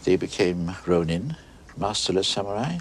They became Ronin, masterless samurai.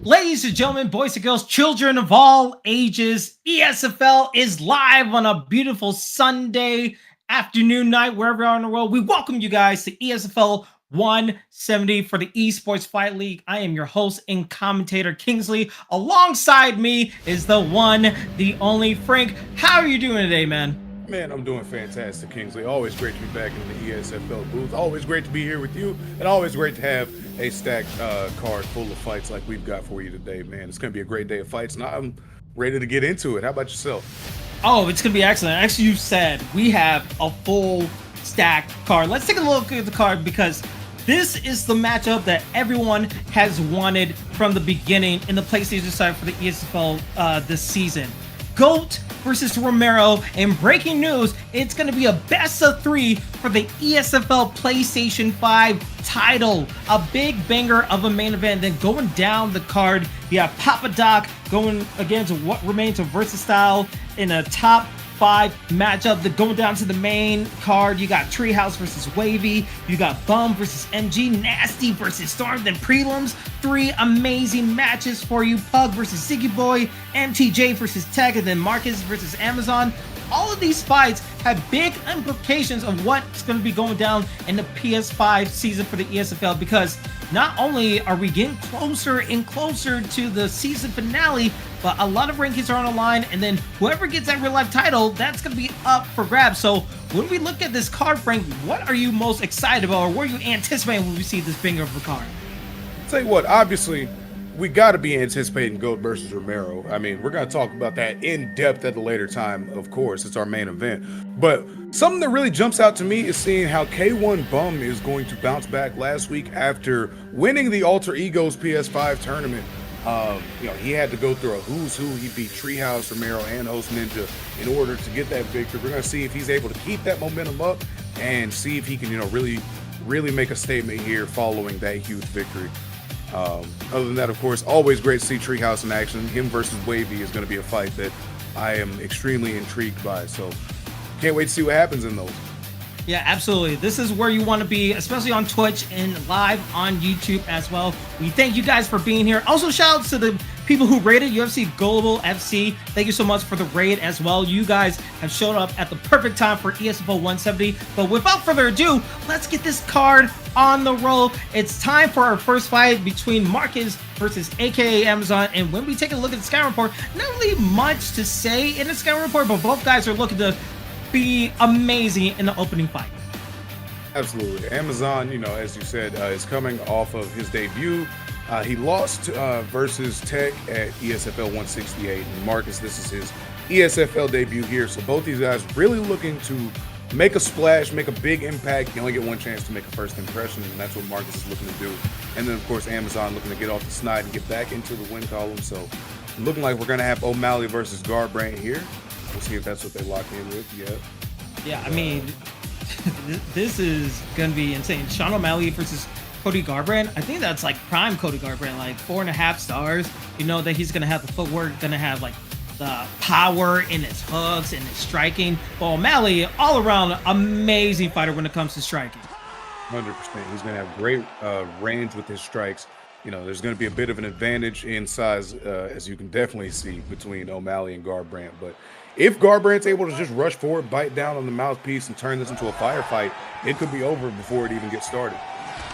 Ladies and gentlemen, boys and girls, children of all ages, ESFL is live on a beautiful Sunday afternoon, night, wherever you are in the world. We welcome you guys to ESFL 170 for the Esports Fight League. I am your host and commentator, Kingsley. Alongside me is the one, the only Frank. How are you doing today, man? Man, I'm doing fantastic, Kingsley. Always great to be back in the ESFL booth. Always great to be here with you, and always great to have a stacked card full of fights like we've got for you today, man. It's going to be a great day of fights, and I'm ready to get into it. How about yourself? Oh, it's going to be excellent. Actually, you said we have a full stacked card. Let's take a look at the card because this is the matchup that everyone has wanted from the beginning in the PlayStation side for the ESFL this season. GOAT versus Romero, and breaking news, it's going to be a best of 3 for the ESFL PlayStation 5 title. A big banger of a main event. Then going down the card, you have Papadoc going against what remains of Verestyle in a top 5 matchup. Then going down to the main card, you got Treehouse versus Wavy, you got Bum versus MG, Nasty versus Storm. Then prelims, 3 amazing matches for you. Pug versus Ziggy Boy, MTJ versus Tech, and then Marcus versus Amazon. All of these fights have big implications of what's going to be going down in the PS5 season for the ESFL, because not only are we getting closer and closer to the season finale, but a lot of rankings are on the line, and then whoever gets that real life title, that's going to be up for grabs. So when we look at this card, Frank, what are you most excited about, or what are you anticipating when we see this banger of a card? Tell you what, obviously, we got to be anticipating GOAT versus Romero. I mean, we're going to talk about that in depth at a later time, of course. It's our main event. But something that really jumps out to me is seeing how K1 Bum is going to bounce back last week after winning the Alter Egos PS5 tournament. He had to go through a who's who. He beat Treehouse, Romero, and Host Ninja in order to get that victory. We're going to see if he's able to keep that momentum up and see if he can, really make a statement here following that huge victory. Other than that, of course, always great to see Treehouse in action. Him versus Wavy is going to be a fight that I am extremely intrigued by. So can't wait to see what happens in those. Yeah, absolutely. This is where you want to be, especially on Twitch and live on YouTube as well. We thank you guys for being here. Also, shout outs to the people who rated UFC Global FC. Thank you so much for the raid as well. You guys have showed up at the perfect time for ESFL 170. But without further ado, let's get this card on the roll. It's time for our first fight between Marcus versus AKA Amazon. And when we take a look at the scout report, not really much to say in the scout report, but both guys are looking to be amazing in the opening fight. Absolutely. Amazon, as you said, is coming off of his debut. He lost versus Tech at ESFL 168. And Marcus, this is his ESFL debut here. So both these guys really looking to make a splash, make a big impact. You only get one chance to make a first impression, and that's what Marcus is looking to do. And then, of course, Amazon looking to get off the snide and get back into the win column. So looking like we're going to have O'Malley versus Garbrandt here. We'll see if that's what they lock in with. Yeah, I mean, this is going to be insane. Sean O'Malley versus Cody Garbrandt. I think that's like prime Cody Garbrandt, like 4.5 stars. You know that he's going to have the footwork, going to have like the power in his hooks and his striking. But O'Malley, all around, amazing fighter when it comes to striking. 100%. He's going to have great range with his strikes. You know, there's going to be a bit of an advantage in size, as you can definitely see between O'Malley and Garbrandt. But if Garbrandt's able to just rush forward, bite down on the mouthpiece, and turn this into a firefight, it could be over before it even gets started.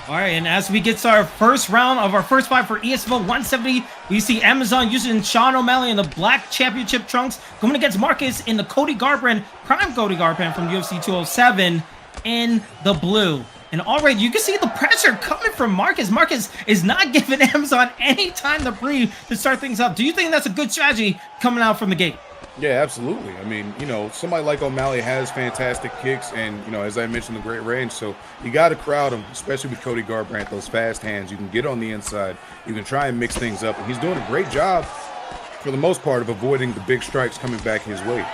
All right, and as we get to our first round of our first fight for ESFL 170, we see Amazon using Sean O'Malley in the black championship trunks, going against Marcus in the Cody Garbrandt, prime Cody Garbrandt from UFC 207 in the blue. And already you can see the pressure coming from Marcus. Marcus is not giving Amazon any time to breathe to start things up. Do you think that's a good strategy coming out from the gate? Yeah, absolutely. I mean, you know, somebody like O'Malley has fantastic kicks and, you know, as I mentioned, the great range. So you got to crowd him, especially with Cody Garbrandt, those fast hands. You can get on the inside. You can try and mix things up. And he's doing a great job, for the most part, of avoiding the big strikes coming back his way.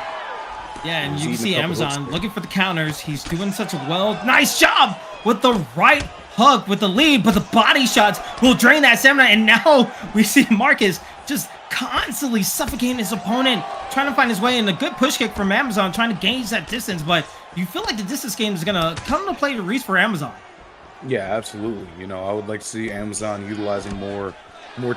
Yeah, and you can see Amazon looking for the counters. He's doing such a nice job with the right hook with the lead, but the body shots will drain that stamina. And now we see Marcus just constantly suffocating his opponent, trying to find his way in a good push kick from Amazon, trying to gauge that distance. But you feel like the distance game is going to come to play to Reese for Amazon. Yeah, absolutely. You know, I would like to see Amazon utilizing more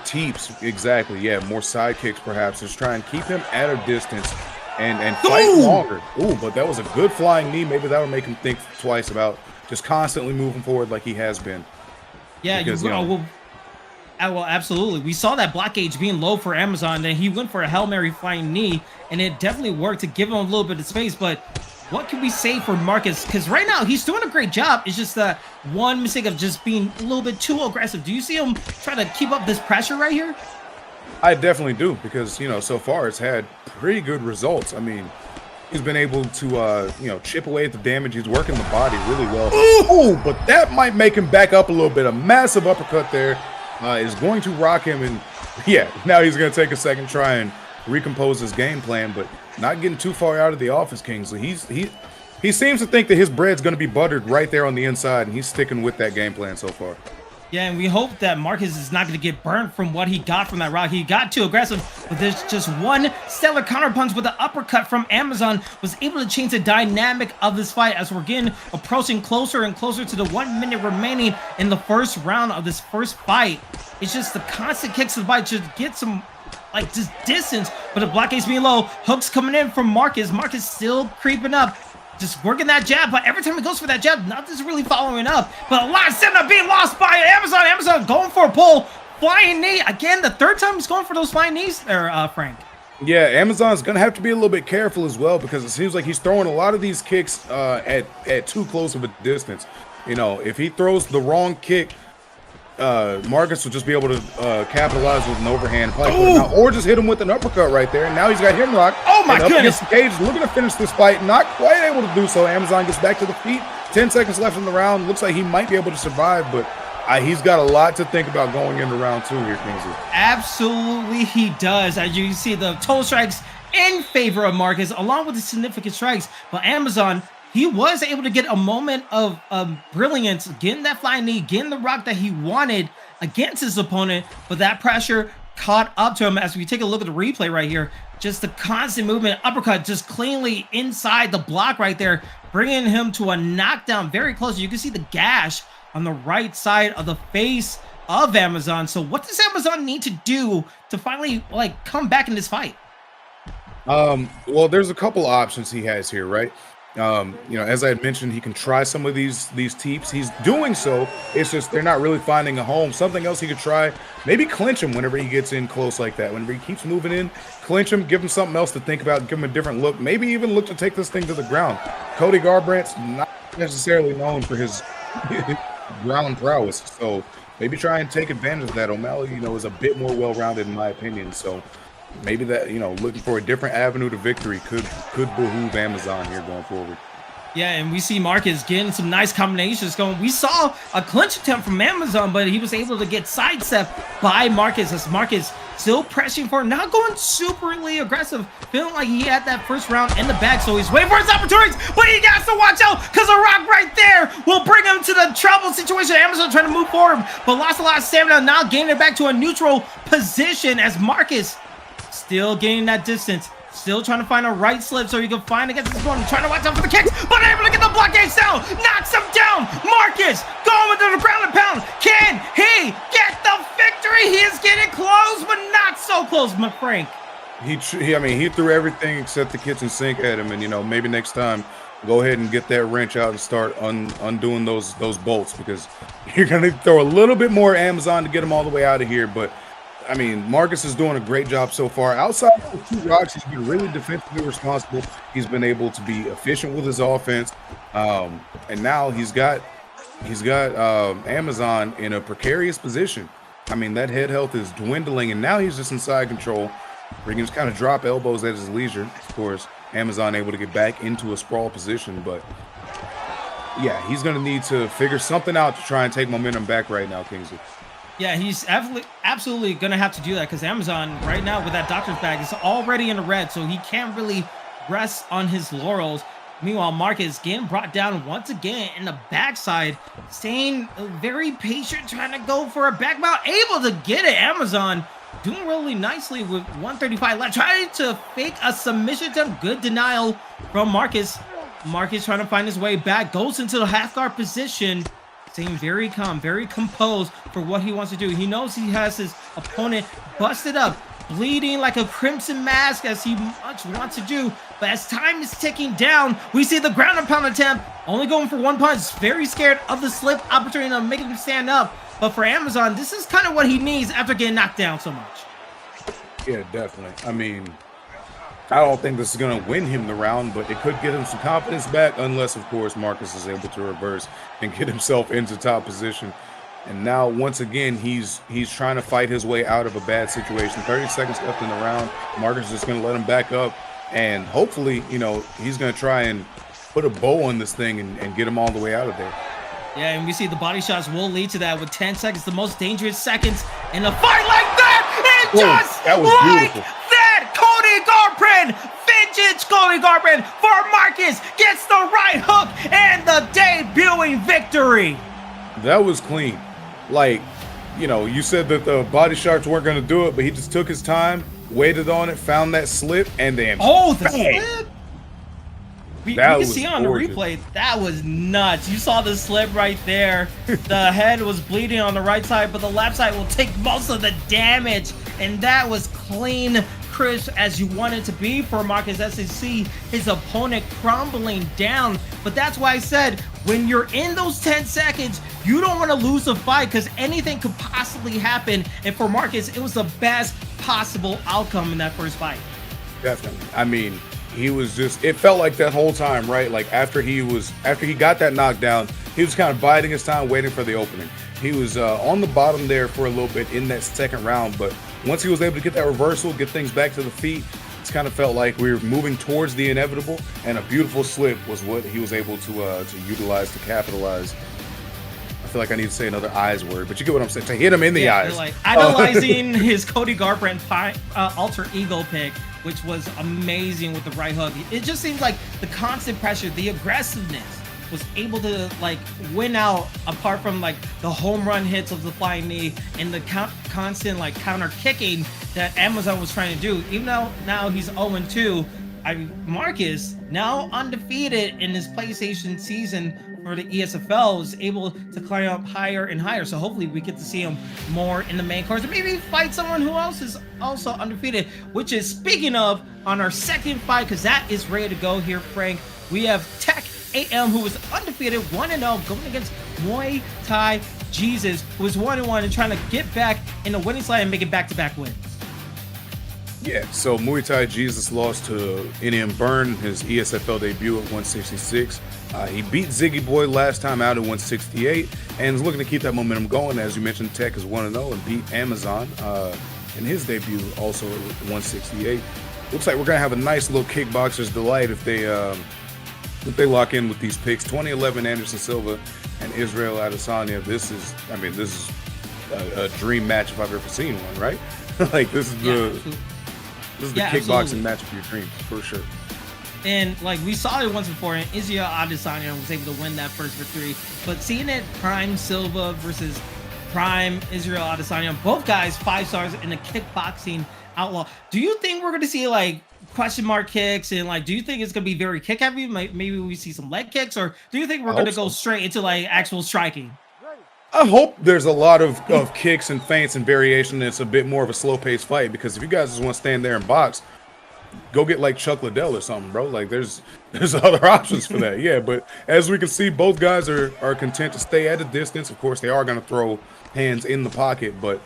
teeps. Exactly. Yeah, more side kicks perhaps. Just try and keep him at a distance and fight longer. Ooh, but that was a good flying knee. Maybe that would make him think twice about just constantly moving forward like he has been. Yeah, because, well, absolutely. We saw that block gauge being low for Amazon, and he went for a Hail Mary flying knee, and it definitely worked to give him a little bit of space. But what can we say for Marcus? Because right now, he's doing a great job. It's just that one mistake of just being a little bit too aggressive. Do you see him try to keep up this pressure right here? I definitely do, because, you know, so far it's had pretty good results. I mean, he's been able to, you know, chip away at the damage. He's working the body really well. Ooh, but that might make him back up a little bit. A massive uppercut there is going to rock him. And, yeah, now he's going to take a second try and recompose his game plan, but not getting too far out of the office, Kingsley. He seems to think that his bread's going to be buttered right there on the inside, and he's sticking with that game plan so far. Yeah, and we hope that Marcus is not going to get burnt from what he got from that rock. He got too aggressive, but there's just one stellar counterpunch with the uppercut from Amazon was able to change the dynamic of this fight as we're approaching closer and closer to the 1 minute remaining in the first round of this first fight. It's just the constant kicks to the body to get some, like, just distance, but the block gauge being low. Hooks coming in from Marcus. Marcus still creeping up. Just working that jab, but every time he goes for that jab, nothing's really following up. But a lot of stamina being lost by Amazon. Amazon going for a pull. Flying knee. Again, the third time he's going for those flying knees there, Frank. Yeah, Amazon's going to have to be a little bit careful as well, because it seems like he's throwing a lot of these kicks at too close of a distance. You know, if he throws the wrong kick, Marcus will just be able to capitalize with an overhand, or just hit him with an uppercut right there. And now he's got him locked. Oh my goodness! The cage, looking to finish this fight, not quite able to do so. Amazon gets back to the feet. 10 seconds left in the round. Looks like he might be able to survive, but he's got a lot to think about going into round 2 here, Kingsley. Absolutely, he does. As you see, the total strikes in favor of Marcus, along with the significant strikes. But Amazon, he was able to get a moment of brilliance, getting that flying knee, getting the rock that he wanted against his opponent, but that pressure caught up to him. As we take a look at the replay right here, just the constant movement, uppercut just cleanly inside the block right there, bringing him to a knockdown very close. You can see the gash on the right side of the face of Amazon. So what does Amazon need to do to finally, like, come back in this fight? Well, there's a couple options he has here, right? You know, as I had mentioned, he can try some of these teeps. He's doing so. It's just they're not really finding a home. Something else he could try, maybe clinch him whenever he gets in close like that. Whenever he keeps moving in, clinch him, give him something else to think about, give him a different look. Maybe even look to take this thing to the ground. Cody Garbrandt's not necessarily known for his ground prowess, so maybe try and take advantage of that. O'Malley, you know, is a bit more well-rounded in my opinion, so maybe that, you know, looking for a different avenue to victory could behoove Amazon here going forward. Yeah, and we see Marcus getting some nice combinations going. We saw a clinch attempt from Amazon, but he was able to get sidestepped by Marcus, as Marcus still pressing for him, not going superly aggressive, feeling like he had that first round in the bag, so he's waiting for his opportunities, but he got to watch out, because a rock right there will bring him to the trouble situation. Amazon trying to move forward, but lost a lot of stamina, now gaining it back to a neutral position as Marcus still gaining that distance. Still trying to find a right slip so he can find against his opponent. Trying to watch out for the kicks, but able to get the blockade down. Knocks him down. Marcus going with the ground and pound. Can he get the victory? He is getting close, but not so close, my Frank. He threw everything except the kitchen sink at him, and you know, maybe next time go ahead and get that wrench out and start undoing those bolts, because you're gonna throw a little bit more Amazon to get him all the way out of here. But I mean, Marcus is doing a great job so far. Outside of the 2 rocks, he's been really defensively responsible. He's been able to be efficient with his offense, and now he's got Amazon in a precarious position. I mean, that head health is dwindling, and now he's just in side control, where he can just kind of drop elbows at his leisure. Of course, Amazon able to get back into a sprawl position, but yeah, he's going to need to figure something out to try and take momentum back right now, Kingsley. Yeah, he's absolutely going to have to do that, because Amazon right now with that doctor's bag is already in the red, so he can't really rest on his laurels. Meanwhile, Marcus getting brought down once again in the backside, staying very patient, trying to go for a back mount, able to get it. Amazon doing really nicely with 135 left, trying to fake a submission attempt. Good denial from Marcus. Marcus trying to find his way back, goes into the half guard position, staying very calm, very composed for what he wants to do. He knows he has his opponent busted up, bleeding like a crimson mask, as he much wants to do. But as time is ticking down, we see the ground and pound attempt, only going for 1 punch. Very scared of the slip opportunity of making him stand up. But for Amazon, this is kind of what he needs after getting knocked down so much. Yeah, definitely. I mean, I don't think this is going to win him the round, but it could get him some confidence back, unless, of course, Marcus is able to reverse and get himself into top position. And now, once again, he's trying to fight his way out of a bad situation. 30 seconds left in the round. Marcus is just going to let him back up, and hopefully, you know, he's going to try and put a bow on this thing and get him all the way out of there. Yeah, and we see the body shots will lead to that with 10 seconds, the most dangerous seconds in a fight like that. And just that was like beautiful. that, Cody Garbrandt, vintage Cody Garbrandt for Marcus, gets the right hook and the debuting victory. That was clean. Like, you know, you said that the body shots weren't going to do it, but he just took his time, waited on it, found that slip, and then the bang. slip. You can see on the replay, that was nuts. You saw the slip right there. The head was bleeding on the right side, but the left side will take most of the damage. And that was clean, crisp, as you want it to be for Marcus, as you see his opponent crumbling down. But that's why I said, when you're in those 10 seconds, you don't want to lose the fight, because anything could possibly happen. And for Marcus, it was the best possible outcome in that first fight. Definitely. I mean, he was just, it felt like that whole time, right? Like after he got that knockdown, he was kind of biding his time, waiting for the opening. He was on the bottom there for a little bit in that second round, but once he was able to get that reversal, get things back to the feet, it's kind of felt like we were moving towards the inevitable, and a beautiful slip was what he was able to utilize, to capitalize. I feel like I need to say another eyes word, but you get what I'm saying. To hit him in the eyes. Like idolizing his Cody Garbrandt alter ego pick, which was amazing with the right hook. It just seems like the constant pressure, the aggressiveness was able to like win out, apart from like the home run hits of the flying knee and the constant like counter kicking that Amazon was trying to do. Even though now he's 0-2, Marcus, now undefeated in his PlayStation season for the ESFL, is able to climb up higher and higher. So hopefully we get to see him more in the main course, or maybe fight someone who else is also undefeated, which is, speaking of, on our second fight, because that is ready to go here, Frank. We have Tech AM, who was undefeated, 1-0, going against Muay Thai Jesus, who was 1-1 and trying to get back in the winning slide and make it back-to-back wins. Yeah, so Muay Thai Jesus lost to NM Burn, his ESFL debut at 166. He beat Ziggy Boy last time out at 168 and is looking to keep that momentum going. As you mentioned, Tech is 1-0 and beat Amazon in his debut also at 168. Looks like we're going to have a nice little kickboxer's delight if they lock in with these picks. 2011 Anderson Silva and Israel Adesanya. This is a dream match if I've ever seen one, right? Like this is the kickboxing match of your dreams for sure. And like we saw it once before, and Israel Adesanya was able to win that first victory. But seeing it, Prime Silva versus Prime Israel Adesanya, both guys 5 stars in the kickboxing Outlaw. Do you think we're gonna see like question mark kicks and like? Do you think it's gonna be very kick heavy? Maybe we see some leg kicks, or do you think we're gonna go straight into like actual striking? I hope there's a lot of kicks and feints and variation. It's a bit more of a slow paced fight, because if you guys just want to stand there and box, go get like Chuck Liddell or something, bro. Like there's other options for that. Yeah, but as we can see, both guys are content to stay at a distance. Of course, they are going to throw hands in the pocket, but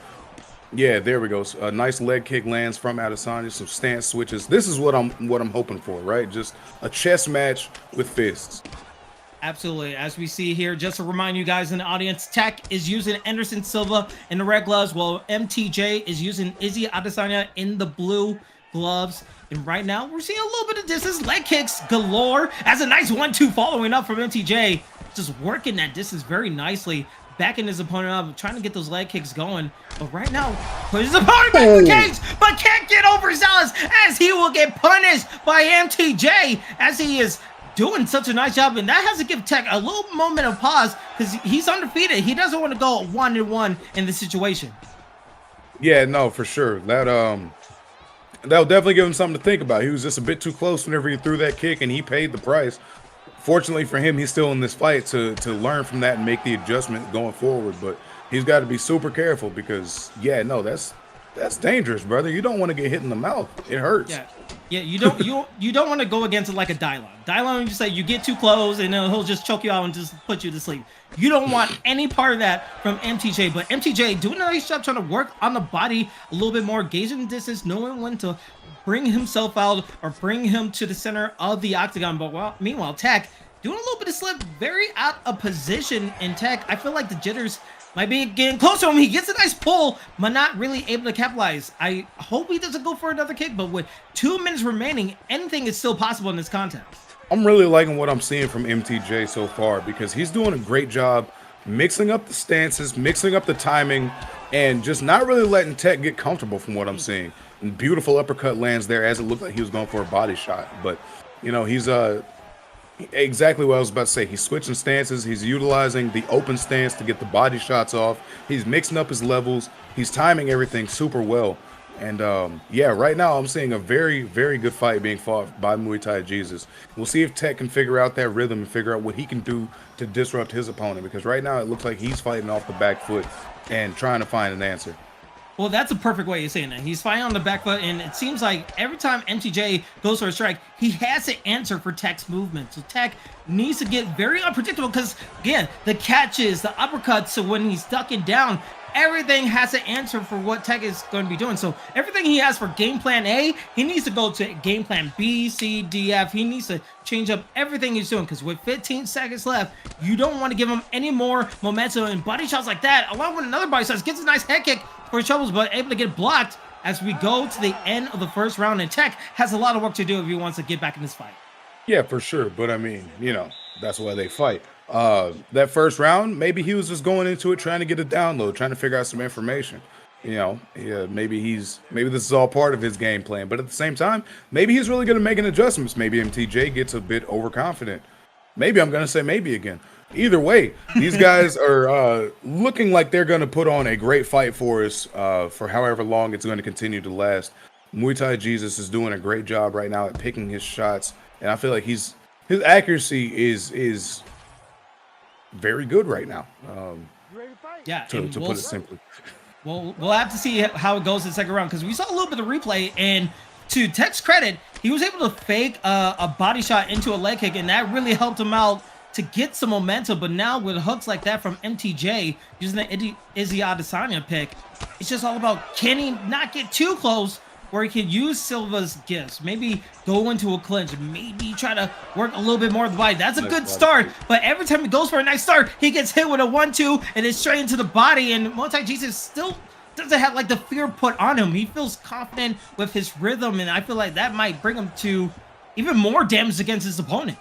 yeah, there we go. So a nice leg kick lands from Adesanya. Some stance switches. This is what I'm hoping for, right? Just a chess match with fists. Absolutely. As we see here, just to remind you guys in the audience, Tech is using Anderson Silva in the red gloves, while MTJ is using Izzy Adesanya in the blue gloves. And right now, we're seeing a little bit of distance. Leg kicks galore. As a nice 1-2 following up from MTJ. Just working that distance very nicely. Backing his opponent up, trying to get those leg kicks going. But right now, pushes his opponent back in the cage, but can't get overzealous, as he will get punished by MTJ, as he is doing such a nice job. And that has to give Tech a little moment of pause, because he's undefeated. He doesn't want to go 1-1 in this situation. Yeah, no, for sure. That'll definitely give him something to think about. He was just a bit too close whenever he threw that kick, and he paid the price. Fortunately for him, he's still in this fight to learn from that and make the adjustment going forward. But he's got to be super careful, because yeah, no, that's dangerous, brother. You don't want to get hit in the mouth. It hurts. Yeah, you don't want to go against it like a Dylon. Dylon, you say you get too close and then he'll just choke you out and just put you to sleep. You don't want any part of that from MTJ. But MTJ doing a nice job trying to work on the body a little bit more, gauging the distance, knowing when to bring himself out or bring him to the center of the octagon. But meanwhile, Tech doing a little bit of slip, very out of position in Tech. I feel like the jitters might be getting close to him. He gets a nice pull, but not really able to capitalize. I hope he doesn't go for another kick, but with 2 minutes remaining, anything is still possible in this contest. I'm really liking what I'm seeing from MTJ so far, because he's doing a great job mixing up the stances, mixing up the timing, and just not really letting Tech get comfortable from what I'm seeing. And beautiful uppercut lands there, as it looked like he was going for a body shot. But, you know, he's exactly what I was about to say. He's switching stances. He's utilizing the open stance to get the body shots off. He's mixing up his levels. He's timing everything super well. And yeah, right now I'm seeing a very, very good fight being fought by Muay Thai Jesus. We'll see if Tech can figure out that rhythm and figure out what he can do to disrupt his opponent, because right now it looks like he's fighting off the back foot and trying to find an answer. Well, that's a perfect way of saying that. He's fighting on the back foot, and it seems like every time MTJ goes for a strike, he has to answer for Tech's movement. So Tech needs to get very unpredictable, because, again, the catches, the uppercuts, so when he's ducking down, everything has to answer for what Tech is going to be doing. So everything he has for game plan A, he needs to go to game plan B, C, D, F. He needs to change up everything he's doing, because with 15 seconds left, you don't want to give him any more momentum. And body shots like that, along with another body shot, gets a nice head kick for his troubles, but able to get blocked as we go to the end of the first round. And Tech has a lot of work to do if he wants to get back in this fight. Yeah, for sure. But I mean, you know, that's why they fight. That first round, maybe he was just going into it trying to get a download, trying to figure out some information. You know, yeah, maybe this is all part of his game plan. But at the same time, maybe he's really going to make an adjustments. Maybe MTJ gets a bit overconfident. Maybe I'm going to say maybe again. Either way, these guys are looking like they're going to put on a great fight for us for however long it's going to continue to last. Muay Thai Jesus is doing a great job right now at picking his shots, and I feel like his accuracy is very good right now. Yeah, to put it simply. Well, we'll have to see how it goes in the second round, because we saw a little bit of replay, and to Tech's credit, he was able to fake a body shot into a leg kick, and that really helped him out to get some momentum. But now with hooks like that from MTJ, using the Izzy Adesanya pick, it's just all about, can he not get too close where he can use Silva's gifts, maybe go into a clinch, maybe try to work a little bit more of the body. That's a good start, but every time he goes for a nice start, he gets hit with a 1-2 and it's straight into the body, and Muay Thai Jesus still doesn't have like the fear put on him. He feels confident with his rhythm, and I feel like that might bring him to even more damage against his opponent.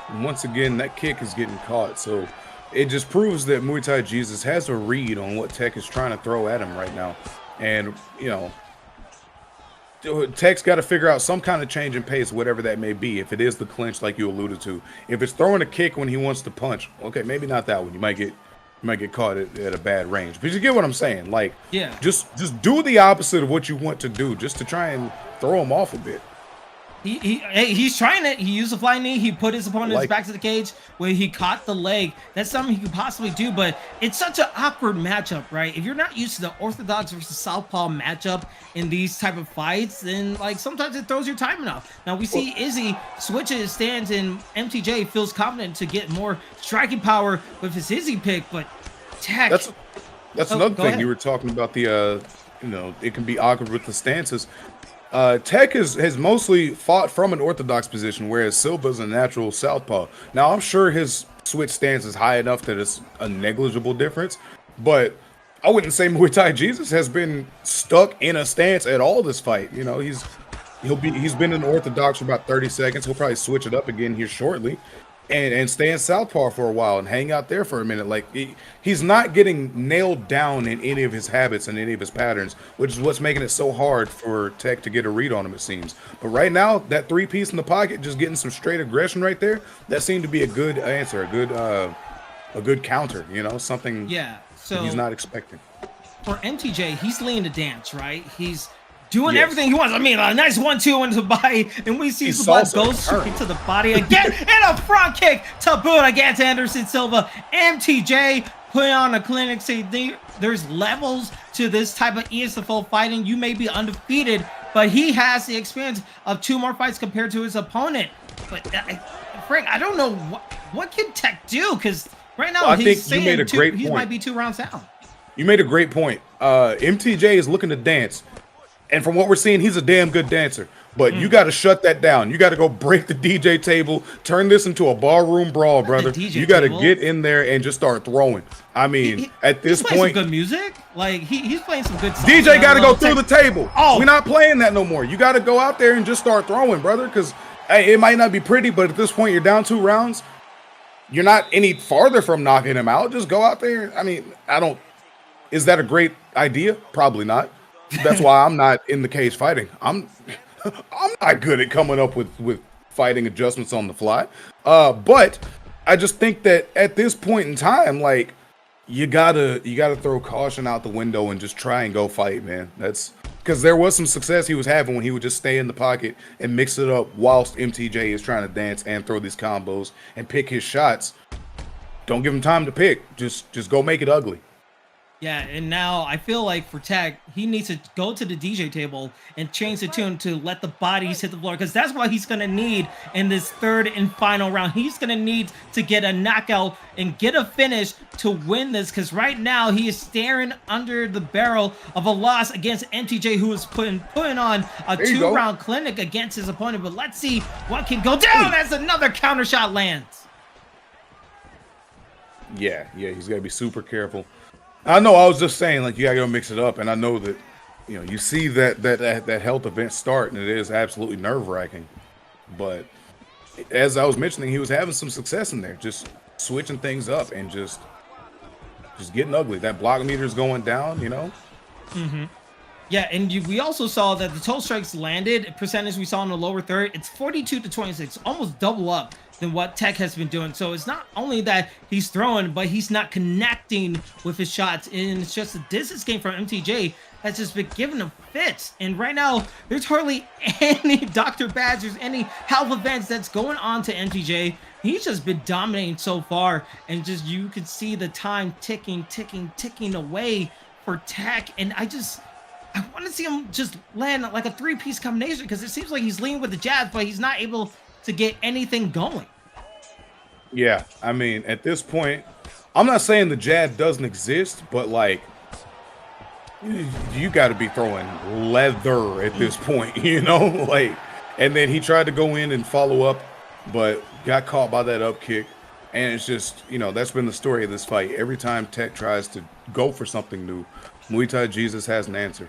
And once again, that kick is getting caught, so it just proves that Muay Thai Jesus has a read on what Tech is trying to throw at him right now. And, you know, Tech's got to figure out some kind of change in pace, whatever that may be. If it is the clinch, like you alluded to, if it's throwing a kick when he wants to punch, okay, maybe not that one. You might get might get caught at a bad range. But you get what I'm saying? Like, Yeah. just do the opposite of what you want to do, just to try and throw him off a bit. He's trying it. He used a flying knee. He put his opponent's back to the cage where he caught the leg. That's something he could possibly do, but it's such an awkward matchup, right? If you're not used to the orthodox versus southpaw matchup in these type of fights, then like sometimes it throws your timing off. Now we see Izzy switch his stance, and MTJ feels confident to get more striking power with his Izzy pick, but Tech. That's another thing ahead. you were talking about. The it can be awkward with the stances. Tech has mostly fought from an orthodox position, whereas Silva's a natural southpaw. Now, I'm sure his switch stance is high enough that it's a negligible difference, but I wouldn't say Muay Thai Jesus has been stuck in a stance at all this fight. You know, he's been in orthodox for about 30 seconds. He'll probably switch it up again here shortly. And stay in southpaw for a while and hang out there for a minute. Like he's not getting nailed down in any of his habits and any of his patterns, which is what's making it so hard for Tech to get a read on him, it seems. But right now, that 3-piece in the pocket, just getting some straight aggression right there, that seemed to be a good answer, a good counter. You know, something. Yeah. So he's not expecting. For MTJ, he's laying the dance, right? He's doing everything he wants. I mean, a nice 1-2 into the body, and we see Silva goes straight to the body again, and a front kick to boot against Anderson Silva. MTJ putting on a clinic. Say there's levels to this type of ESFL fighting. You may be undefeated, but he has the experience of 2 more fights compared to his opponent. But Frank, I don't know what can Tech do, because right now he's saying he might be 2 rounds down. You made a great point. MTJ is looking to dance. And from what we're seeing, he's a damn good dancer. But you got to shut that down. You got to go break the DJ table, turn this into a ballroom brawl, brother. You got to get in there and just start throwing. I mean, at this point, some good music. Like he's playing some good songs. DJ got to go through the table. Oh, we're not playing that no more. You got to go out there and just start throwing, brother. Because hey, it might not be pretty, but at this point, you're down 2 rounds. You're not any farther from knocking him out. Just go out there. I mean, is that a great idea? Probably not. That's why I'm not in the cage fighting. I'm not good at coming up with fighting adjustments on the fly. But I just think that at this point in time, like you gotta throw caution out the window and just try and go fight, man. That's because there was some success he was having when he would just stay in the pocket and mix it up whilst MTJ is trying to dance and throw these combos and pick his shots. Don't give him time to pick. Just go make it ugly. Yeah, and now I feel like for Tech, he needs to go to the DJ table and change the tune to let the bodies hit the floor, because that's what he's going to need in this 3rd and final round. He's going to need to get a knockout and get a finish to win this, because right now he is staring under the barrel of a loss against MTJ, who is putting on a 2-round clinic against his opponent. But let's see what can go down as another counter shot lands. Yeah, he's got to be super careful. I know. I was just saying, like, you gotta go mix it up, and I know that, you know, you see that health event start, and it is absolutely nerve-wracking. But as I was mentioning, he was having some success in there, just switching things up and just getting ugly. That block meter is going down, you know. Yeah, and we also saw that the toe strikes landed percentage we saw in the lower third. It's 42-26, almost double up than what Tech has been doing. So it's not only that he's throwing, but he's not connecting with his shots. And it's just a distance game from MTJ that's just been giving him fits. And right now, there's hardly any Dr. Badgers, any health events that's going on to MTJ. He's just been dominating so far. And just you can see the time ticking away for Tech. And I want to see him just land like a 3-piece combination, because it seems like he's leaning with the jabs, but he's not able to get anything going. Yeah, I mean, at this point, I'm not saying the jab doesn't exist, but like, you got to be throwing leather at this point, you know? Like, and then he tried to go in and follow up, but got caught by that up kick. And it's just, you know, that's been the story of this fight. Every time Tech tries to go for something new, Muay Thai Jesus has an answer.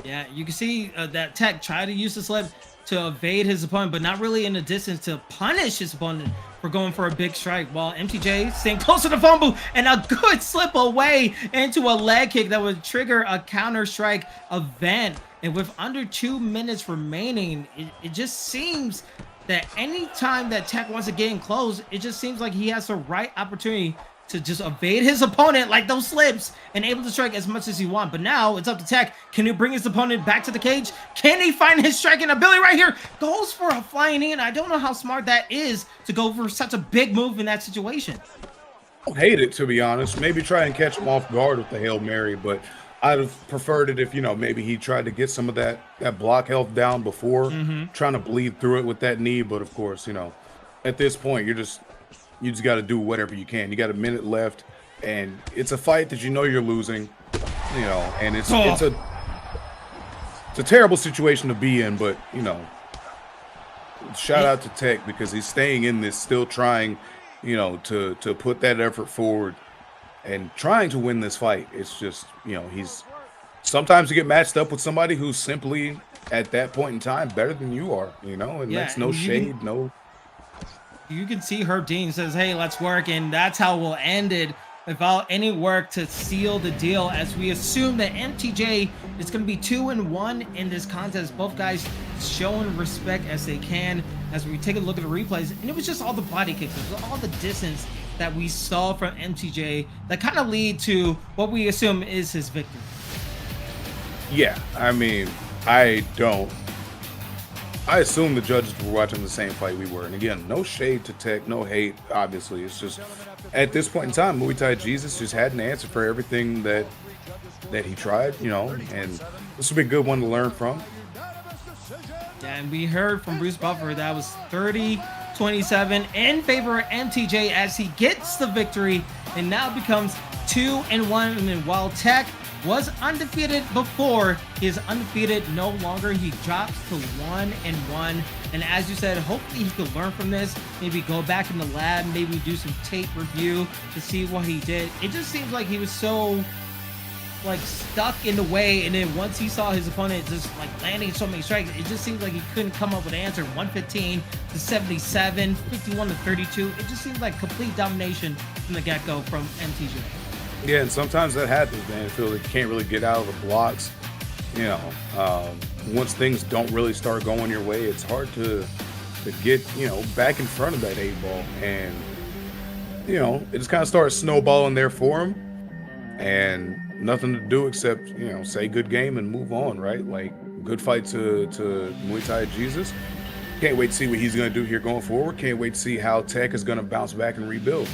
Yeah, you can see that Tech tried to use this left to evade his opponent, but not really in a distance to punish his opponent for going for a big strike, while MTJ staying close to the phone booth and a good slip away into a leg kick that would trigger a counter strike event. And with under 2 minutes remaining, it just seems that any time that Tech wants to get in close, it just seems like he has the right opportunity to just evade his opponent like those slips and able to strike as much as he wants. But now it's up to Tech. Can he bring his opponent back to the cage? Can he find his striking ability right here? Goes for a flying knee, and I don't know how smart that is to go for such a big move in that situation. I don't hate it, to be honest. Maybe try and catch him off guard with the Hail Mary, but I'd have preferred it if, you know, maybe he tried to get some of that block health down before trying to bleed through it with that knee. But of course, you know, at this point, you just got to do whatever you can. You got a minute left, and it's a fight that you know you're losing, you know, and it's a terrible situation to be in. But you know, shout out to Tech because he's staying in this, still trying, you know, to put that effort forward and trying to win this fight. It's just, you know, sometimes you get matched up with somebody who's simply at that point in time better than you are, you know, and that's no shade, no. You can see Herb Dean says, hey, let's work, and that's how we'll end it without any work to seal the deal, as we assume that MTJ is going to be 2-1 in this contest. Both guys showing respect as they can as we take a look at the replays, and it was just all the body kicks, it was all the distance that we saw from MTJ that kind of lead to what we assume is his victory. Yeah, I mean, I assume the judges were watching the same fight we were. And again, no shade to Tech, no hate, obviously. It's just, at this point in time, Muay Thai Jesus just had an answer for everything that he tried, you know, and this would be a good one to learn from. Yeah, and we heard from Bruce Buffer that was 30-27 in favor of MTJ as he gets the victory and now becomes 2-1. And while Tech was undefeated before, he is undefeated no longer. He drops to 1-1. And as you said, hopefully he could learn from this, maybe go back in the lab, maybe do some tape review to see what he did. It just seems like he was so like stuck in the way, and then once he saw his opponent just like landing so many strikes, it just seems like he couldn't come up with an answer. 115 to 77, 51 to 32. It just seems like complete domination from the get-go from MTJ. Yeah, and sometimes that happens, man. I feel like you can't really get out of the blocks. You know, once things don't really start going your way, it's hard to get, you know, back in front of that 8-ball. And, you know, it just kind of starts snowballing there for him. And nothing to do except, you know, say good game and move on, right? Like, good fight to Muay Thai Jesus. Can't wait to see what he's going to do here going forward. Can't wait to see how Tech is going to bounce back and rebuild.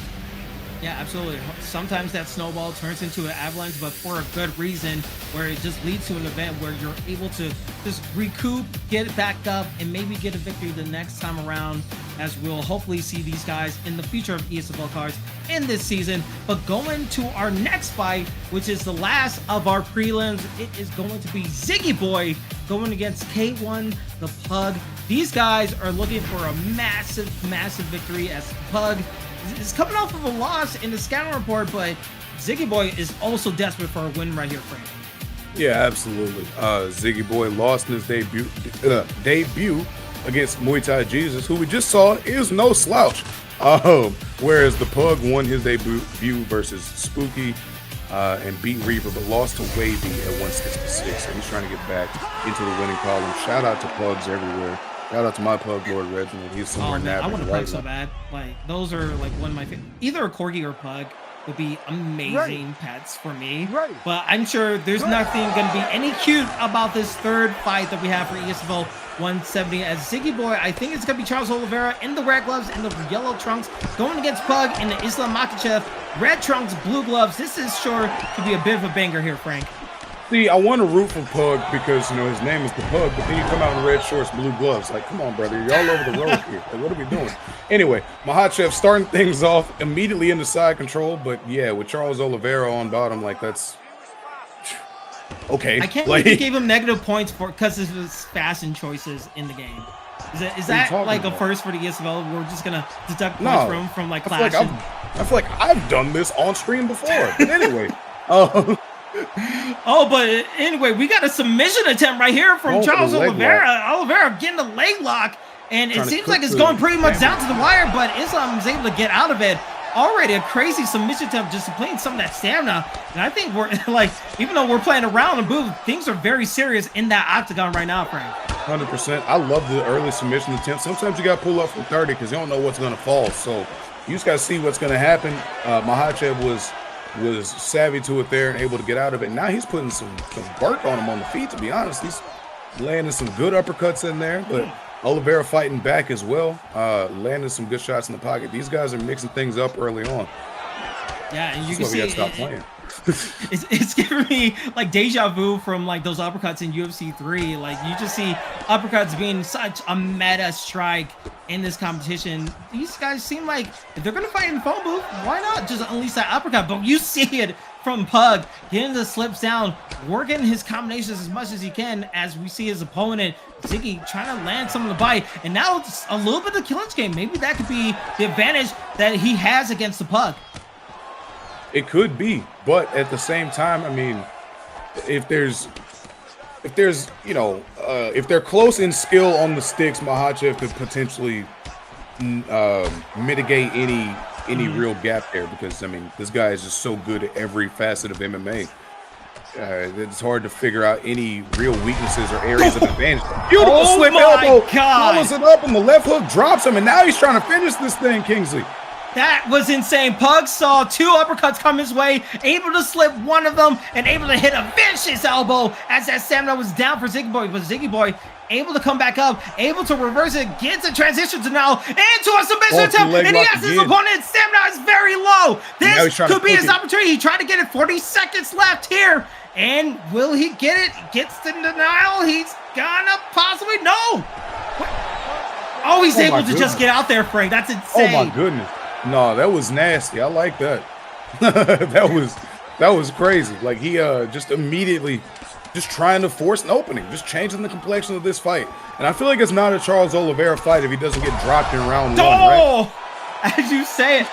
Yeah, absolutely. Sometimes that snowball turns into an avalanche, but for a good reason, where it just leads to an event where you're able to just recoup, get it back up, and maybe get a victory the next time around, as we'll hopefully see these guys in the future of ESFL cards in this season. But going to our next fight, which is the last of our prelims, it is going to be Ziggy Boy going against K1 the Pug. These guys are looking for a massive victory, as Pug is coming off of a loss in the scouting report, but Ziggy Boy is also desperate for a win right here, Frank. Yeah, absolutely. Ziggy Boy lost in his debut against Muay Thai Jesus, who we just saw is no slouch. Whereas the Pug won his debut versus Spooky and beat Reaper, but lost to Wavy at 166. So he's trying to get back into the winning column. Shout out to Pugs everywhere. Shout out to my Pug, Lord Reginald. He's somewhere I want a right Pug so bad. Like, those are like one of my favorite. Either a Corgi or a Pug would be amazing pets for me. But I'm sure there's nothing going to be any cute about this third fight that we have for ESFL 170. As Ziggy Boy, I think it's going to be Charles Oliveira in the red gloves and the yellow trunks, going against Pug in the Islam Makhachev red trunks, blue gloves. This is sure to be a bit of a banger here, Frank. See, I want to root for Pug because, you know, his name is the Pug, but then you come out in red shorts, blue gloves. Like, come on, brother. You're all over the road here. Like, what are we doing? Anyway, Makhachev starting things off immediately into side control, but yeah, with Charles Oliveira on bottom, like, that's okay. I can't like, believe you gave him negative points for because of his fashion choices in the game. Is that like a first for the ESFL? We're just gonna deduct points from like clash. I feel like I've done this on stream before. But anyway, oh, but anyway, we got a submission attempt right here from Charles Oliveira. Oliveira getting a leg lock, and it seems like it's going pretty much down to the wire, but Islam is able to get out of it. Already a crazy submission attempt, just playing some of that stamina. And I think we're like, even though we're playing around and booth, things are very serious in that octagon right now, Frank. 100%. I love the early submission attempt. Sometimes you got to pull up from 30 because you don't know what's going to fall. So you just got to see what's going to happen. Makhachev was savvy to it there and able to get out of it. Now he's putting some work on him on the feet, to be honest. He's landing some good uppercuts in there, but Oliveira fighting back as well, landing some good shots in the pocket. These guys are mixing things up early on. Yeah, and you That's can why we see got to stop playing. it's giving me like deja vu from like those uppercuts in UFC 3. Like you just see uppercuts being such a meta strike in this competition. These guys seem like if they're gonna fight in the phone booth, why not just unleash that uppercut? But you see it from Pug getting the slips down, working his combinations as much as he can, as we see his opponent Ziggy trying to land some of the bite. And now it's a little bit of the clinch game. Maybe that could be the advantage that he has against the Pug. It could be, but at the same time, I mean, if there's, you know, if they're close in skill on the sticks, Makhachev could potentially mitigate any real gap there, because I mean, this guy is just so good at every facet of MMA. It's hard to figure out any real weaknesses or areas of advantage. Beautiful slip elbow, follows it up, and the left hook drops him, and now he's trying to finish this thing, Kingsley. That was insane. Pug saw two uppercuts come his way, able to slip one of them, and able to hit a vicious elbow as that stamina was down for Ziggy Boy. But Ziggy Boy able to come back up, able to reverse it, gets a transition to now into a submission attempt, and he has his opponent's stamina is very low. This could be his opportunity. He tried to get it. 40 seconds left here. And will he get it? Gets the denial. He's gonna possibly no. Oh, he's able to just get out there, Frank. That's insane. Oh my goodness. No, that was nasty. I like that. that was crazy. Like he just immediately just trying to force an opening, just changing the complexion of this fight. And I feel like it's not a Charles Oliveira fight if he doesn't get dropped in round one, right? As you say it,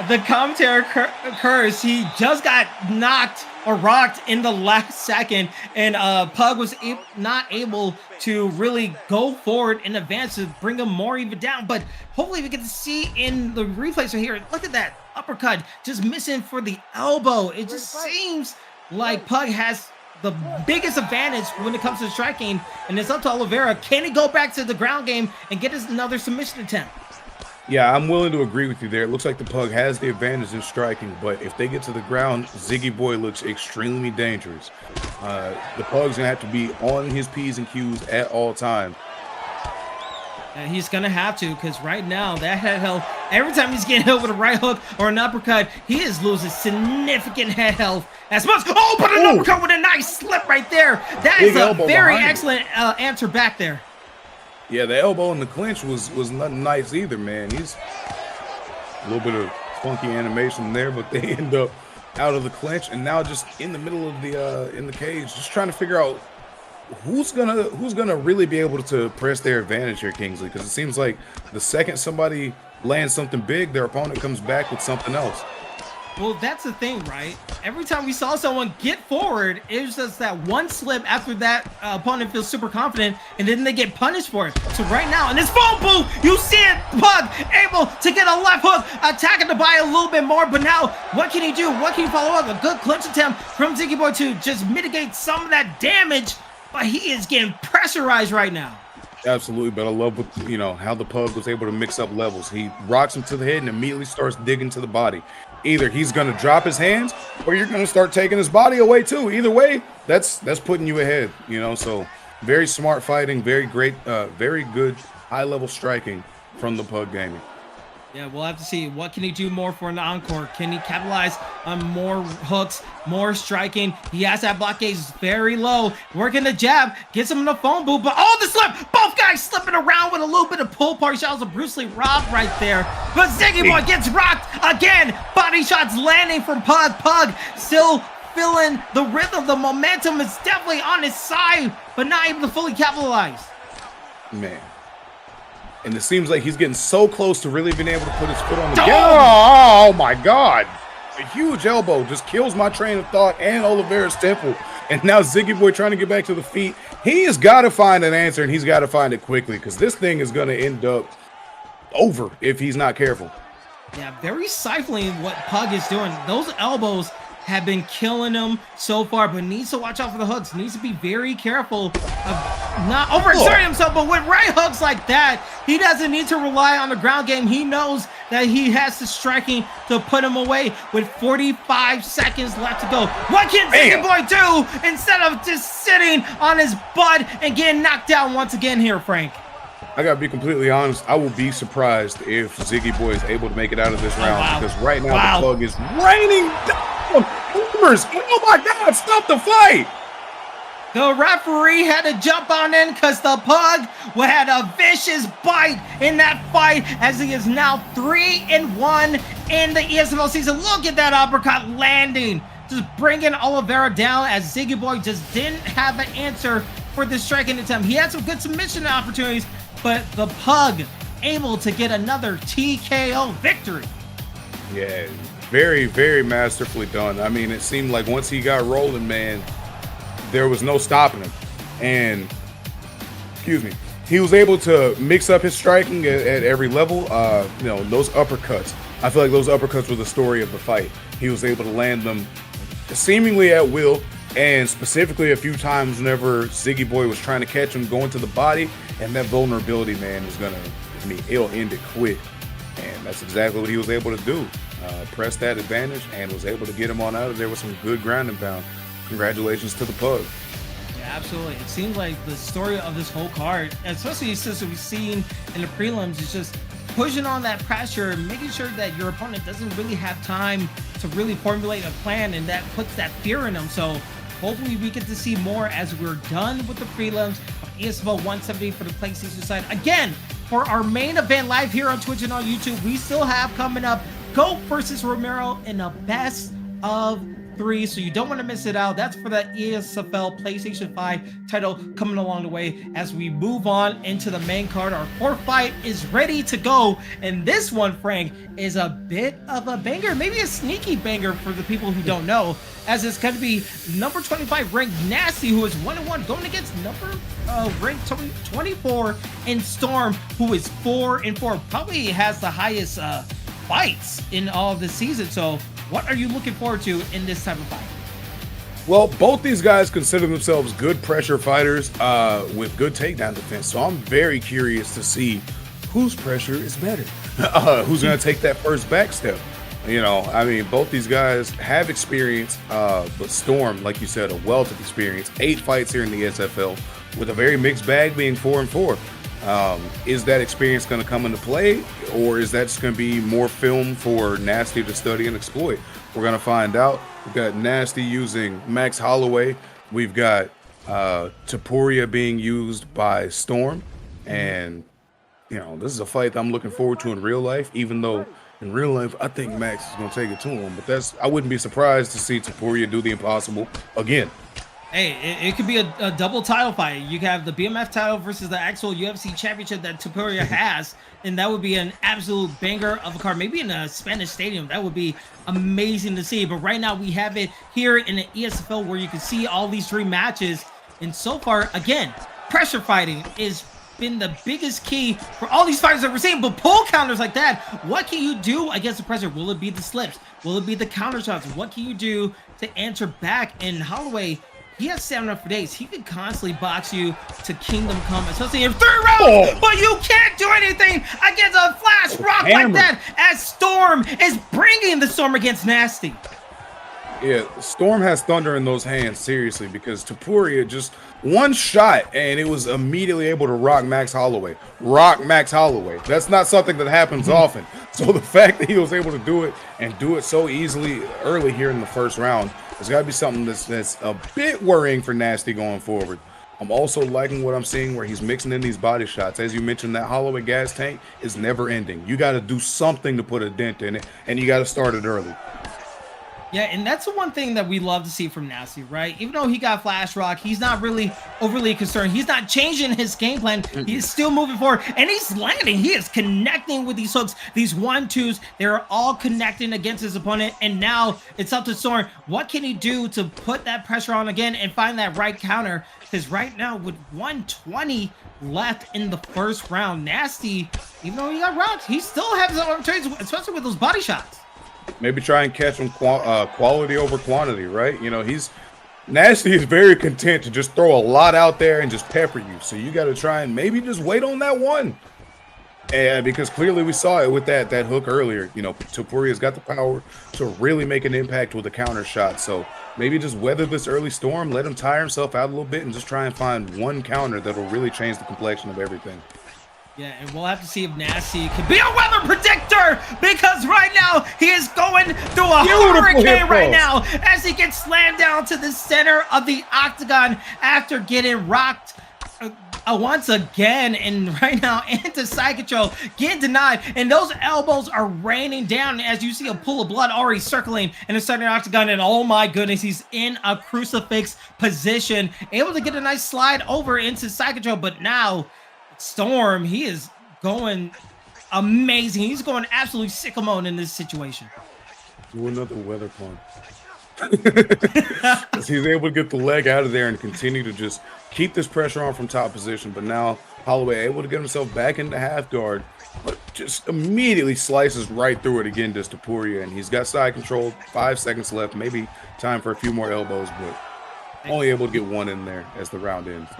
the commentary occurs. He just got knocked or rocked in the last second, and Pug was not able to really go forward in advance to bring him more even down. But hopefully we get to see in the replays right here. Look at that uppercut just missing for the elbow. It just seems like Pug has the biggest advantage when it comes to striking, and it's up to Oliveira. Can he go back to the ground game and get us another submission attempt? Yeah, I'm willing to agree with you there. It looks like the Pug has the advantage in striking, but if they get to the ground, Ziggy Boy looks extremely dangerous. The Pug's gonna have to be on his P's and Q's at all times. And he's gonna have to, because right now that head health, every time he's getting hit with a right hook or an uppercut, he is losing significant head health as much. Oh, but an uppercut with a nice slip right there. That is a very excellent answer back there. Yeah, the elbow in the clinch was nothing nice either, man. He's a little bit of funky animation there, but they end up out of the clinch and now just in the middle of the in the cage, just trying to figure out who's gonna really be able to press their advantage here, Kingsley, because it seems like the second somebody lands something big, their opponent comes back with something else. Well, that's the thing, right? Every time we saw someone get forward, it was just that one slip after that opponent feels super confident, and then they get punished for it. So right now, in this phone booth, you see it, Pug able to get a left hook, attacking the body a little bit more, but now, what can he do? What can he follow up? A good clinch attempt from Ziggy Boy to just mitigate some of that damage, but he is getting pressurized right now. Absolutely, but I love what, you know, how the Pug was able to mix up levels. He rocks him to the head and immediately starts digging to the body. Either he's going to drop his hands or you're going to start taking his body away too. Either way, that's putting you ahead, you know. So very smart fighting, very great, very good high-level striking from the Pug Gaming. Yeah, we'll have to see. What can he do more for an encore? Can he capitalize on more hooks, more striking? He has that block gauge very low. Working the jab, gets him in the phone booth, but the slip! Both guys slipping around with a little bit of pull party shots of Bruce Lee Rob right there. But Ziggy Boy gets rocked again. Body shots landing from Pug. Pug still feeling the rhythm. The momentum is definitely on his side, but not able to fully capitalize. Man. And it seems like he's getting so close to really being able to put his foot on the gas. Oh my God. A huge elbow just kills my train of thought and Oliveira's temple. And now Ziggy Boy trying to get back to the feet. He has got to find an answer, and he's got to find it quickly, because this thing is going to end up over if he's not careful. Yeah, very stifling what Pug is doing. Those elbows have been killing him so far, but needs to watch out for the hooks. Needs to be very careful of not overexerting himself. But with right hooks like that, he doesn't need to rely on the ground game. He knows that he has the striking to put him away with 45 seconds left to go. What can Ziggy Boy do instead of just sitting on his butt and getting knocked down once again here, Frank? I gotta be completely honest. I will be surprised if Ziggy Boy is able to make it out of this round because right now the plug is raining down. Oh my God! Stop the fight! The referee had to jump on in because the pug had a vicious bite in that fight as he is now 3-1 in the ESFL season. Look at that uppercut landing, just bringing Oliveira down as Ziggy Boy just didn't have an answer for the striking attempt. He had some good submission opportunities, but the pug able to get another TKO victory. Yeah, very, very masterfully done. I mean, it seemed like once he got rolling, man, there was no stopping him. And, excuse me, he was able to mix up his striking at every level. You know, those uppercuts, I feel like those uppercuts were the story of the fight. He was able to land them seemingly at will, and specifically a few times whenever Ziggy Boy was trying to catch him going to the body, and that vulnerability, man, is gonna, I mean, it'll end it quick. And that's exactly what he was able to do. Press that advantage and was able to get him on out of there with some good ground and pound. Congratulations to the pug. Yeah, absolutely. It seems like the story of this whole card, especially since we've seen in the prelims, is just pushing on that pressure, making sure that your opponent doesn't really have time to really formulate a plan, and that puts that fear in them. So hopefully we get to see more as we're done with the prelims of ESFL 170 for the PlayStation side. Again, for our main event live here on Twitch and on YouTube, we still have coming up GOAT versus Romero in a best of 3, so you don't want to miss it out. That's for the ESFL PlayStation 5 title coming along the way as we move on into the main card. Our 4th fight is ready to go, and this one, Frank, is a bit of a banger, maybe a sneaky banger for the people who don't know, as it's going to be number 25 ranked Nasty, who is 1-1, going against number ranked 24 in Storm, who is 4-4. Probably has the highest fights in all of the season. So what are you looking forward to in this type of fight? Well, both these guys consider themselves good pressure fighters with good takedown defense. So I'm very curious to see whose pressure is better. Who's going to take that first back step? You know, I mean, both these guys have experience, but Storm, like you said, a wealth of experience. 8 fights here in the ESFL with a very mixed bag, being 4-4. Is that experience going to come into play, or is that just going to be more film for Nasty to study and exploit? We're going to find out. We've got Nasty using Max Holloway. We've got Tapuria being used by Storm. And, you know, this is a fight that I'm looking forward to in real life, even though in real life, I think Max is going to take it to him. But I wouldn't be surprised to see Tapuria do the impossible again. Hey, it could be a double title fight. You have the BMF title versus the actual UFC championship that Tapuria has, and that would be an absolute banger of a card. Maybe in a Spanish stadium, that would be amazing to see. But right now, we have it here in the ESFL where you can see all these 3 matches. And so far, again, pressure fighting is been the biggest key for all these fighters that we're seeing. But pull counters like that, what can you do against the pressure? Will it be the slips? Will it be the counter shots? What can you do to answer back? And Holloway, he has stamina for days. He could constantly box you to Kingdom Come, especially in 3 rounds, but you can't do anything against a flash rock like that as Storm is bringing the Storm against Nasty. Yeah, Storm has thunder in those hands, seriously, because Tapuria just one shot and it was immediately able to rock Max Holloway. Rock Max Holloway. That's not something that happens often. So the fact that he was able to do it and do it so easily early here in the first round, there's got to be something that's a bit worrying for Nasty going forward. I'm also liking what I'm seeing where he's mixing in these body shots. As you mentioned, that Holloway gas tank is never ending. You got to do something to put a dent in it, and you got to start it early. Yeah, and that's the one thing that we love to see from Nasty, right? Even though he got Flash Rock, he's not really overly concerned. He's not changing his game plan. He's still moving forward, and he's landing. He is connecting with these hooks, these 1-2s. They're all connecting against his opponent, and now it's up to Storm. What can he do to put that pressure on again and find that right counter? Because right now, with 120 left in the first round, Nasty, even though he got rocked, he still has some opportunities, especially with those body shots. Maybe try and catch him quality over quantity, right? You know, Nasty is very content to just throw a lot out there and just pepper you. So you got to try and maybe just wait on that one. And because clearly we saw it with that hook earlier. You know, Topuria's got the power to really make an impact with a counter shot. So maybe just weather this early storm, let him tire himself out a little bit, and just try and find one counter that'll really change the complexion of everything. Yeah, and we'll have to see if Nasty can be a weather predictor, because right now he is going through a hurricane right now as he gets slammed down to the center of the octagon after getting rocked once again. And right now, anti-side control getting denied, and those elbows are raining down as you see a pool of blood already circling in the center octagon. And oh my goodness, he's in a crucifix position, able to get a nice slide over into side control. But now Storm, he is going amazing. He's going absolutely sicko mode in this situation. Do another weather pun. He's able to get the leg out of there and continue to just keep this pressure on from top position. But now Holloway able to get himself back into half guard, but just immediately slices right through it again to Topuria. And he's got side control, 5 seconds left, maybe time for a few more elbows, but only able to get one in there as the round ends.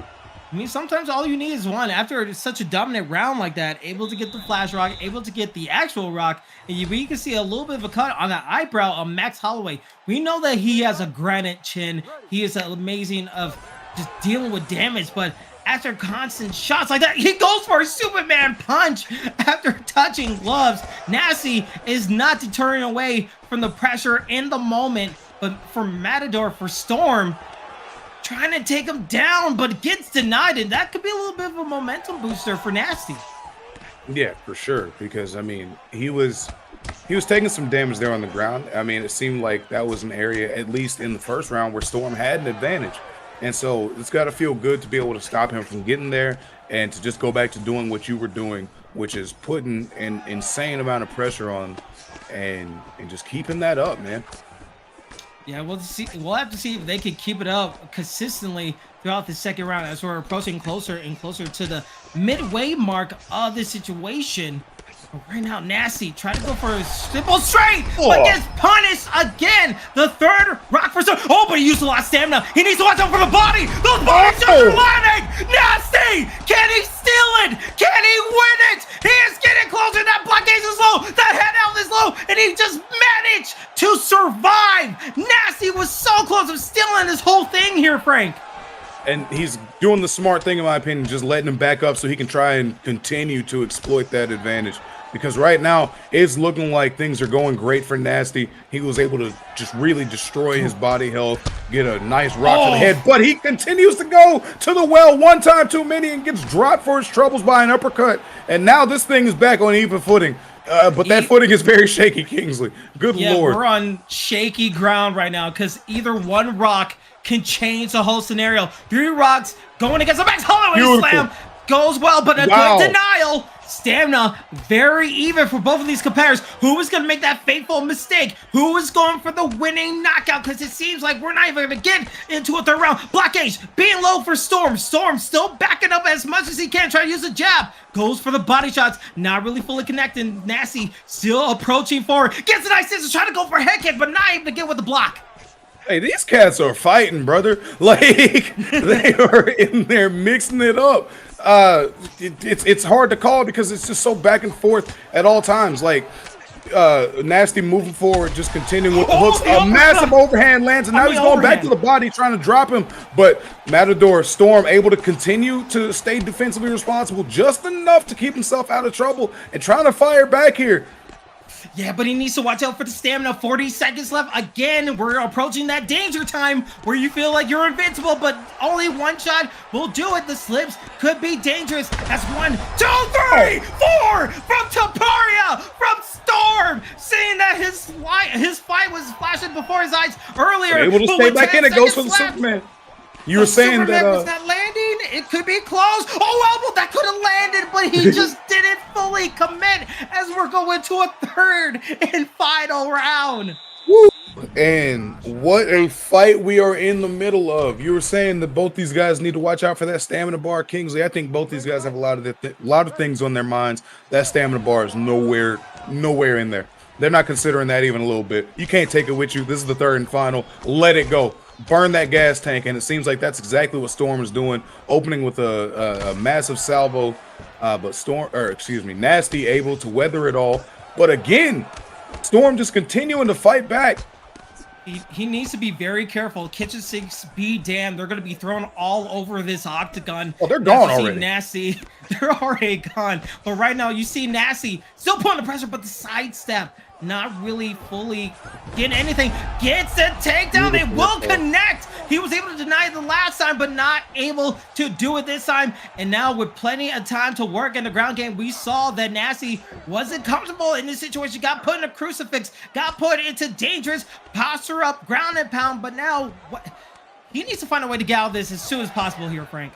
I mean, sometimes all you need is one. After such a dominant round like that, able to get the flash rock, able to get the actual rock, and you can see a little bit of a cut on the eyebrow of Max Holloway. We know that he has a granite chin. He is amazing of just dealing with damage, but after constant shots like that, he goes for a Superman punch after touching gloves. Nasty is not deterring away from the pressure in the moment, but for Matador, for Storm, trying to take him down, but gets denied, and that could be a little bit of a momentum booster for Nasty. Yeah, for sure, because I mean, he was taking some damage there on the ground. I mean, it seemed like that was an area, at least in the first round, where Storm had an advantage. And so it's got to feel good to be able to stop him from getting there and to just go back to doing what you were doing, which is putting an insane amount of pressure on and just keeping that up, man. Yeah, we'll have to see if they can keep it up consistently throughout the second round as we're approaching closer and closer to the midway mark of the situation. But right now, Nasty trying to go for a simple straight, but gets punished again. The third rock for oh, but he used a lot of stamina. He needs to watch out for the body. Those body shots are landing. Nasty, can he steal it? Can he win it? He is getting closer. That blockade is low. That head out is low, and he just managed to survive. Nasty was so close to stealing this whole thing here, Frank. And he's doing the smart thing, in my opinion, just letting him back up so he can try and continue to exploit that advantage. Because right now, it's looking like things are going great for Nasty. He was able to just really destroy his body health, get a nice rock to the head, but he continues to go to the well one time too many and gets dropped for his troubles by an uppercut. And now this thing is back on even footing. But that footing is very shaky, Kingsley. Good Lord. We're on shaky ground right now because either one rock can change the whole scenario. 3 rocks going against the Max Holloway slam goes well, but a good denial. Stamina very even for both of these competitors. Who is going to make that fateful mistake? Who is going for the winning knockout? Because it seems like we're not even going to get into a third round. Blockage being low for Storm. Storm still backing up as much as he can. Try to use a jab. Goes for the body shots. Not really fully connecting. Nasty still approaching forward. Gets a nice scissors. Trying to go for a head kick, but not able to get with the block. Hey, these cats are fighting, brother. Like, they are in there mixing it up. It's hard to call because it's just so back and forth at all times. Like, Nasty moving forward, just continuing with the hooks. A massive overhand lands, and now he's going back to the body, trying to drop him. But Matador Storm able to continue to stay defensively responsible just enough to keep himself out of trouble and trying to fire back here. Yeah, but he needs to watch out for the stamina. 40 seconds left. Again, we're approaching that danger time where you feel like you're invincible, but only one shot will do it. The slips could be dangerous. That's 1, 2, 3, 4 from Topuria, from Storm. Seeing that his fight was flashing before his eyes earlier. Able to stay back in. It goes for the Superman. You were saying that was not landing. It could be close. Oh, elbow, that could have landed, but he just didn't fully commit as we're going to a third and final round. Woo. And what a fight we are in the middle of. You were saying that both these guys need to watch out for that stamina bar, Kingsley. I think both these guys have a lot of things on their minds. That stamina bar is nowhere in there. They're not considering that even a little bit. You can't take it with you. This is the third and final. Let it go. Burn that gas tank, and it seems like that's exactly what Storm is doing, opening with a massive salvo, but Nasty able to weather it all. But again, Storm just continuing to fight back. He needs to be very careful. Kitchen sinks be damned. They're going to be thrown all over this octagon. Oh, they're gone already. Nasty. They're already gone. But right now, you see Nasty still putting the pressure, but the sidestep, not really fully getting anything. Gets a takedown. It will connect. He was able to deny it the last time, but not able to do it this time. And now with plenty of time to work in the ground game, we saw that Nasty wasn't comfortable in this situation. Got put in a crucifix, got put into dangerous posture up, ground and pound. But now he needs to find a way to get out of this as soon as possible here, Frank.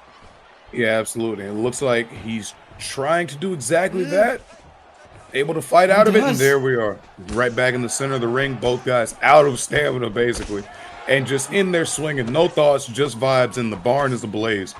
Yeah, absolutely. It looks like he's trying to do exactly that. Able to fight out of it, and there we are. Right back in the center of the ring. Both guys out of stamina, basically. And just in there swinging. No thoughts, just vibes, and the barn is ablaze.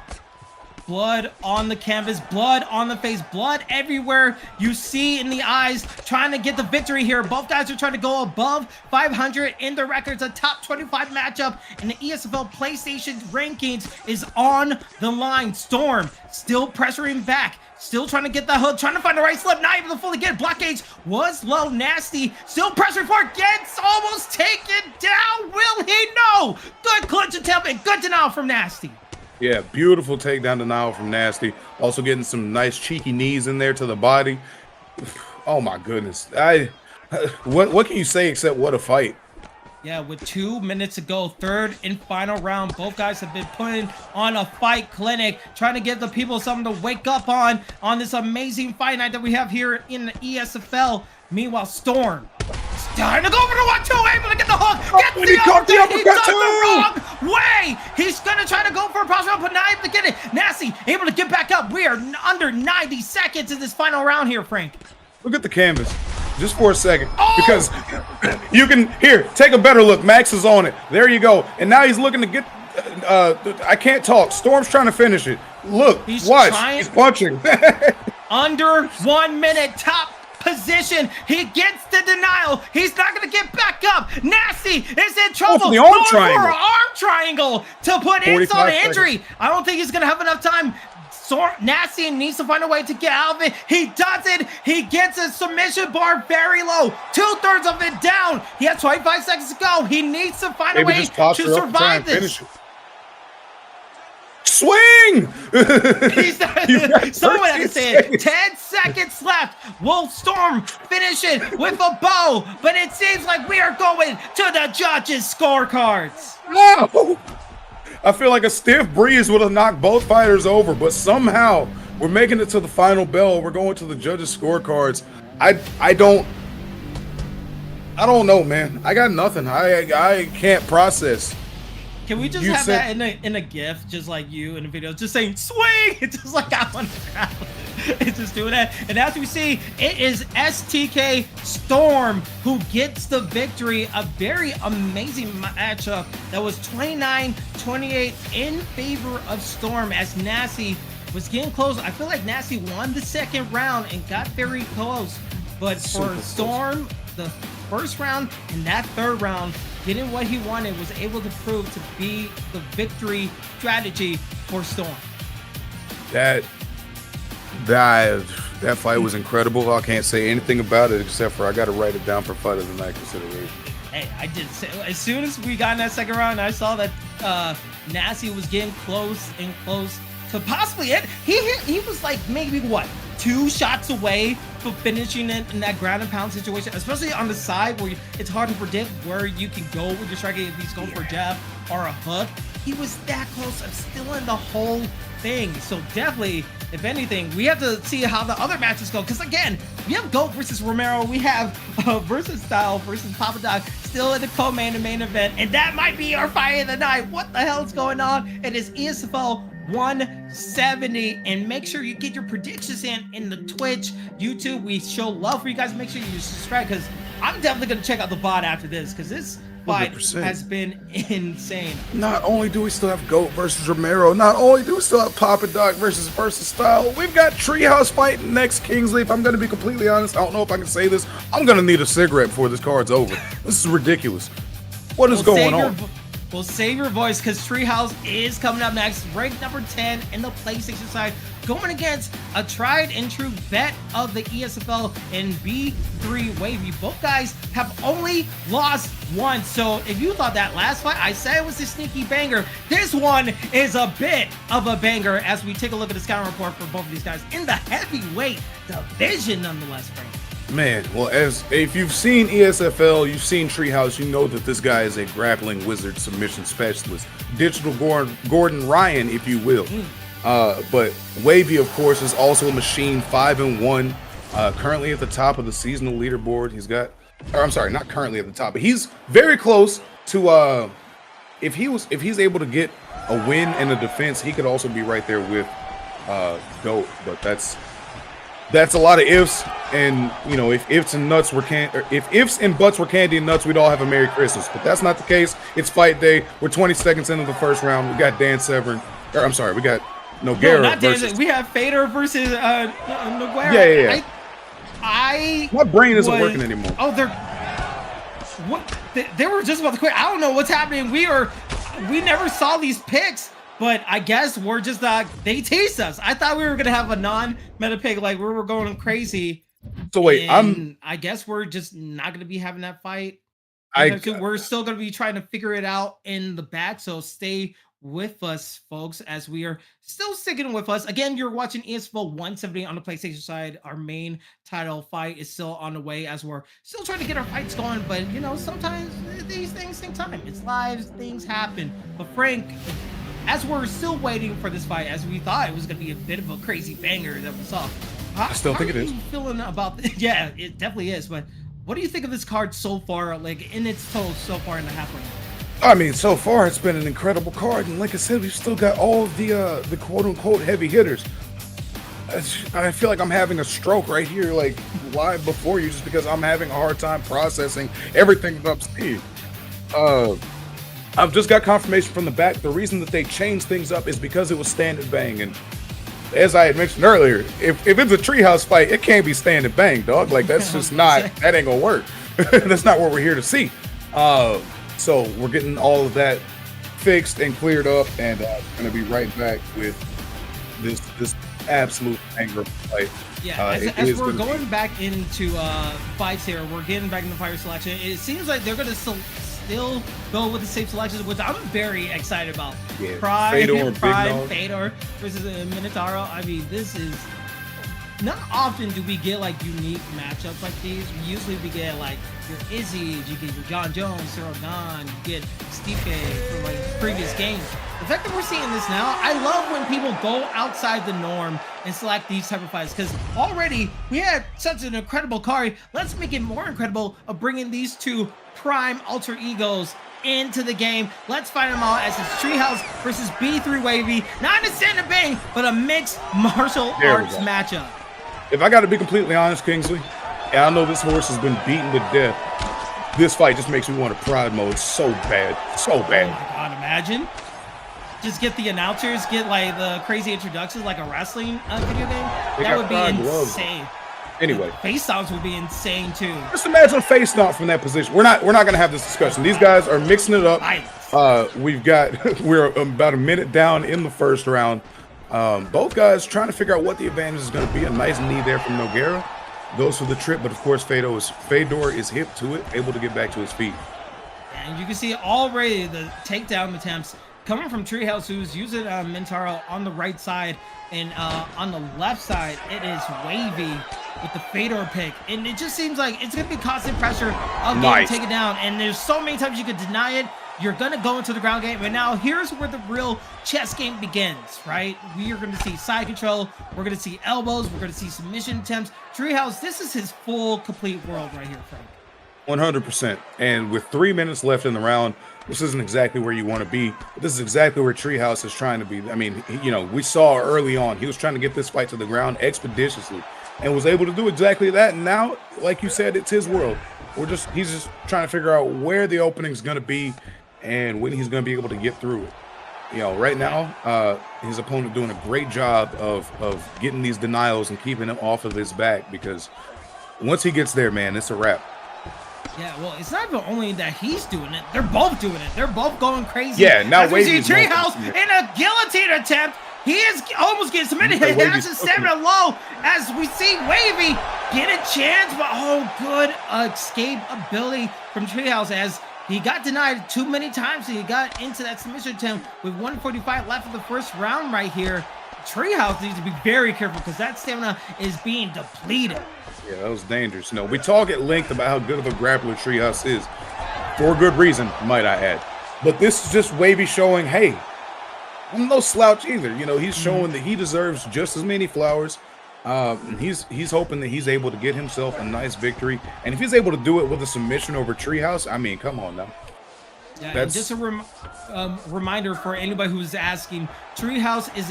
Blood on the canvas, blood on the face, blood everywhere you see in the eyes, trying to get the victory here. Both guys are trying to go above 500 in their records. A top 25 matchup in the ESFL PlayStation rankings is on the line. Storm still pressuring back. Still trying to get the hook, trying to find the right slip, not able to fully get it. Block gauge was low. Nasty still pressuring for it, gets almost taken down. Will he? No! Good clinch attempt and good denial from Nasty. Yeah, beautiful takedown denial from Nasty. Also getting some nice cheeky knees in there to the body. Oh my goodness. What can you say except what a fight? Yeah, with 2 minutes to go, third and final round. Both guys have been putting on a fight clinic, trying to give the people something to wake up on this amazing fight night that we have here in the ESFL. Meanwhile, Storm starting to go for the 1-2, able to get the hook. Gets the opportunity. He's done the wrong way. He's going to try to go for a pause round, but not able to get it. Nasty able to get back up. We are under 90 seconds in this final round here, Frank. Look at the canvas. Just for a second, because you can, here, take a better look. Max is on it. There you go. And now he's looking to get, I can't talk. Storm's trying to finish it. Look, watch, he's punching. Under 1 minute, top position. He gets the denial. He's not going to get back up. Nasty is in trouble. The arm triangle. For an arm triangle to put insult to injury. I don't think he's going to have enough time. Nasty needs to find a way to get out of it. He does it. He gets a submission bar very low. 2/3 of it down. He has 25 seconds to go. He needs to find a way to survive this. Swing! Someone had to say it. 10 seconds left. Will Storm finish it with a bow? But it seems like we are going to the judges' scorecards. No! I feel like a stiff breeze would have knocked both fighters over, but somehow we're making it to the final bell. We're going to the judges' scorecards. I don't know, man. I got nothing. I can't process. Can we just have that in a GIF, just like you in the video, just saying swing? It's just like I want to it's just doing that. And as we see, it is STK Storm who gets the victory. A very amazing matchup that was 29-28 in favor of Storm as Nasty was getting close. I feel like Nasty won the second round and got very close. But for Storm, the first round and that third round, getting what he wanted, was able to prove to be the victory strategy for Storm. That fight was incredible. I can't say anything about it except for I got to write it down for fight of the night consideration. Hey, I did say, as soon as we got in that second round, I saw that Nasty was getting close and close to possibly it. He was like maybe what, 2 shots away from finishing it in that ground and pound situation, especially on the side where it's hard to predict where you can go with your striking, if he's going for a jab or a hook. He was that close of still in the whole thing. So definitely, if anything, we have to see how the other matches go, because again, we have GOAT versus Romero, we have Verestyle versus Papadoc still in the co-main and main event, and that might be our fight of the night. What the hell is going on? It is ESFL 170, and make sure you get your predictions in the Twitch, YouTube. We show love for you guys. Make sure you subscribe, because I'm definitely going to check out the bot after this, because this fight 100%. has been insane. Not only do we still have GOAT versus Romero, not only do we still have Papadoc versus Verestyle, we've got Treehouse fighting next. Kingsley, if I'm going to be completely honest, I don't know if I can say this. I'm going to need a cigarette before this card's over. This is ridiculous. What is going on? We'll save your voice because Treehouse is coming up next, ranked number 10 in the PlayStation side, going against a tried and true vet of the ESFL and B3 Wavy. Both guys have only lost once. So if you thought that last fight, I said it was a sneaky banger, this one is a bit of a banger as we take a look at the scouting report for both of these guys in the heavyweight division nonetheless, Frank. Man, well, if you've seen ESFL, you've seen Treehouse, you know that this guy is a grappling wizard submission specialist. Digital Gordon Ryan, if you will. But Wavy, of course, is also a machine, 5-1. Currently at the top of the seasonal leaderboard. He's got, or I'm sorry, not currently at the top, but he's very close to. If he's able to get a win in the defense, he could also be right there with GOAT. But that's a lot of ifs, and you know, if ifs and buts were candy and nuts, we'd all have a Merry Christmas. But that's not the case. It's fight day. We're 20 seconds into the first round. We got Dan Severn, or I'm sorry, we got Nogueira. No, not versus. Dan, we have Fader versus Nogueira. Yeah. I My brain isn't working anymore. Oh, they were just about to quit. I don't know what's happening. We never saw these picks. But I guess we're just they teased us. I thought we were gonna have a non-meta pick, like we were going crazy. So wait, I guess we're just not gonna be having that fight. We're still gonna be trying to figure it out in the back. So stay with us, folks, as we are still sticking with us. Again, you're watching ESFL 170 on the PlayStation side. Our main title fight is still on the way as we're still trying to get our fights going. But you know, sometimes these things take time. It's lives, things happen. But Frank, as we're still waiting for this fight, as we thought it was going to be a bit of a crazy banger that we saw. I still think it is. How are you feeling about this? Yeah, it definitely is. But what do you think of this card so far, like in its total so far in the halfway? I mean, so far it's been an incredible card, and like I said, we've still got all of the quote-unquote heavy hitters. I feel like I'm having a stroke right here, like live before you, just because I'm having a hard time processing everything that I'm seeing. I've just got confirmation from the back. The reason that they changed things up is because it was stand and bang. And as I had mentioned earlier, if it's a Treehouse fight, it can't be stand and bang, dog. Like, that's just not, that ain't gonna work. That's not what we're here to see. So we're getting all of that fixed and cleared up, and gonna be right back with this absolute banger fight. Yeah, as we're going back into fights here, we're getting back into fire selection. It seems like they're gonna still go with the same selections, which I'm very excited about. Yeah, Prime, Fedor versus Minotauro. I mean, this is not often do we get like unique matchups like these. Usually we get like your Izzy, you get your John Jones, Cyril Gahn, you get Stipe from like previous games. The fact that we're seeing this now, I love when people go outside the norm and select these type of fights, because already we had such an incredible card. Let's make it more incredible of bringing these two prime alter egos into the game. Let's find them all as it's Treehouse versus B3 Wavy. Not a stand and bang, but a mixed martial arts matchup. If I got to be completely honest, Kingsley, and I know this horse has been beaten to death, this fight just makes me want to pride mode so bad, so bad. Oh my God, imagine. Just get the announcers, get like the crazy introductions like a wrestling video game. That would be insane. Anyway, face stomps would be insane too. Just imagine a face stomp from that position. We're not gonna have this discussion. These guys are mixing it up. We're about a minute down in the first round. Both guys trying to figure out what the advantage is going to be. A nice knee there from Nogueira. Goes for the trip, but of course Fedor is hip to it, able to get back to his feet. And you can see already the takedown attempts coming from Treehouse, who's using Minotauro on the right side, and on the left side it is Wavy with the Fedor pick, and it just seems like it's gonna be constant pressure of getting taken down, and there's so many times you could deny it. You're gonna go into the ground game, and now here's where the real chess game begins, right? We are gonna see side control, we're gonna see elbows, we're gonna see submission attempts. Treehouse, this is his full, complete world right here, Frank. 100%. And with 3 minutes left in the round, this isn't exactly where you want to be. But this is exactly where Treehouse is trying to be. I mean, you know, we saw early on, he was trying to get this fight to the ground expeditiously and was able to do exactly that. And now, like you said, it's his world. he's just trying to figure out where the opening's going to be and when he's going to be able to get through it. You know, right now, his opponent doing a great job of getting these denials and keeping him off of his back, because once he gets there, man, it's a wrap. Yeah, well, it's not even only that he's doing it; they're both doing it. They're both going crazy. Yeah, now Wavy's Wavy's Treehouse in a guillotine attempt. He is almost getting submitted. He has his stamina low as we see Wavy get a chance, but oh, good escape ability from Treehouse as he got denied too many times. He got into that submission attempt with 145 left of the first round right here. Treehouse needs to be very careful because that stamina is being depleted. Yeah, that was dangerous. No, we talk at length about how good of a grappler Treehouse is, for good reason, might I add. But this is just Wavy showing, hey, I'm no slouch either. You know, he's showing that he deserves just as many flowers. He's hoping that he's able to get himself a nice victory. And if he's able to do it with a submission over Treehouse, I mean, come on now. Yeah, that's just a reminder for anybody who's asking. Treehouse is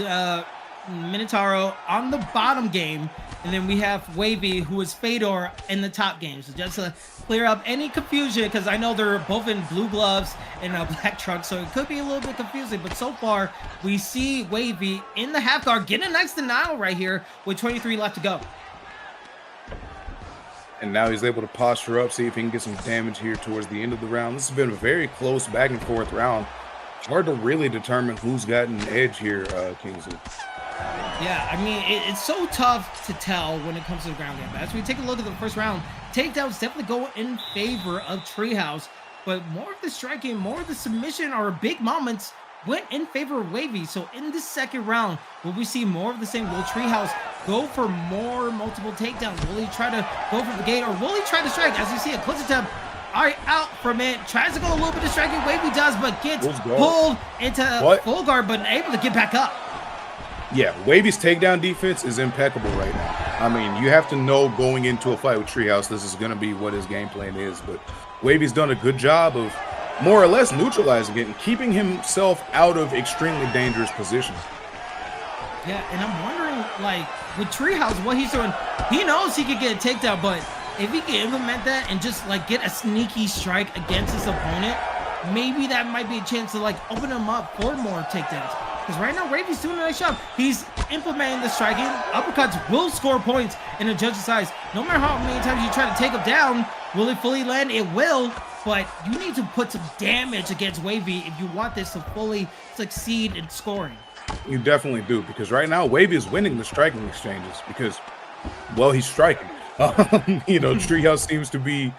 Minotauro on the bottom game, and then we have Wavy, who is Fedor in the top game. So just to clear up any confusion, because I know they're both in blue gloves and a black trunk, so it could be a little bit confusing. But so far, we see Wavy in the half guard getting a nice denial right here with 23 left to go. And now he's able to posture up, see if he can get some damage here towards the end of the round. This has been a very close back and forth round. Hard to really determine who's gotten an edge here, Kingsley. Yeah, I mean, it's so tough to tell when it comes to the ground game. As we take a look at the first round, takedowns definitely go in favor of Treehouse, but more of the striking, more of the submission or big moments went in favor of Wavy. So in this second round, will we see more of the same? Will Treehouse go for more multiple takedowns? Will he try to go for the gate, or will he try to strike? As you see a clinch attempt, all right, out from it, tries to go a little bit of striking. Wavy does, but gets pulled into full guard, but able to get back up. Yeah, Wavy's takedown defense is impeccable right now. I mean, you have to know going into a fight with Treehouse, this is going to be what his game plan is. But Wavy's done a good job of more or less neutralizing it and keeping himself out of extremely dangerous positions. Yeah, and I'm wondering, like, with Treehouse, what he's doing, he knows he could get a takedown, but if he can implement that and just, like, get a sneaky strike against his opponent, maybe that might be a chance to, like, open him up for more takedowns. Because right now, Wavy's doing a nice job. He's implementing the striking. Uppercuts will score points in the judge's eyes. No matter how many times you try to take him down, will it fully land? It will. But you need to put some damage against Wavy if you want this to fully succeed in scoring. You definitely do, because right now, Wavy is winning the striking exchanges because, well, he's striking. You know, Treehouse seems to be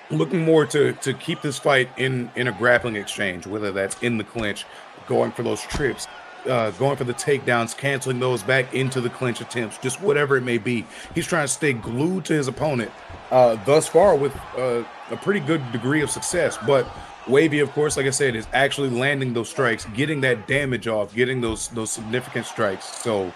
looking more to keep this fight in a grappling exchange, whether that's in the clinch, going for those trips, going for the takedowns, canceling those back into the clinch attempts, just whatever it may be. He's trying to stay glued to his opponent thus far with a pretty good degree of success. But Wavy, of course, like I said, is actually landing those strikes, getting that damage off, getting those significant strikes. So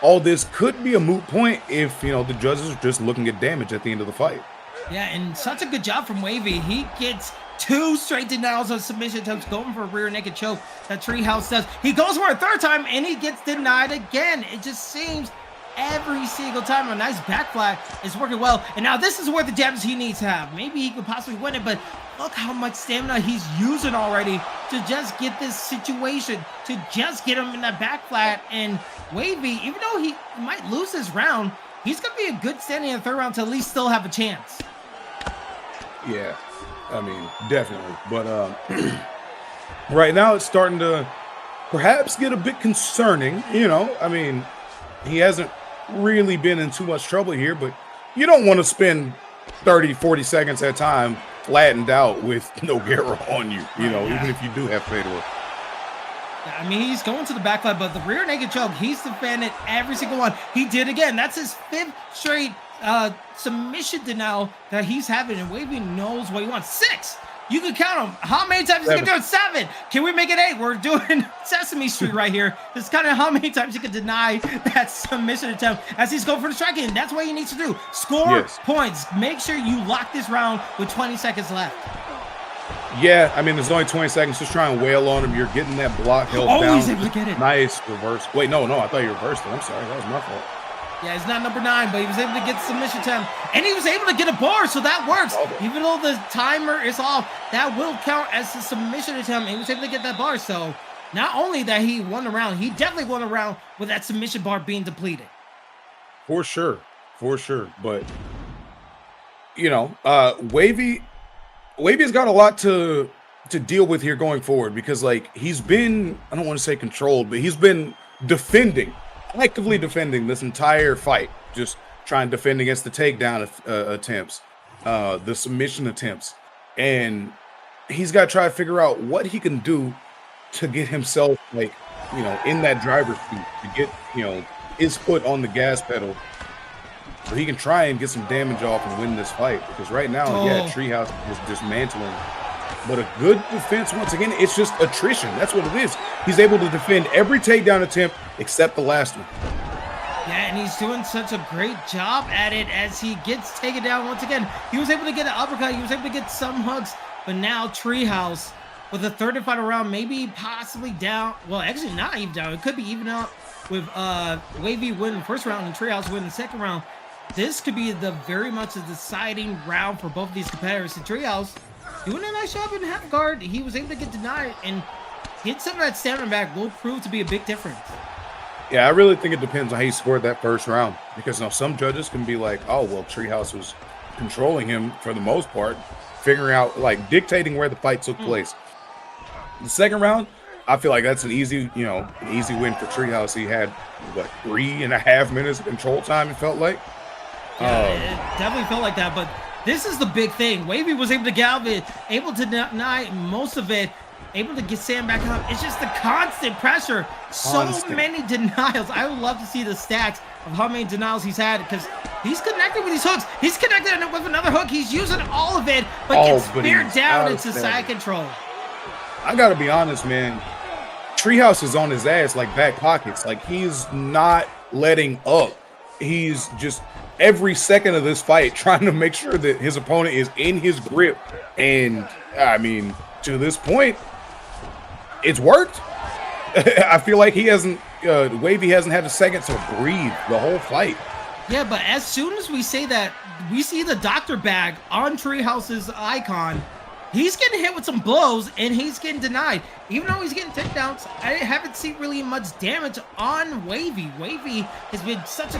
all this could be a moot point if, you know, the judges are just looking at damage at the end of the fight. Yeah, and such a good job from Wavy. He gets 2 straight denials of submission attempts, going for a rear naked choke that Treehouse does. He goes for a third time, and he gets denied again. It just seems every single time a nice back flat is working well. And now this is where the damage he needs to have. Maybe he could possibly win it, but look how much stamina he's using already to just get this situation, to just get him in that back flat. And Wavy, even though he might lose this round, he's going to be a good standing in the third round to at least still have a chance. Yeah, I mean, definitely. But right now it's starting to perhaps get a bit concerning. You know, I mean, he hasn't really been in too much trouble here, but you don't want to spend 30, 40 seconds at a time flattened out with no Guerra on you, you know, even if you do have Fedor. I mean, he's going to the back line, but the rear naked choke, he's defended every single one. He did again. That's his 5th straight submission denial that he's having, and Wavy knows what he wants. 6. You can count them. How many times he can do it? 7. Can we make it 8? We're doing Sesame Street right here. It's kind of how many times he can deny that submission attempt as he's going for the striking. That's what he needs to do. Score points. Make sure you lock this round with 20 seconds left. Yeah, I mean, there's only 20 seconds. Just try and wail on him. You're getting that block held down. He's able to get it. Nice reverse. Wait, no, I thought you reversed it. I'm sorry. That was my fault. Yeah, he's not number 9, but he was able to get the submission attempt, and he was able to get a bar, so that works. Even though the timer is off, that will count as a submission attempt, and he was able to get that bar. So not only that he won the round, he definitely won a round with that submission bar being depleted. For sure. But, you know, Wavy's got a lot to deal with here going forward, because, like, he's been, I don't want to say controlled, but he's been actively defending this entire fight, just trying to defend against the takedown attempts, the submission attempts, and he's got to try to figure out what he can do to get himself, like, you know, in that driver's seat, to get, you know, his foot on the gas pedal so he can try and get some damage off and win this fight. Because right now, yeah, Treehouse is dismantling, but a good defense, once again, it's just attrition. That's what it is. He's able to defend every takedown attempt except the last one. Yeah, and he's doing such a great job at it as he gets taken down once again. He was able to get an uppercut. He was able to get some hooks, but now Treehouse with a third and final round, maybe possibly down. Well, actually not even down. It could be even out with Wavy winning the first round and Treehouse winning the second round. This could be the very much a deciding round for both of these competitors. And Treehouse doing a nice job in half guard. He was able to get denied, and get some of that stamina back will prove to be a big difference. Yeah, I really think it depends on how he scored that first round, because now some judges can be like, oh, well, Treehouse was controlling him for the most part, figuring out, like, dictating where the fight took place. The second round, I feel like that's an easy, you know, an easy win for Treehouse. He had, what, 3.5 minutes of control time, it felt like. Yeah, it definitely felt like that, but this is the big thing. Wavy was able to get out of it, able to deny most of it, able to get Sam back up. It's just the constant pressure. So many denials. I would love to see the stats of how many denials he's had, because he's connected with these hooks. He's connected with another hook. He's using all of it, but gets speared down into side control. I gotta be honest, man. Treehouse is on his ass like back pockets. Like, he's not letting up. He's just every second of this fight trying to make sure that his opponent is in his grip. And I mean, to this point, it's worked. I feel like he hasn't, Wavy hasn't had a second to breathe the whole fight. Yeah, but as soon as we say that, we see the doctor bag on Treehouse's icon. He's getting hit with some blows, and he's getting denied. Even though he's getting takedowns, I haven't seen really much damage on Wavy. Wavy has been doing such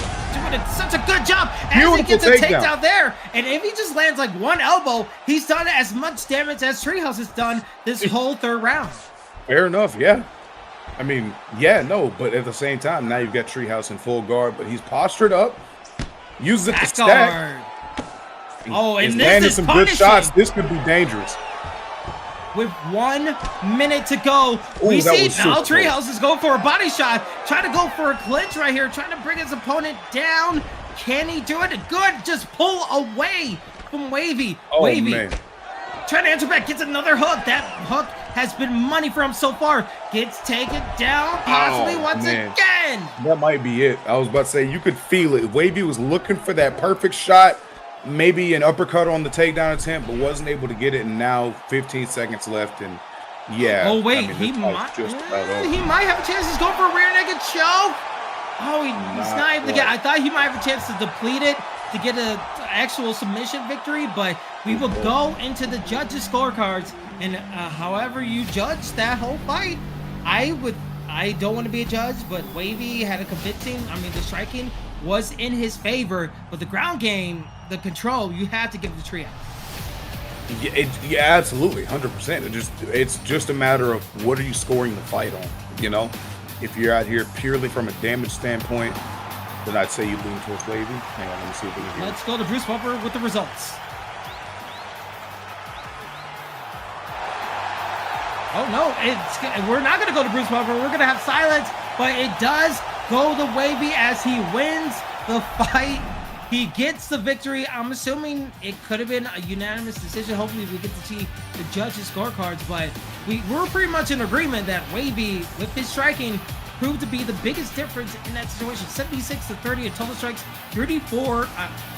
a good job as he gets a takedown there. And if he just lands like one elbow, he's done as much damage as Treehouse has done this whole third round. Fair enough, yeah. I mean, yeah, no, but at the same time, now you've got Treehouse in full guard, but he's postured up, uses it to stack. Oh, and he's this landing is some punishing. good shots. This could be dangerous. With 1 minute to go, we see now Treehouse is going for a body shot, trying to go for a clinch right here, trying to bring his opponent down. Can he do it? Good, just pull away from Wavy. Wavy, man, trying to answer back, gets another hook. That hook has been money for him so far. Gets taken down, possibly once again. That might be it. I was about to say, you could feel it. Wavy was looking for that perfect shot. Maybe an uppercut on the takedown attempt, but wasn't able to get it. And now 15 seconds left, and yeah. Oh wait, he might have a chance. He's going for a rear naked choke. Oh, he's not able to get. I thought he might have a chance to deplete it to get an actual submission victory, but we will go into the judges' scorecards, and however you judge that whole fight, I don't want to be a judge, but Wavy had a convincing. I mean, the striking was in his favor, but the ground game, the control, you have to give the Treehouse. Yeah, absolutely, 100%. It's just a matter of what are you scoring the fight on. You know, if you're out here purely from a damage standpoint, then I'd say you lean towards Wavy. Hang on, let me see if we can hear. Let's go to Bruce Buffer with the results. Oh no, we're not going to go to Bruce Buffer. We're going to have silence, but it does go to Wavy as he wins the fight. He gets the victory. I'm assuming it could have been a unanimous decision. Hopefully we get to see the judges' scorecards, but we're pretty much in agreement that Wavy, with his striking, proved to be the biggest difference in that situation. 76-30 in total strikes, 34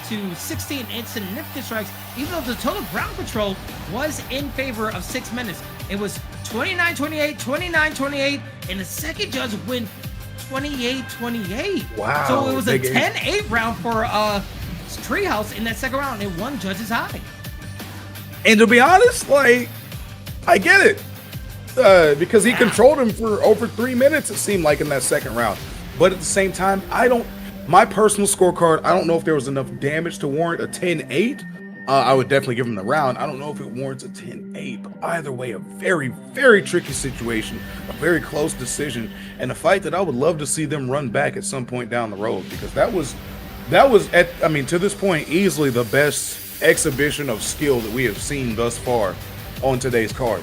to 16 in significant strikes, even though the total ground control was in favor of 6 minutes. It was 29-28, 29-28, and the second judge went 28-28. Wow, So it was a big 10-8 round for Treehouse in that second round. It won judges high. And to be honest, like, I get it. Because he controlled him for over 3 minutes, it seemed like, in that second round. But at the same time, my personal scorecard, I don't know if there was enough damage to warrant a 10-8. I would definitely give him the round. I don't know if it warrants a 10-8, but either way, a very, very tricky situation, a very close decision, and a fight that I would love to see them run back at some point down the road, because that was to this point, easily the best exhibition of skill that we have seen thus far on today's card.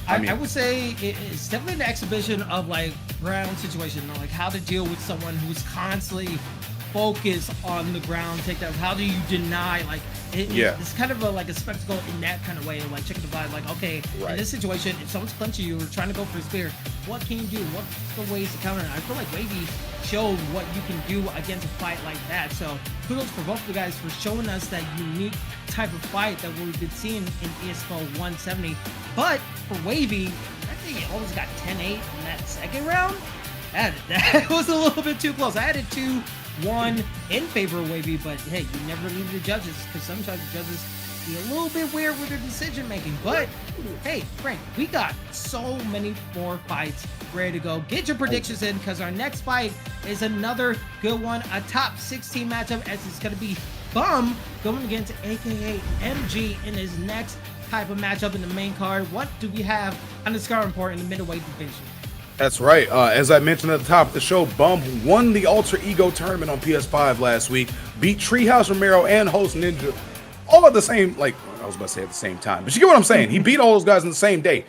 I would say it's definitely an exhibition of like ground situation, like how to deal with someone who's constantly focused on the ground takedowns. How do you deny, like, it's kind of a spectacle in that kind of way, like checking the vibe, like, okay, in this situation, if someone's clinching you or trying to go for a spear, what can you do? What's the ways to counter it? I feel like Wavy showed what you can do against a fight like that. So kudos for both of the guys for showing us that unique type of fight that we've been seeing in ESFL 170. But for Wavy, I think he almost got 10-8 in that second round. That was a little bit too close. I had it 2-1 in favor of Wavy, but hey, you never leave the judges, because sometimes the judges be a little bit weird with their decision making. But hey, Frank, we got so many more fights ready to go. Get your predictions in, because our next fight is another good one, a top 16 matchup, as it's going to be Bum going against aka MG in his next type of matchup in the main card. What do we have on the scar report in the middleweight division? That's right. As I mentioned at the top of the show, Bum won the Ultra Ego tournament on PS5 last week, beat Treehouse, Romero, and Host Ninja all at the same, like, I was about to say at the same time, but you get what I'm saying. He beat all those guys in the same day.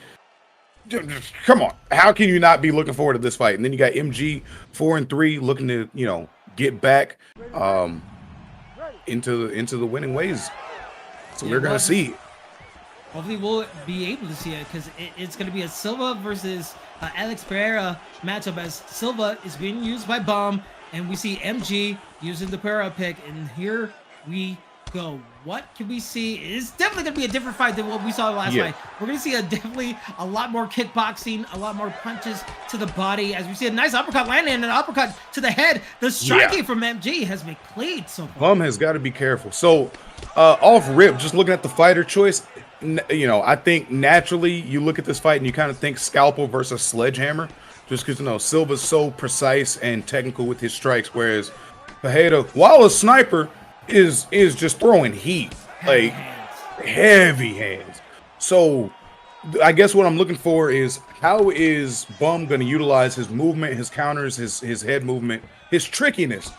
Come on. How can you not be looking forward to this fight? And then you got MG 4-3 looking to, get back into the winning ways. So we're going to see. Hopefully we'll be able to see it, because it's going to be a Silva versus Alex Pereira matchup, as Silva is being used by Bum, and we see MG using the Pereira pick, and here we go. What can we see? It's definitely going to be a different fight than what we saw last fight. We're going to see definitely a lot more kickboxing, a lot more punches to the body, as we see a nice uppercut landing and an uppercut to the head. The striking from MG has been clean so far. Bum has got to be careful. So off rip, just looking at the fighter choice, I think naturally you look at this fight and you kind of think scalpel versus sledgehammer, just because Silva's so precise and technical with his strikes, whereas Pajeda, while a sniper, is just throwing heat, like heavy hands. So I guess what I'm looking for is, how is Bum going to utilize his movement, his counters, his head movement, his trickiness,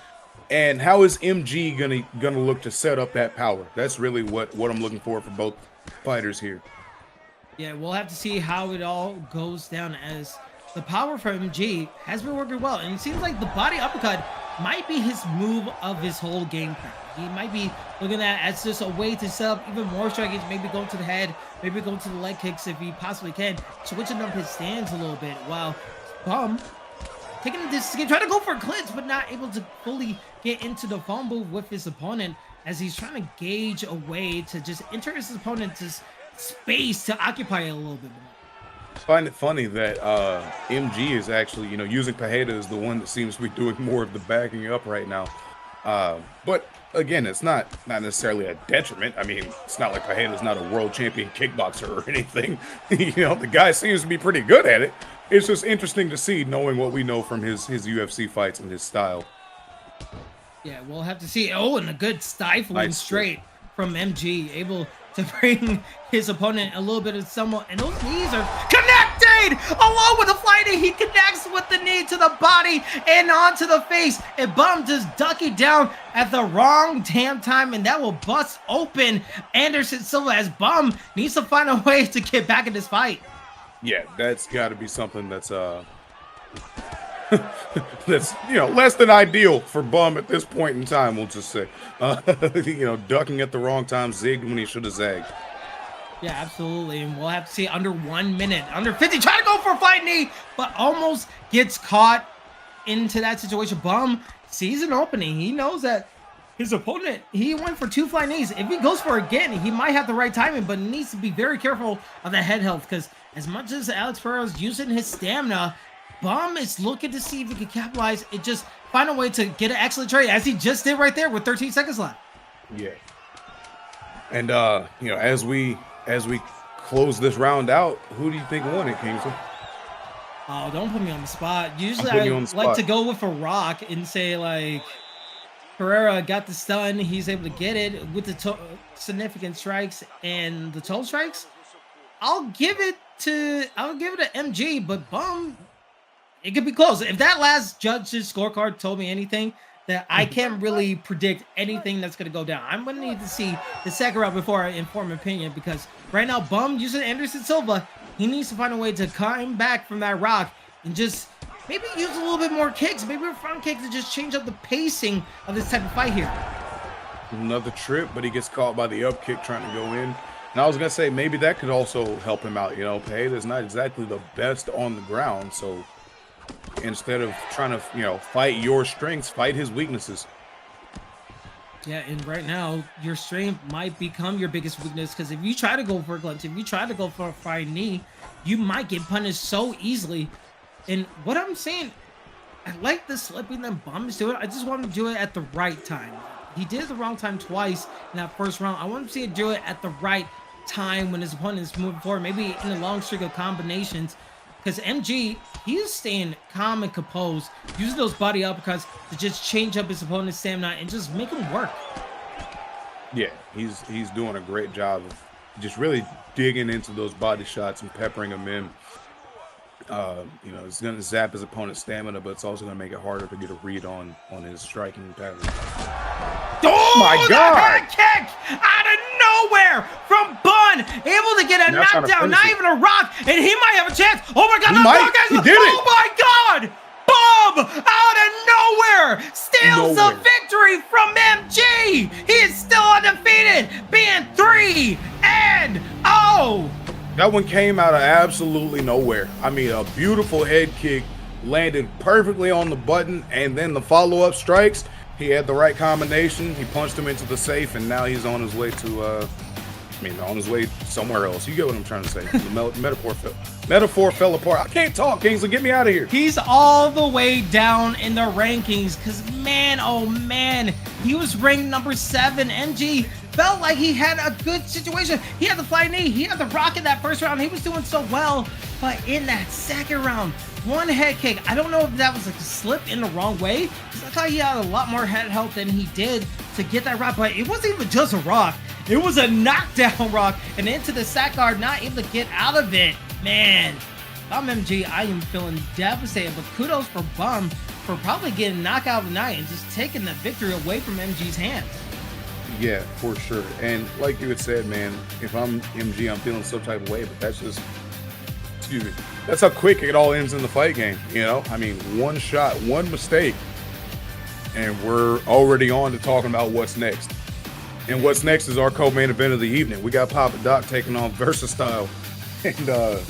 and how is MG gonna look to set up that power? That's really what I'm looking for both fighters here. Yeah, we'll have to see how it all goes down, as the power from MG has been working well, and it seems like the body uppercut might be his move of his whole game plan. He might be looking at it as just a way to set up even more strikes, maybe going to the head, maybe going to the leg kicks if he possibly can, switching up his stance a little bit, while Bum taking this game, trying to go for a clinch, but not able to fully get into the phone booth with his opponent, as he's trying to gauge a way to just enter his opponent's space to occupy it a little bit more. I find it funny that MG is actually, using Pajeda as the one that seems to be doing more of the backing up right now. But again, it's not necessarily a detriment. I mean, it's not like Pajeda's not a world champion kickboxer or anything. The guy seems to be pretty good at it. It's just interesting to see, knowing what we know from his UFC fights and his style. Yeah, we'll have to see. Oh, and a good stifling straight from MG, able to bring his opponent a little bit of somewhat, and those knees are connected along with the flying. He connects with the knee to the body and onto the face, and Bum just ducking down at the wrong damn time, and that will bust open Anderson Silva, as Bum needs to find a way to get back in this fight. Yeah, that's got to be something that's that's less than ideal for Bum at this point in time. We'll just say, ducking at the wrong time, zigged when he should have zagged. Yeah, absolutely, and we'll have to see under 1 minute, under 50, trying to go for a flying knee, but almost gets caught into that situation. Bum sees an opening. He knows that his opponent, he went for 2 flying knees. If he goes for it again, he might have the right timing, but needs to be very careful of the head health, because as much as Alex Pereira is using his stamina, Bum is looking to see if he can capitalize and just find a way to get an excellent trade, as he just did right there with 13 seconds left. Yeah. And you know, as we close this round out, who do you think won it, Kingsley? Oh, don't put me on the spot. Usually I like to go with a rock and say, like, Pereira got the stun. He's able to get it with the significant strikes and the total strikes. I'll give it to MG, but Bum, it could be close. If that last judge's scorecard told me anything, that I can't really predict anything that's going to go down. I'm going to need to see the second round before I inform opinion, because right now, Bum using Anderson Silva, he needs to find a way to climb back from that rock and just maybe use a little bit more kicks, maybe a front kick, to just change up the pacing of this type of fight here. Another trip, but he gets caught by the up kick trying to go in. And I was going to say, maybe that could also help him out. You know, Pereira's not exactly the best on the ground, so instead of trying to, you know, fight your strengths, fight his weaknesses. Yeah, and right now, your strength might become your biggest weakness, because if you try to go for a clutch, if you try to go for a flying knee, you might get punished so easily. And what I'm saying, I like the slipping that Bum is doing. I just want him to do it at the right time. He did it the wrong time twice in that first round. I want him to see him do it at the right time when his opponent is moving forward, maybe in a long streak of combinations. Because MG, he is staying calm and composed, using those body uppercuts to just change up his opponent's stamina and just make him work. Yeah, he's doing a great job of just really digging into those body shots and peppering them in. You know, it's going to zap his opponent's stamina, but it's also going to make it harder to get a read on his striking pattern. Oh my God! That kick out of nowhere from Bun, able to get a knockdown, not even a rock, and he might have a chance. Oh my God! He did it! Oh my God! Bum out of nowhere steals the victory from MG. He is still undefeated, being 3-0. That one came out of absolutely nowhere. I mean, a beautiful head kick, landed perfectly on the button, and then the follow-up strikes. He had the right combination. He punched him into the safe, and now he's on his way to, on his way somewhere else. You get what I'm trying to say. The metaphor fell apart. I can't talk, Kingsley. Get me out of here. He's all the way down in the rankings because, man, oh, man, he was ranked number 7. MG felt like he had a good situation. He had the flying knee. He had the rock in that first round. He was doing so well. But in that second round, one head kick, I don't know if that was like a slip in the wrong way, because I thought he had a lot more head health than he did to get that rock, but it wasn't even just a rock. It was a knockdown rock, and into the sack guard, not able to get out of it. Man, Bum MG, I am feeling devastated, but kudos for Bum for probably getting knockout of the night and just taking the victory away from MG's hands. Yeah, for sure. And like you had said, man, if I'm MG, I'm feeling some type of way, but that's just, excuse me, that's how quick it all ends in the fight game, you know? I mean, one shot, one mistake, and we're already on to talking about what's next. And what's next is our co-main event of the evening. We got Papadoc taking on Verestyle. And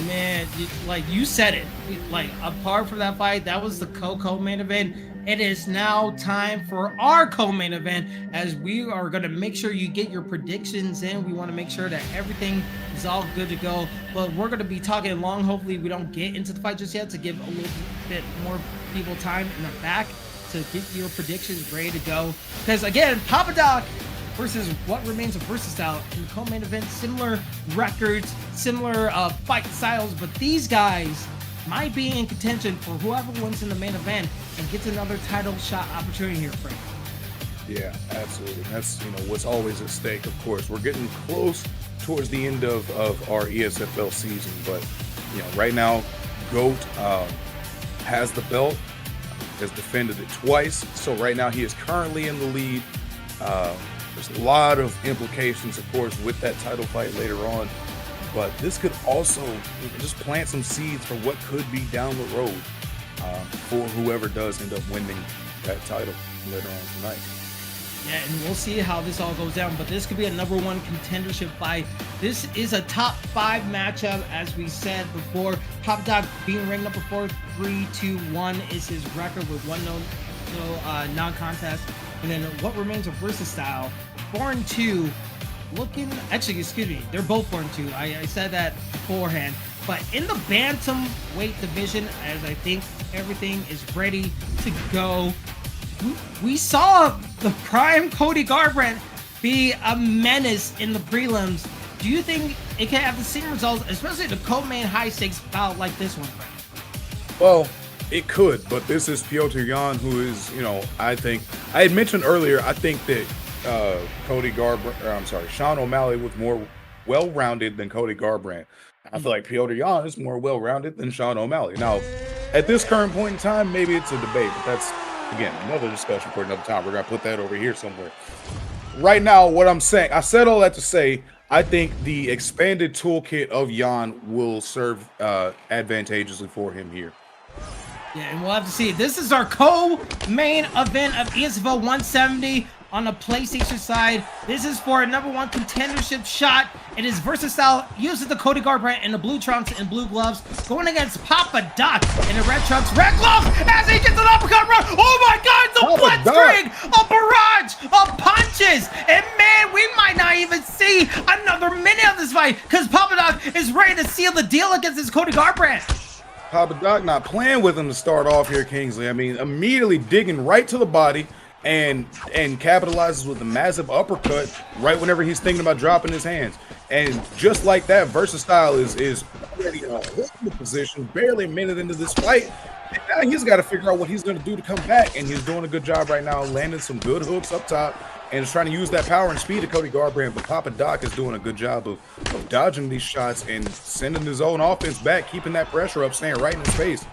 man, like you said it, like apart from that fight, that was the co-main event. It is now time for our co-main event, as we are going to make sure you get your predictions in. We want to make sure that everything is all good to go, but we're going to be talking long. Hopefully we don't get into the fight just yet, to give a little bit more people time in the back to get your predictions ready to go. Because again, Papadoc versus What Remains of Verestyle in the co-main event, similar records, similar fight styles, but these guys might be in contention for whoever wins in the main event and gets another title shot opportunity here, Frank. Yeah, absolutely. That's, you know, what's always at stake, of course. We're getting close towards the end of our ESFL season, but, you know, right now, GOAT has the belt, has defended it twice, so right now he is currently in the lead. There's a lot of implications, of course, with that title fight later on, but this could also just plant some seeds for what could be down the road for whoever does end up winning that title later on tonight. Yeah, and we'll see how this all goes down, but this could be a number 1 contendership fight. This is a top 5 matchup, as we said before. Papadoc being ranked number 4, 3-2-1 is his record with 1 non-contest. And then What Remains of Verestyle, 4-2, looking, actually, excuse me, they're both 4-2. I said that beforehand. But in the bantamweight division, as I think everything is ready to go, we saw the prime Cody Garbrandt be a menace in the prelims. Do you think it can have the same results, especially the co-main high-stakes bout like this one? Well, it could, but this is Petr Yan, who is, you know, I think I had mentioned earlier. I think that Sean O'Malley was more well-rounded than Cody Garbrandt. I feel like Petr Yan is more well-rounded than Sean O'Malley. Now, at this current point in time, maybe it's a debate, but that's, again, another discussion for another time. We're going to put that over here somewhere. Right now, what I'm saying, I said all that to say, I think the expanded toolkit of Yan will serve advantageously for him here. Yeah, and we'll have to see. This is our co-main event of ESFL 170 on the PlayStation side. This is for a #1 contendership shot. It is Verestyle, uses the Cody Garbrandt in the blue trunks and blue gloves, going against Papadoc in the red trunks, red gloves, as he gets an uppercut run. Oh my God, it's a bloodstream, a barrage of punches. And man, we might not even see another minute of this fight because Papadoc is ready to seal the deal against this Cody Garbrandt. Papadoc not playing with him to start off here, Kingsley. I mean, immediately digging right to the body and capitalizes with a massive uppercut right whenever he's thinking about dropping his hands. And just like that, Verestyle is already in a horrible position, barely a minute into this fight. And now he's got to figure out what he's going to do to come back, and he's doing a good job right now, landing some good hooks up top, and is trying to use that power and speed of Cody Garbrandt. But Papadoc is doing a good job of dodging these shots and sending his own offense back, keeping that pressure up, staying right in his face.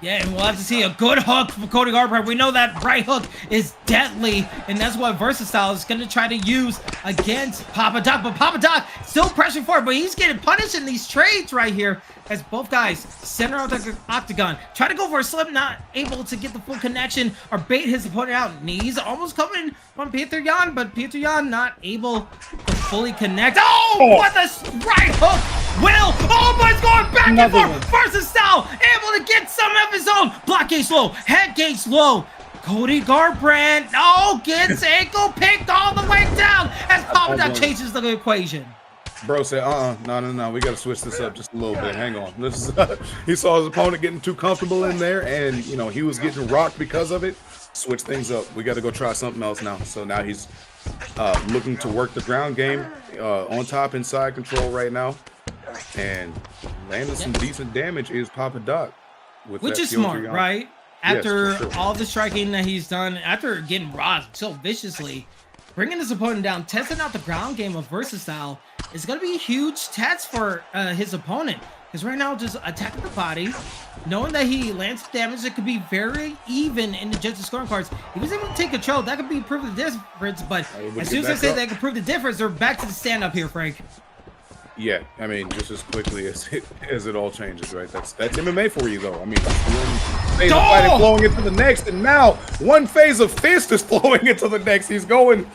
Yeah, and we'll have to see a good hook from Cody Garbrandt. We know that right hook is deadly, and that's what Verestyle is going to try to use against Papadoc. But Papadoc still pressing forward, but he's getting punished in these trades right here as both guys center of the octagon. Try to go for a slip, not able to get the full connection or bait his opponent out. Knees almost coming from Petr Yan, but Petr Yan not able to fully connect. Oh, what the right hook! Oh, but it's going back and forth. Verestyle able to get some of his own. Block gauge low, head gauge low. Cody Garbrandt, gets ankle picked all the way down as Papadoc changes the equation. Bro said, no, we got to switch this up just a little bit. Hang on. This is, he saw his opponent getting too comfortable in there, and, you know, he was getting rocked because of it. Switch things up. We got to go try something else now. So now he's looking to work the ground game on top, inside control right now. And landing some decent damage is Papadoc. Which is smart, right? After all the striking that he's done, after getting rocked so viciously, bringing his opponent down, testing out the ground game of Verestyle is going to be a huge test for his opponent. Because right now, just attacking the body, knowing that he lands damage that could be very even in the judges' scoring cards. He was able to take control. That could be proof of the difference. But as soon as I say they can prove the difference, they're back to the stand-up here, Frank. Yeah, I mean, just as quickly as it all changes, right? That's MMA for you, though. I mean, one phase of fighting flowing into the next, and now one phase of fist is flowing into the next. He's going,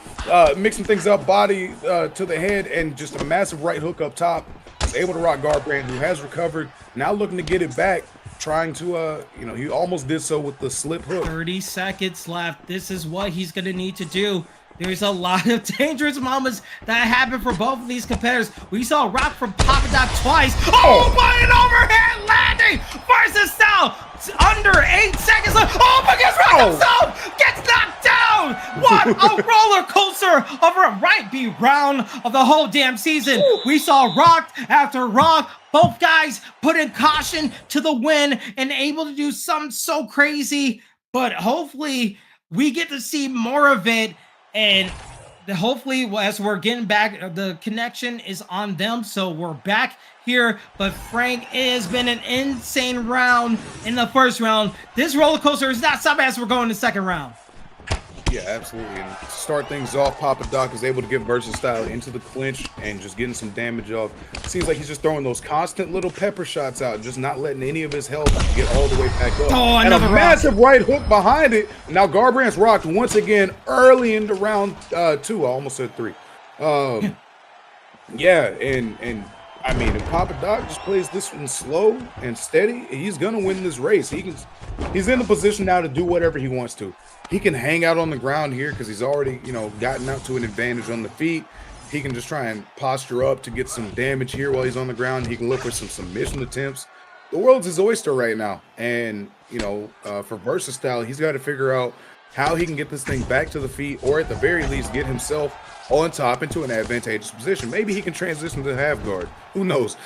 mixing things up, body to the head, and just a massive right hook up top. He's able to rock Garbrandt, who has recovered, now looking to get it back, trying to, he almost did so with the slip hook. 30 seconds left. This is what he's going to need to do. There's a lot of dangerous moments that happen for both of these competitors. We saw rock from Papadoc twice. Oh, but an overhead landing! Verestyle under 8 seconds left. Oh, but gets rocked himself! Gets knocked down! What a roller coaster of a right-beat round of the whole damn season. We saw rock after rock. Both guys put in caution to the win and able to do something so crazy. But hopefully we get to see more of it. And hopefully, as we're getting back, the connection is on them. So we're back here. But Frank, it has been an insane round in the first round. This roller coaster is not stopping as we're going to the second round. Yeah, absolutely. And to start things off, Papadoc is able to get Verestyle into the clinch and just getting some damage off. Seems like he's just throwing those constant little pepper shots out, just not letting any of his health get all the way back up. Oh, and a massive right hook behind it. Now Garbrandt's rocked once again early into round 2. I almost said 3. Yeah, and I mean, if Papadoc just plays this one slow and steady, he's gonna win this race. He's in the position now to do whatever he wants to. He can hang out on the ground here because he's already, gotten out to an advantage on the feet. He can just try and posture up to get some damage here while he's on the ground. He can look for some submission attempts. The world's his oyster right now. And, you know, for Verestyle, he's got to figure out how he can get this thing back to the feet, or at the very least get himself on top into an advantageous position. Maybe he can transition to half guard. Who knows?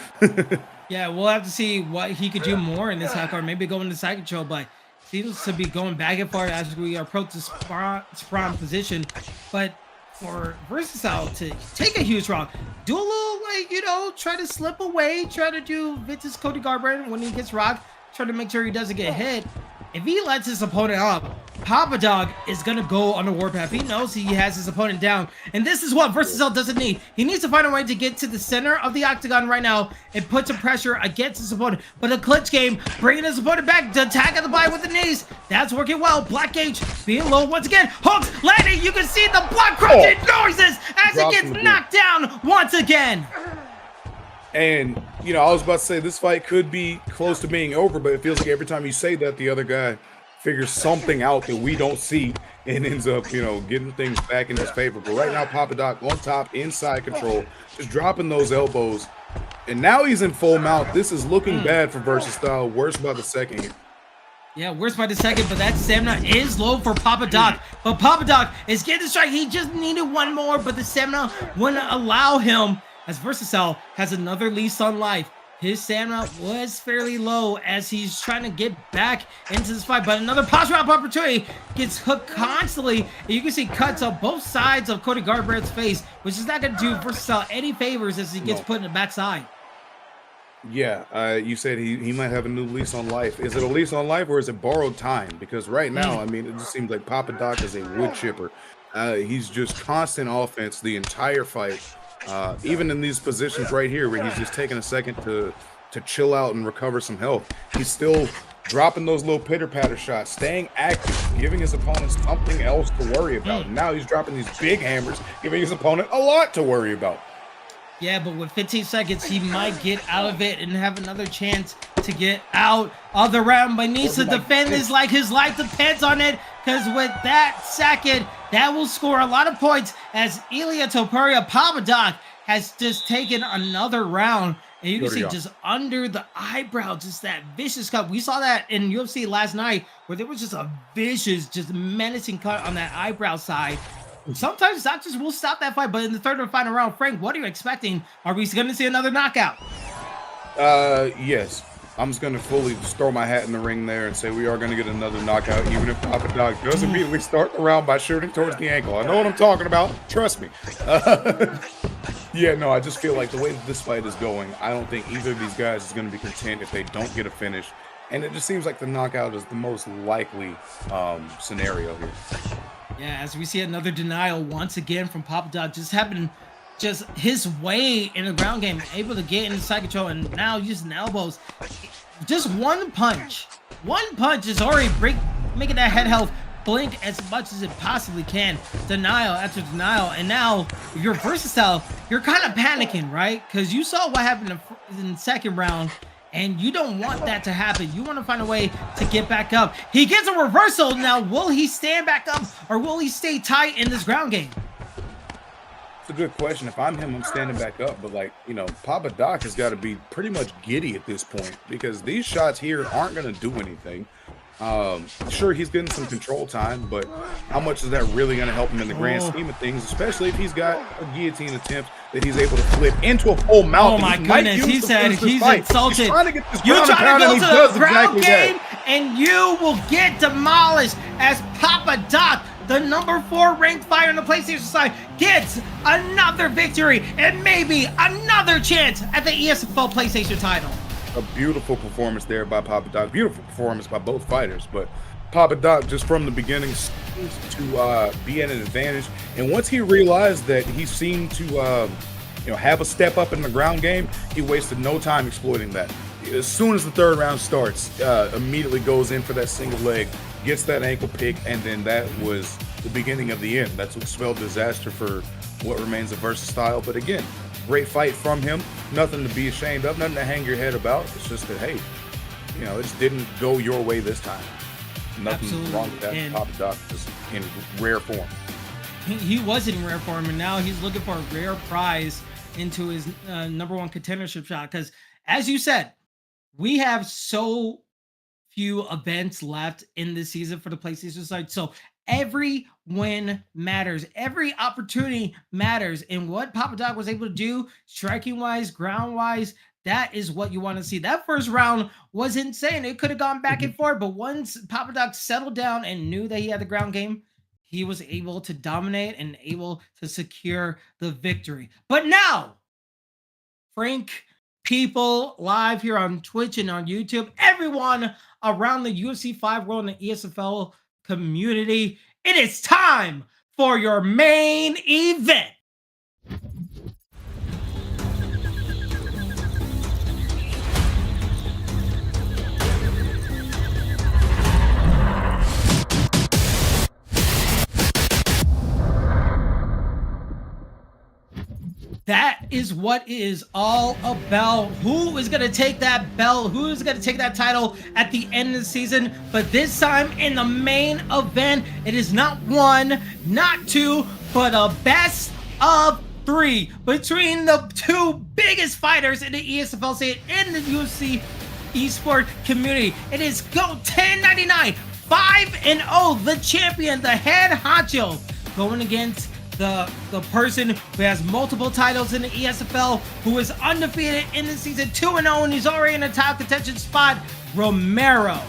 Yeah, we'll have to see what he could do more in this half guard. Maybe go into side control, but seems to be going back and forth as we approach the spawn position. But for Verestyle to take a huge rock, do a little, like, you know, try to slip away, try to do Vince's Cody Garbrandt when he gets rocked, try to make sure he doesn't get hit. If he lets his opponent up, Papadoc is going to go on the warpath. He knows he has his opponent down. And this is what Verestyle doesn't need. He needs to find a way to get to the center of the octagon right now and put some pressure against his opponent. But a clinch game, bringing his opponent back to attack at the body with the knees. That's working well. Black Gauge being low once again. Hooks landing. You can see the blood crunching noises as he gets knocked down once again. And, you know, I was about to say this fight could be close to being over, but it feels like every time you say that, the other guy figures something out that we don't see and ends up, you know, getting things back in his favor. But right now, Papadoc on top, inside control, just dropping those elbows. And now he's in full mount. This is looking bad for Verestyle. Worse by the second here. Yeah, worse by the second, but that stamina is low for Papadoc. But Papadoc is getting the strike. He just needed one more, but the stamina wouldn't allow him, as Verestyle has another lease on life. His stamina was fairly low as he's trying to get back into this fight, but another posture up opportunity gets hooked constantly. And you can see cuts on both sides of Cody Garbrandt's face, which is not going to do Verestyle any favors as he gets put in the backside. Yeah, you said he might have a new lease on life. Is it a lease on life or is it borrowed time? Because right now, I mean, it just seems like Papadoc is a wood chipper. He's just constant offense the entire fight. Even in these positions right here where he's just taking a second to chill out and recover some health, he's still dropping those little pitter-patter shots, staying active, giving his opponent something else to worry about. And now he's dropping these big hammers, giving his opponent a lot to worry about. Yeah, but with 15 seconds, he might get out of it and have another chance to get out of the round. But needs to defend this like his life depends on it, because with that second, that will score a lot of points as Ilia Topuria Papadoc has just taken another round. And you can see just under the eyebrow, just that vicious cut. We saw that in UFC last night where there was just a vicious, just menacing cut on that eyebrow side. Sometimes doctors will stop that fight, but in the third and final round, Frank, what are you expecting? Are we going to see another knockout? Yes. I'm just going to fully throw my hat in the ring there and say we are going to get another knockout, even if Papadoc does immediately start the round by shooting towards the ankle. I know what I'm talking about. Trust me. Yeah, no, I just feel like the way that this fight is going, I don't think either of these guys is going to be content if they don't get a finish. And it just seems like the knockout is the most likely scenario here. Yeah, as we see another denial once again from Papadoc, just having just his way in the ground game, able to get into side control, and now using elbows. Just one punch is already making that head health blink as much as it possibly can. Denial after denial, and now if you're Verestyle, you're kind of panicking, right? Because you saw what happened in the second round, and you don't want that to happen. You want to find a way to get back up. He gets a reversal. Now, will he stand back up or will he stay tight in this ground game? It's a good question. If I'm him, I'm standing back up. But, like, you know, Papadoc has got to be pretty much giddy at this point because these shots here aren't going to do anything. Sure, he's getting some control time, but how much is that really going to help him in the grand scheme of things, especially if he's got a guillotine attempt that he's able to flip into a full mount? Oh my goodness, he said he's insulted. He's trying to get this you ground trying to go to the ground exactly game and you will get demolished as Papadoc, the number 4 ranked fighter in the PlayStation side, gets another victory and maybe another chance at the ESFL PlayStation title. A beautiful performance there by Papadoc. Beautiful performance by both fighters, but Papadoc just from the beginning seems to be at an advantage. And once he realized that he seemed to have a step up in the ground game, he wasted no time exploiting that. As soon as the third round starts, immediately goes in for that single leg, gets that ankle pick, and then that was the beginning of the end. That's what spelled disaster for what remains of Verestyle. But again, great fight from him. Nothing to be ashamed of, nothing to hang your head about. It's just that, hey, you know, it just didn't go your way this time. Nothing wrong with that. Papadoc is in rare form. he was in rare form, and now he's looking for a rare prize into his #1 contendership shot. Because as you said, we have so few events left in this season for the PlayStation side. So every win matters. Every opportunity matters. And what Papadoc was able to do, striking wise, ground wise, that is what you want to see. That first round was insane. It could have gone back and forth, but once Papadoc settled down and knew that he had the ground game, he was able to dominate and able to secure the victory. But now, Frank, people live here on Twitch and on YouTube, everyone around the UFC 5 world and the ESFL community, it is time for your main event. That is what it is all about. Who is going to take that belt? Who is going to take that title at the end of the season? But this time in the main event, it is not one, not two, but a best of 3 between the two biggest fighters in the ESFL scene and the UFC esports community. It is GOAT1099, 5-0, the champion, the head honcho, going against the person who has multiple titles in the ESFL, who is undefeated in the season, 2-0, and he's already in a top contention spot, Romero.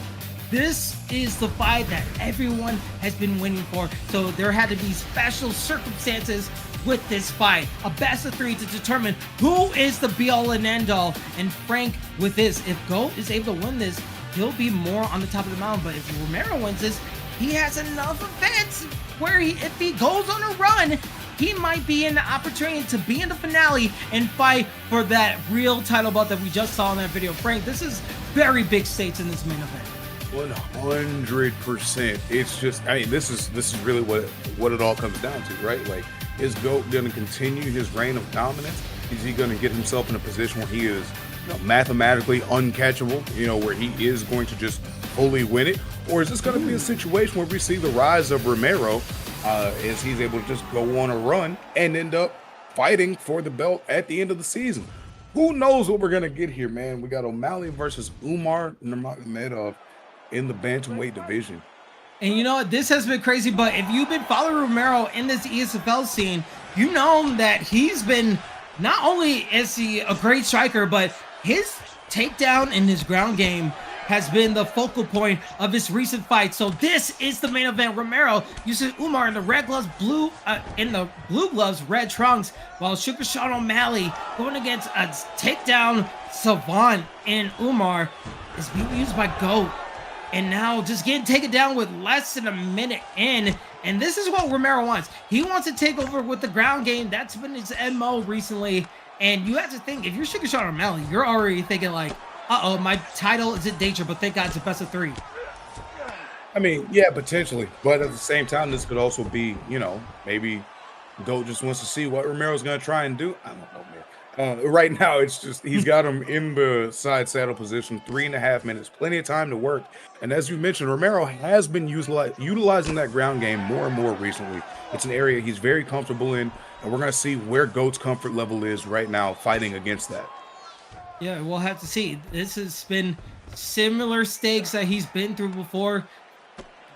This is the fight that everyone has been waiting for, so there had to be special circumstances with this fight. A best of 3 to determine who is the be-all and end-all. And Frank, with this, if GOAT is able to win this, he'll be more on the top of the mountain. But if Romero wins this, he has enough events where if he goes on a run, he might be in the opportunity to be in the finale and fight for that real title belt that we just saw in that video. Frank, this is very big stakes in this main event. 100%. It's just, I mean, this is really what it all comes down to, right? Like, is GOAT going to continue his reign of dominance? Is he going to get himself in a position where he is, mathematically uncatchable, where he is going to just fully win it? Or is this going to be a situation where we see the rise of Romero as he's able to just go on a run and end up fighting for the belt at the end of the season? Who knows what we're going to get here, man? We got O'Malley versus Umar Nurmagomedov in the bantamweight division. And you know what? This has been crazy, but if you've been following Romero in this ESFL scene, you know that he's been, not only is he a great striker, but his takedown and his ground game has been the focal point of his recent fight. So this is the main event. Romero uses Umar in the red gloves, blue gloves, red trunks, while Sugar Sean O'Malley going against a takedown savant in Umar is being used by GOAT. And now just getting taken down with less than a minute in. And this is what Romero wants. He wants to take over with the ground game. That's been his MO recently. And you have to think, if you're Sugar Sean O'Malley, you're already thinking like, uh-oh, my title is in danger, but thank God it's a best of 3. I mean, yeah, potentially. But at the same time, this could also be, maybe GOAT just wants to see what Romero's going to try and do. I don't know, man. Right now, it's just, he's got him in the side saddle position, 3.5 minutes, plenty of time to work. And as you mentioned, Romero has been utilizing that ground game more and more recently. It's an area he's very comfortable in, and we're going to see where GOAT's comfort level is right now fighting against that. Yeah, we'll have to see. This has been similar stakes that he's been through before.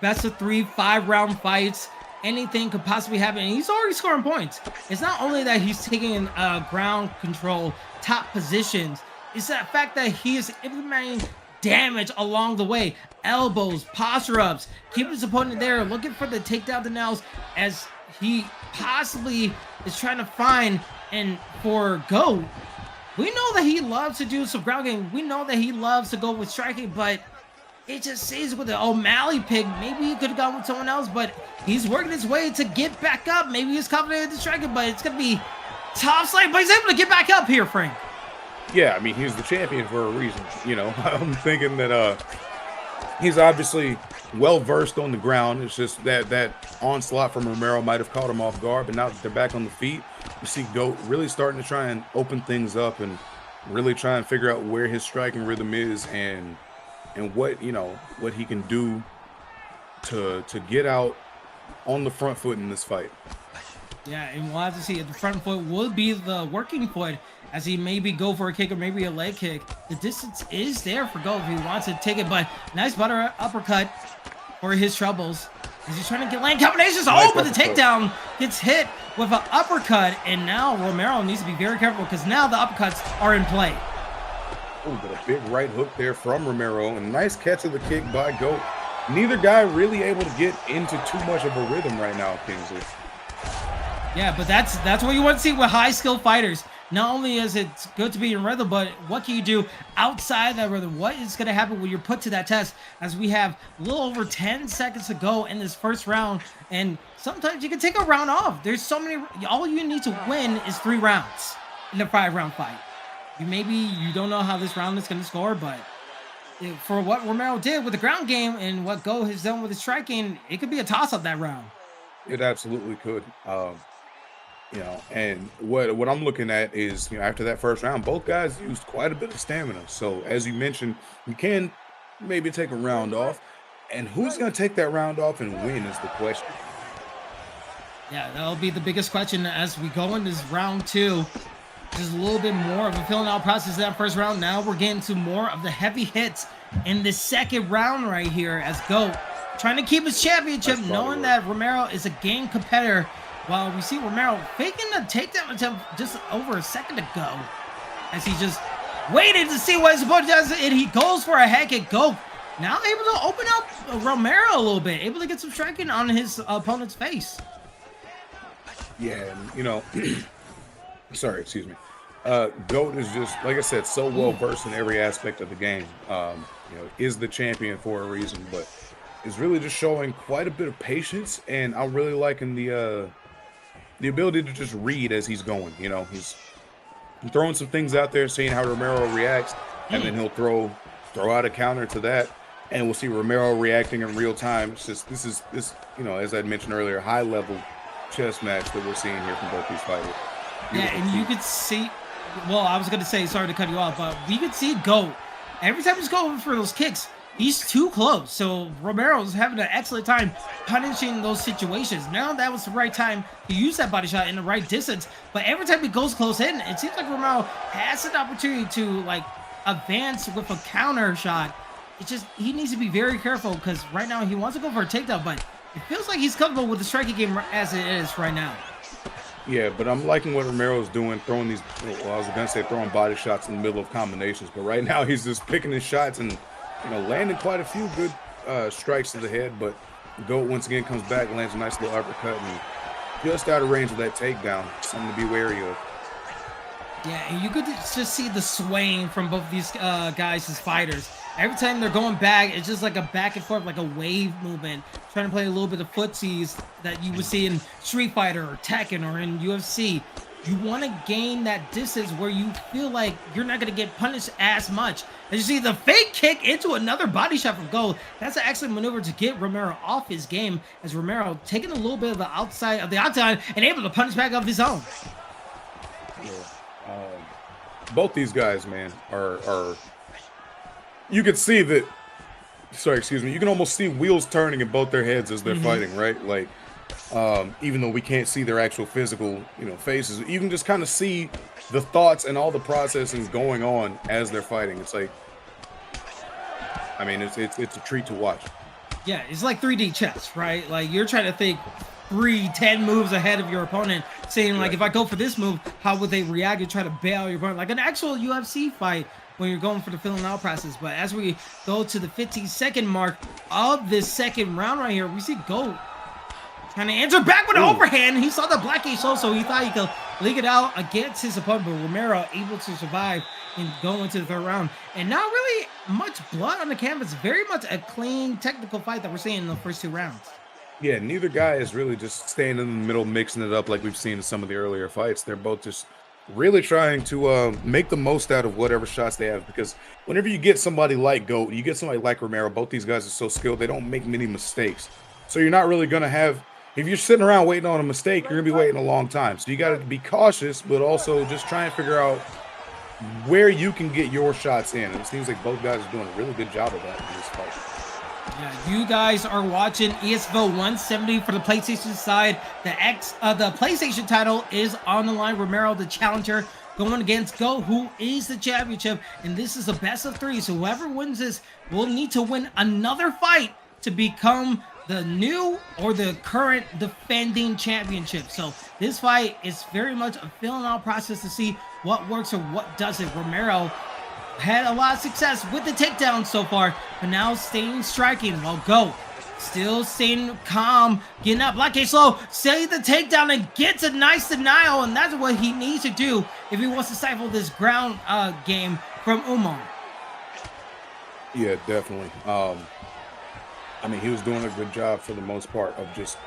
Best of 3, 5-round fights. Anything could possibly happen. And he's already scoring points. It's not only that he's taking ground control, top positions. It's that fact that he is implementing damage along the way. Elbows, posture ups, keep his opponent there, looking for the takedown denials as he possibly is trying to find. And for GOAT, we know that he loves to do some ground game. We know that he loves to go with striking, but it just seems with the O'Malley pick, maybe he could have gone with someone else, but he's working his way to get back up. Maybe he's confident in the striking, but it's going to be tough slate, but he's able to get back up here, Frank. Yeah, I mean, he's the champion for a reason. I'm thinking that he's obviously well-versed on the ground. It's just that onslaught from Romero might have caught him off guard, but now that they're back on the feet, you see GOAT really starting to try and open things up and really try and figure out where his striking rhythm is and what what he can do to get out on the front foot in this fight. Yeah, and we'll have to see if the front foot will be the working foot as he maybe go for a kick or maybe a leg kick. The distance is there for Goat if he wants to take it, but nice butter uppercut for his troubles. As he's trying to get land combinations. Nice But the takedown gets hit with an uppercut, and now Romero needs to be very careful because now the uppercuts are in play. Oh, but a big right hook there from Romero, and nice catch of the kick by Goat. Neither guy really able to get into too much of a rhythm right now, Kingsley. Yeah, but that's what you want to see with high skill fighters. Not only is it good to be in rhythm, but what can you do outside that rhythm? What is going to happen when you're put to that test? As we have a little over 10 seconds to go in this first round, and sometimes you can take a round off. There's so many. All you need to win is 3 rounds in a 5-round fight. You don't know how this round is going to score, but for what Romero did with the ground game and what Go has done with his striking, it could be a toss-up that round. It absolutely could. You know, and what I'm looking at is, you know, after that first round, both guys used quite a bit of stamina. So as you mentioned, you can maybe take a round off, and who's going to take that round off and win is the question. Yeah, that'll be the biggest question as we go into this round 2. Just a little bit more of a filling out process in that first round. Now we're getting to more of the heavy hits in the second round right here as Goat trying to keep his championship, knowing that Romero is a game competitor. While we see Romero faking a takedown attempt just over a second ago, as he just waited to see what his opponent does, and he goes for a head kick. Goat now able to open up Romero a little bit, able to get some striking on his opponent's face. Yeah, and, you know, sorry, excuse me. Goat is just, like I said, so well versed in every aspect of the game. You know, is the champion for a reason, but is really just showing quite a bit of patience, and I'm really liking the ability to just read as he's going. You know, he's throwing some things out there, seeing how Romero reacts, and then he'll throw out a counter to that, and we'll see Romero reacting in real time. It's just this, you know, as I mentioned earlier, high level chess match that we're seeing here from both these fighters. Yeah, and you could see, well, I was going to say, sorry to cut you off, but we could see Goat every time he's going for those kicks. He's too close, so Romero's having an excellent time punishing those situations. Now that was the right time to use that body shot in the right distance, but every time he goes close in, it seems like Romero has an opportunity to like advance with a counter shot. It's just, he needs to be very careful because right now he wants to go for a takedown, but it feels like he's comfortable with the striking game as it is right now. Yeah, but I'm liking what Romero's doing, throwing these, well, I was going to say throwing body shots in the middle of combinations, but right now he's just picking his shots and, you know, landing quite a few good strikes to the head, but Goat once again comes back, lands a nice little uppercut, and just out of range of that takedown. Something to be wary of. Yeah, and you could just see the swaying from both of these guys as fighters. Every time they're going back, it's just like a back and forth, like a wave movement, trying to play a little bit of footsies that you would see in Street Fighter or Tekken or in UFC. You want to gain that distance where you feel like you're not going to get punished as much. As you see the fake kick into another body shot from Goat. That's an excellent maneuver to get Romero off his game, as Romero taking a little bit of the outside and able to punish back of his own. Yeah. Both these guys, man, are you could see that, sorry, excuse me, you can almost see wheels turning in both their heads as they're fighting, right? Like, even though we can't see their actual physical, you know, faces, you can just kind of see the thoughts and all the processing going on as they're fighting. It's like, I mean, it's a treat to watch. Yeah, it's like 3D chess, right? Like you're trying to think 10 moves ahead of your opponent, saying like, if I go for this move, how would they react? You try to bail your opponent, like an actual UFC fight when you're going for the filling out process. But as we go to the 15-second mark of this second round right here, we see Goat trying to answer back with an overhand. He saw the black ace also, he thought he could leak it out against his opponent, but Romero able to survive and go into the third round. And not really much blood on the canvas. Very much a clean technical fight that we're seeing in the first 2 rounds. Yeah, neither guy is really just staying in the middle, mixing it up like we've seen in some of the earlier fights. They're both just really trying to make the most out of whatever shots they have, because whenever you get somebody like Goat, you get somebody like Romero, both these guys are so skilled, they don't make many mistakes. So you're not really going to have, if you're sitting around waiting on a mistake, you're going to be waiting a long time. So you got to be cautious, but also just try and figure out where you can get your shots in. And it seems like both guys are doing a really good job of that in this fight. Yeah, you guys are watching ESFL 170 for the PlayStation side. The PlayStation title is on the line. Romero, the challenger, going against GOAT, who is the championship. And this is a best of 3. So whoever wins this will need to win another fight to become the new or the current defending championship. So this fight is very much a filling out process to see what works or what doesn't. Romero had a lot of success with the takedown so far, but now staying striking while GOAT still staying calm, getting that blockade slow, say the takedown and gets a nice denial, and that's what he needs to do if he wants to stifle this ground game from Umar. Yeah, definitely. I mean, he was doing a good job for the most part of just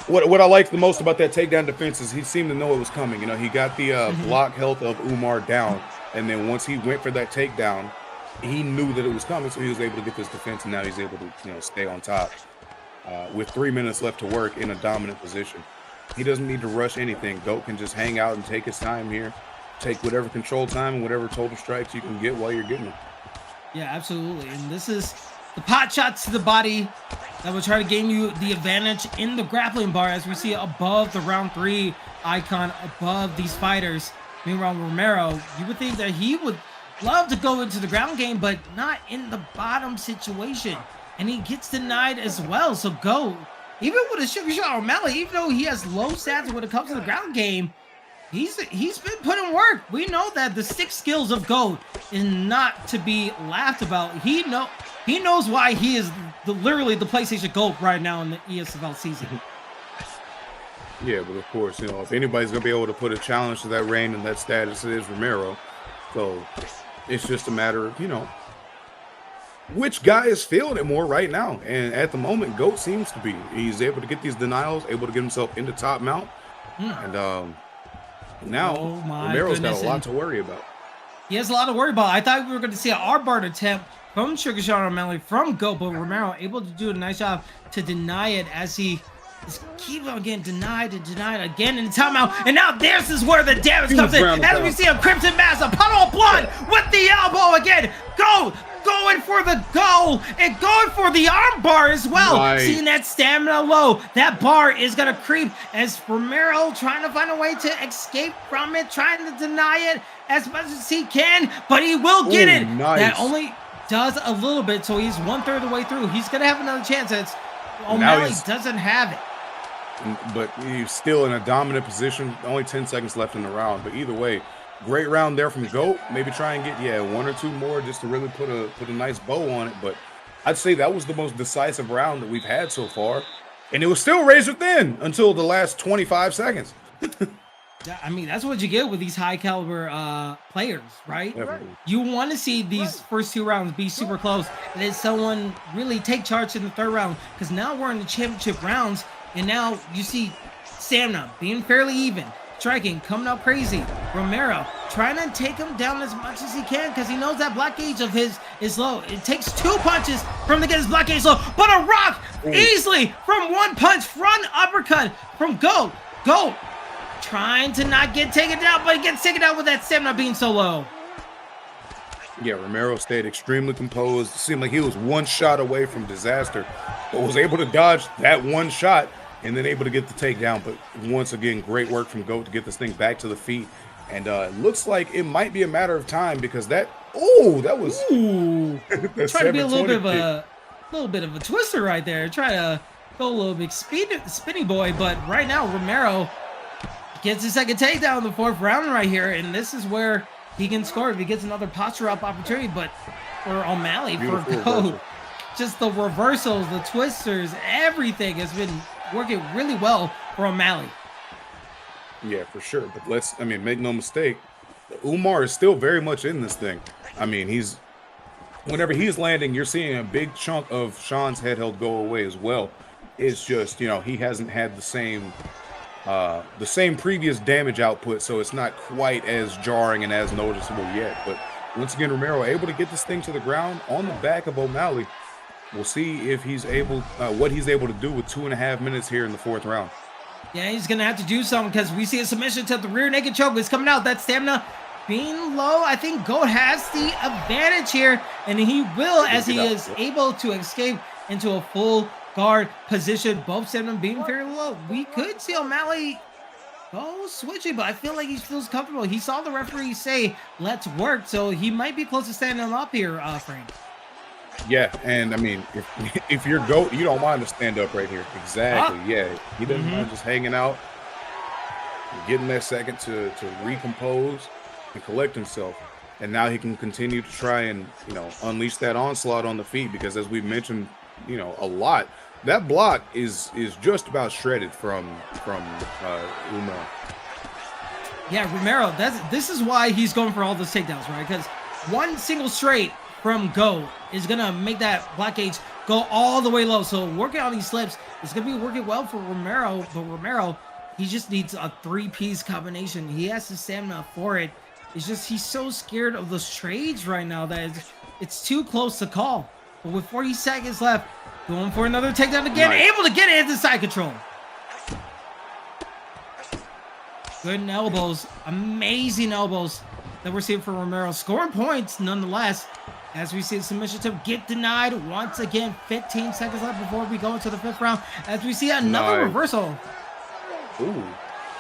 what I liked the most about that takedown defense is he seemed to know it was coming. You know, he got the block health of Umar down, and then once he went for that takedown, he knew that it was coming, so he was able to get this defense, and now he's able to, you know, stay on top with 3 minutes left to work in a dominant position. He doesn't need to rush anything. GOAT can just hang out and take his time here, take whatever control time and whatever total strikes you can get while you're getting them. Yeah, absolutely. And this is the pot shots to the body that will try to gain you the advantage in the grappling bar, as we see above the round 3 icon above these fighters. Meanwhile, Romero, you would think that he would love to go into the ground game, but not in the bottom situation. And he gets denied as well. So GOAT, even with a Sugar Shot O'Malley, even though he has low stats when it comes to the ground game, he's been putting work. We know that the stick skills of GOAT is not to be laughed about. He knows why he is literally the PlayStation GOAT right now in the ESFL season. Yeah, but of course, you know, if anybody's gonna be able to put a challenge to that reign and that status, it is Romero. So it's just a matter of, you know, which guy is feeling it more right now. And at the moment, GOAT seems to be. He's able to get these denials, able to get himself into top mount. And now Romero's got a lot to worry about. He has a lot to worry about. I thought we were going to see an R-bar attempt from Sugar Sean O'Malley from GOAT, but Romero able to do a nice job to deny it as he is keep on getting denied and denied again in the timeout. And now this is where the damage comes in. As we see a Crimson Mass, a puddle of blood with the elbow again. GOAT going for the goal and going for the arm bar as well. Nice. Seeing that stamina low, that bar is gonna creep as Romero trying to find a way to escape from it, trying to deny it as much as he can, but he will get it. Nice. That only does a little bit, so he's 1/3 of the way through. He's gonna have another chance. As O'Malley doesn't have it. But he's still in a dominant position. Only 10 seconds left in the round. But either way, great round there from GOAT. Maybe try and get 1 or 2 more just to really put a nice bow on it. But I'd say that was the most decisive round that we've had so far, and it was still razor thin until the last 25 seconds. I mean, that's what you get with these high caliber players, right? Definitely. You want to see these first 2 rounds be super close, and then someone really take charge in the 3rd round, because now we're in the championship rounds, and now you see stamina being fairly even, striking coming out crazy. Romero trying to take him down as much as he can, because he knows that block gauge of his is low. It takes 2 punches for him to get his block gauge low, but a rock easily from 1 punch, front uppercut from GOAT. GOAT trying to not get taken down, but he gets taken down with that stamina being so low. Yeah, Romero stayed extremely composed. It seemed like he was 1 shot away from disaster, but was able to dodge that 1 shot and then able to get the takedown. But once again, great work from GOAT to get this thing back to the feet. And it looks like it might be a matter of time, because that was trying to be a little bit of a twister right there. Try to go a little bit spinny boy, but right now Romero gets his 2nd takedown in the 4th round right here, and this is where he can score if he gets another posture up opportunity. But for O'Malley, for GOAT, just the reversals, the twisters, everything has been working really well for O'Malley. Yeah, for sure. But make no mistake, Umar is still very much in this thing. I mean, whenever he's landing, you're seeing a big chunk of Sean's head health go away as well. It's just, you know, he hasn't had the same previous damage output, so it's not quite as jarring and as noticeable yet. But once again, Romero able to get this thing to the ground on the back of O'Malley. We'll see if he's able, what he's able to do with 2.5 minutes here in the 4th round. Yeah, he's gonna have to do something, because we see a submission to the rear naked choke is coming out. That stamina being low, I think GOAT has the advantage here, and he will, as he is able to escape into a full guard position. Both stamina being very low. We could see O'Malley go switching, but I feel like he feels comfortable. He saw the referee say, let's work, so he might be close to standing him up here, Frank. Yeah, and I mean, if you're GOAT, you don't mind to stand up right here. Exactly, yeah. He doesn't mind just hanging out, getting that second to recompose and collect himself. And now he can continue to try and, you know, unleash that onslaught on the feet, because as we've mentioned, you know, a lot, that block is just about shredded from Romero. Yeah, Romero, this is why he's going for all those takedowns, right? Because one single straight from GOAT is gonna make that block gauge go all the way low. So working on these slips is gonna be working well for Romero, but Romero, he just needs a 3-piece combination. He has the stamina for it. It's just he's so scared of those trades right now that it's too close to call. But with 40 seconds left, going for another takedown again, able to get it into side control. Good elbows, amazing elbows that we're seeing for Romero. Scoring points nonetheless, as we see the submission attempt get denied once again. 15 seconds left before we go into the 5th round, as we see another reversal. Ooh,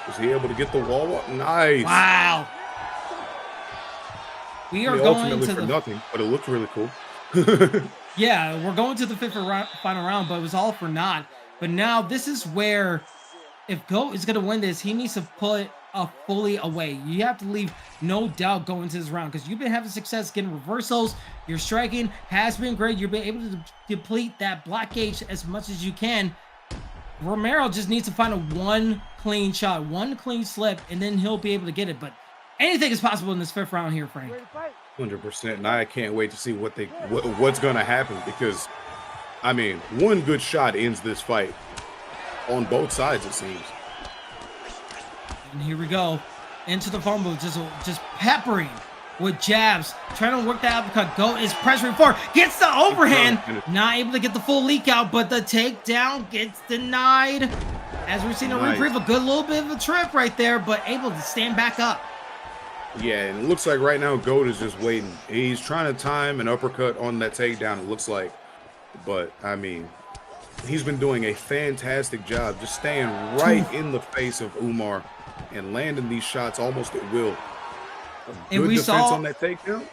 was he able to get the wall up? Nice. Wow. We are going to for nothing, but it looked really cool. Yeah, we're going to the 5th final round, but it was all for naught. But now this is where, if GOAT is going to win this, he needs to put a fully away. You have to leave no doubt going into this round, because you've been having success getting reversals. Your striking has been great. You've been able to deplete that block gauge as much as you can. Romero just needs to find one clean shot, one clean slip, and then he'll be able to get it. But anything is possible in this 5th round here, Frank. 100%. And I can't wait to see what's going to happen, because, I mean, one good shot ends this fight on both sides, it seems. And here we go into the phone booth, just peppering with jabs, trying to work that uppercut. GOAT is pressuring forward, gets the overhand, not able to get the full leak out, but the takedown gets denied. As we're seeing a reprieve, a good little bit of a trip right there, but able to stand back up. Yeah, and it looks like right now GOAT is just waiting. He's trying to time an uppercut on that takedown, it looks like. But, I mean, he's been doing a fantastic job just staying right in the face of Umar and landing these shots almost at will. Good defense on that takedown.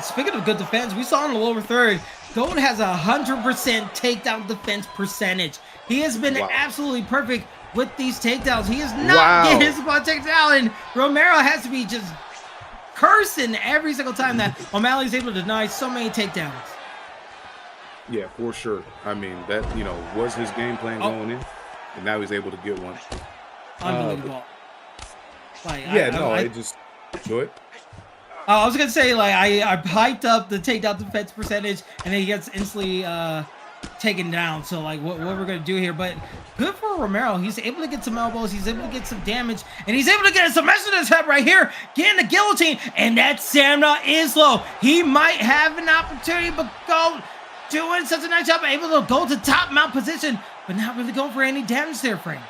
Speaking of good defense, we saw in the lower third, GOAT has 100% takedown defense percentage. He has been absolutely perfect with these takedowns. He is not getting his spot taken down, and Romero has to be just cursing every single time that O'Malley's able to deny so many takedowns. Yeah, for sure. I mean, that, you know, was his game plan going in, and now he's able to get one. Unbelievable. I just do it. I was gonna say, like, I hyped up the takedown defense percentage, and then he gets instantly taken down. So, like, what we're gonna do here, but good for Romero. He's able to get some elbows, he's able to get some damage, and he's able to get a submission to his head right here, getting the guillotine, and that stamina is low. He might have an opportunity, but GOAT doing such a nice job, able to go to top mount position, but not really going for any damage there, Frank.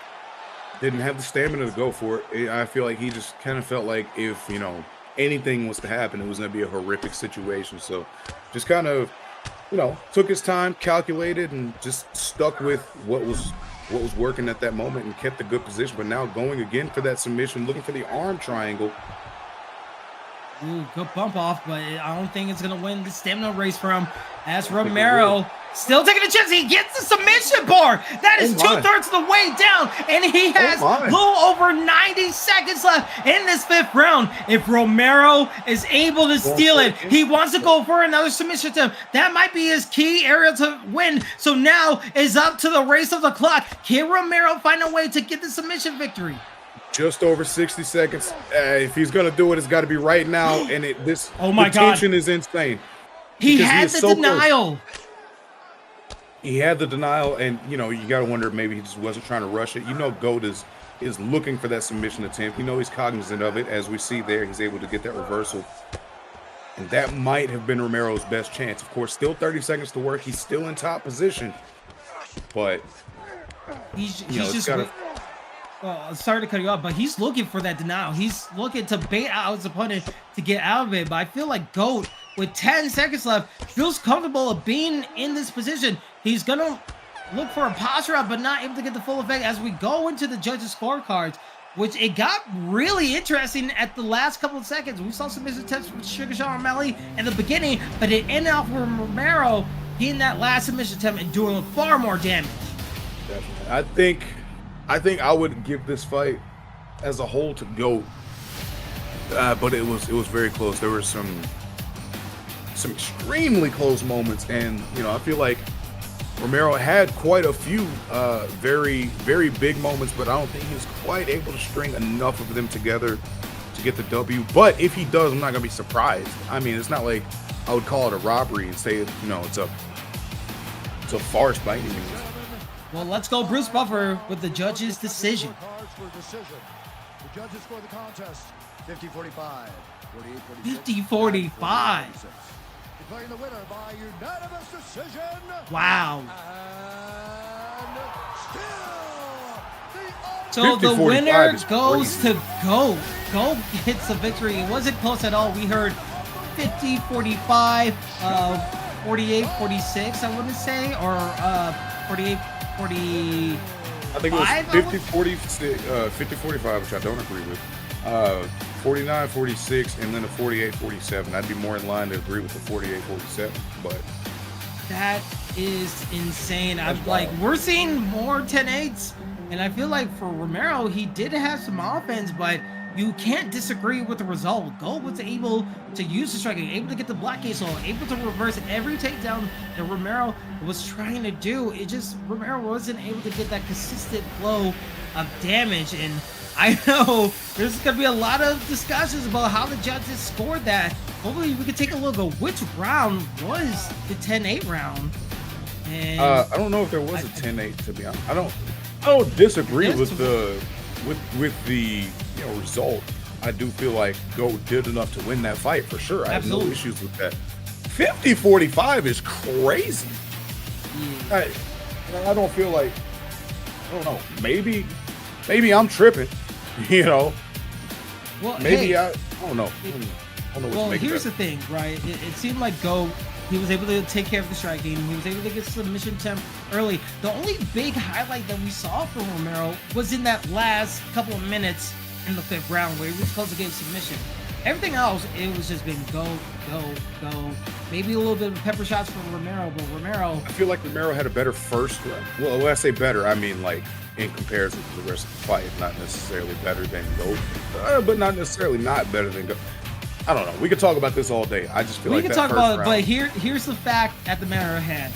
Didn't have the stamina to go for it. I feel like he just kind of felt like if, you know, anything was to happen, it was going to be a horrific situation. So just kind of, you know, took his time, calculated, and just stuck with what was working at that moment and kept the good position. But now going again for that submission, looking for the arm triangle. Ooh, good bump off, but I don't think it's going to win the stamina race for him, as Romero still taking a chance. He gets the submission bar. That is 2/3 of the way down, and he has a little over 90 seconds left in this 5th round. If Romero is able to steal it, he wants to go for another submission attempt. That might be his key area to win. So now is up to the race of the clock. Can Romero find a way to get the submission victory? Just over 60 seconds. If he's going to do it, it's got to be right now. And this tension is insane. He had the denial. He had the denial, and, you know, you got to wonder, maybe he just wasn't trying to rush it. You know, GOAT is looking for that submission attempt. You know, he's cognizant of it. As we see there, he's able to get that reversal. And that might have been Romero's best chance. Of course, still 30 seconds to work. He's still in top position. But, he's just sorry to cut you off, but he's looking for that denial. He's looking to bait out his opponent to get out of it. But I feel like GOAT, with 10 seconds left, feels comfortable of being in this position. He's gonna look for a posture up, but not able to get the full effect as we go into the judges' scorecards, which it got really interesting at the last couple of seconds. We saw some attempts with Sugar Sean O'Malley in the beginning, but it ended off with Romero getting that last submission attempt and doing far more damage. Definitely. I think I would give this fight as a whole to GOAT, but it was very close. There were some extremely close moments, and you know, I feel like Romero had quite a few very, very big moments, but I don't think he was quite able to string enough of them together to get the W. But if he does, I'm not gonna be surprised. I mean, it's not like I would call it a robbery and say, you know, it's a farce by any means. Well, let's go Bruce Buffer with the judge's decision. The judges score the contest 50-45, 50-45. Declaring the winner by unanimous decision. Wow. And still So the winner goes crazy. to GOAT. GOAT gets the victory. It wasn't close at all. We heard 50-45, 48-46, I wouldn't say, or 48-40. I think it was 50-45, which I don't agree with. 49-46, and then a 48-47. I'd be more in line to agree with the 48-47, but That is insane. I'm That's like, wild. we're seeing more 10-8s, and I feel like for Romero, he did have some offense, but you can't disagree with the result. GOAT was able to use the striking, able to get the black case hole, able to reverse every takedown that Romero was trying to do. It just, Romero wasn't able to get that consistent flow of damage. And I know there's going to be a lot of discussions about how the judges scored that. Hopefully we can take a look at which round was the 10-8 round. And I don't know if there was a 10-8, to be honest. I don't disagree with the result. I do feel like GOAT did enough to win that fight for sure. I have no Absolutely. issues with that. 50-45 is crazy. yeah. I don't feel like, I don't know, maybe I'm tripping, you know. Well, Maybe hey, I don't know. I don't know what well, to make of here's the that. thing, right? It seemed like GOAT, he was able to take care of the striking. He was able to get submission attempt early. The only big highlight that we saw from Romero was in that last couple of minutes in the 5th round where he was close to getting submission. Everything else, it was just been go. Maybe a little bit of pepper shots from Romero, but Romero, I feel like Romero had a better first round. Well, when I say better, I mean like in comparison to the rest of the fight, not necessarily better than GOAT, but not necessarily not better than GOAT. I don't know. We could talk about this all day. I just feel we like can that talk first about it, round, but here's the fact at the matter of hand.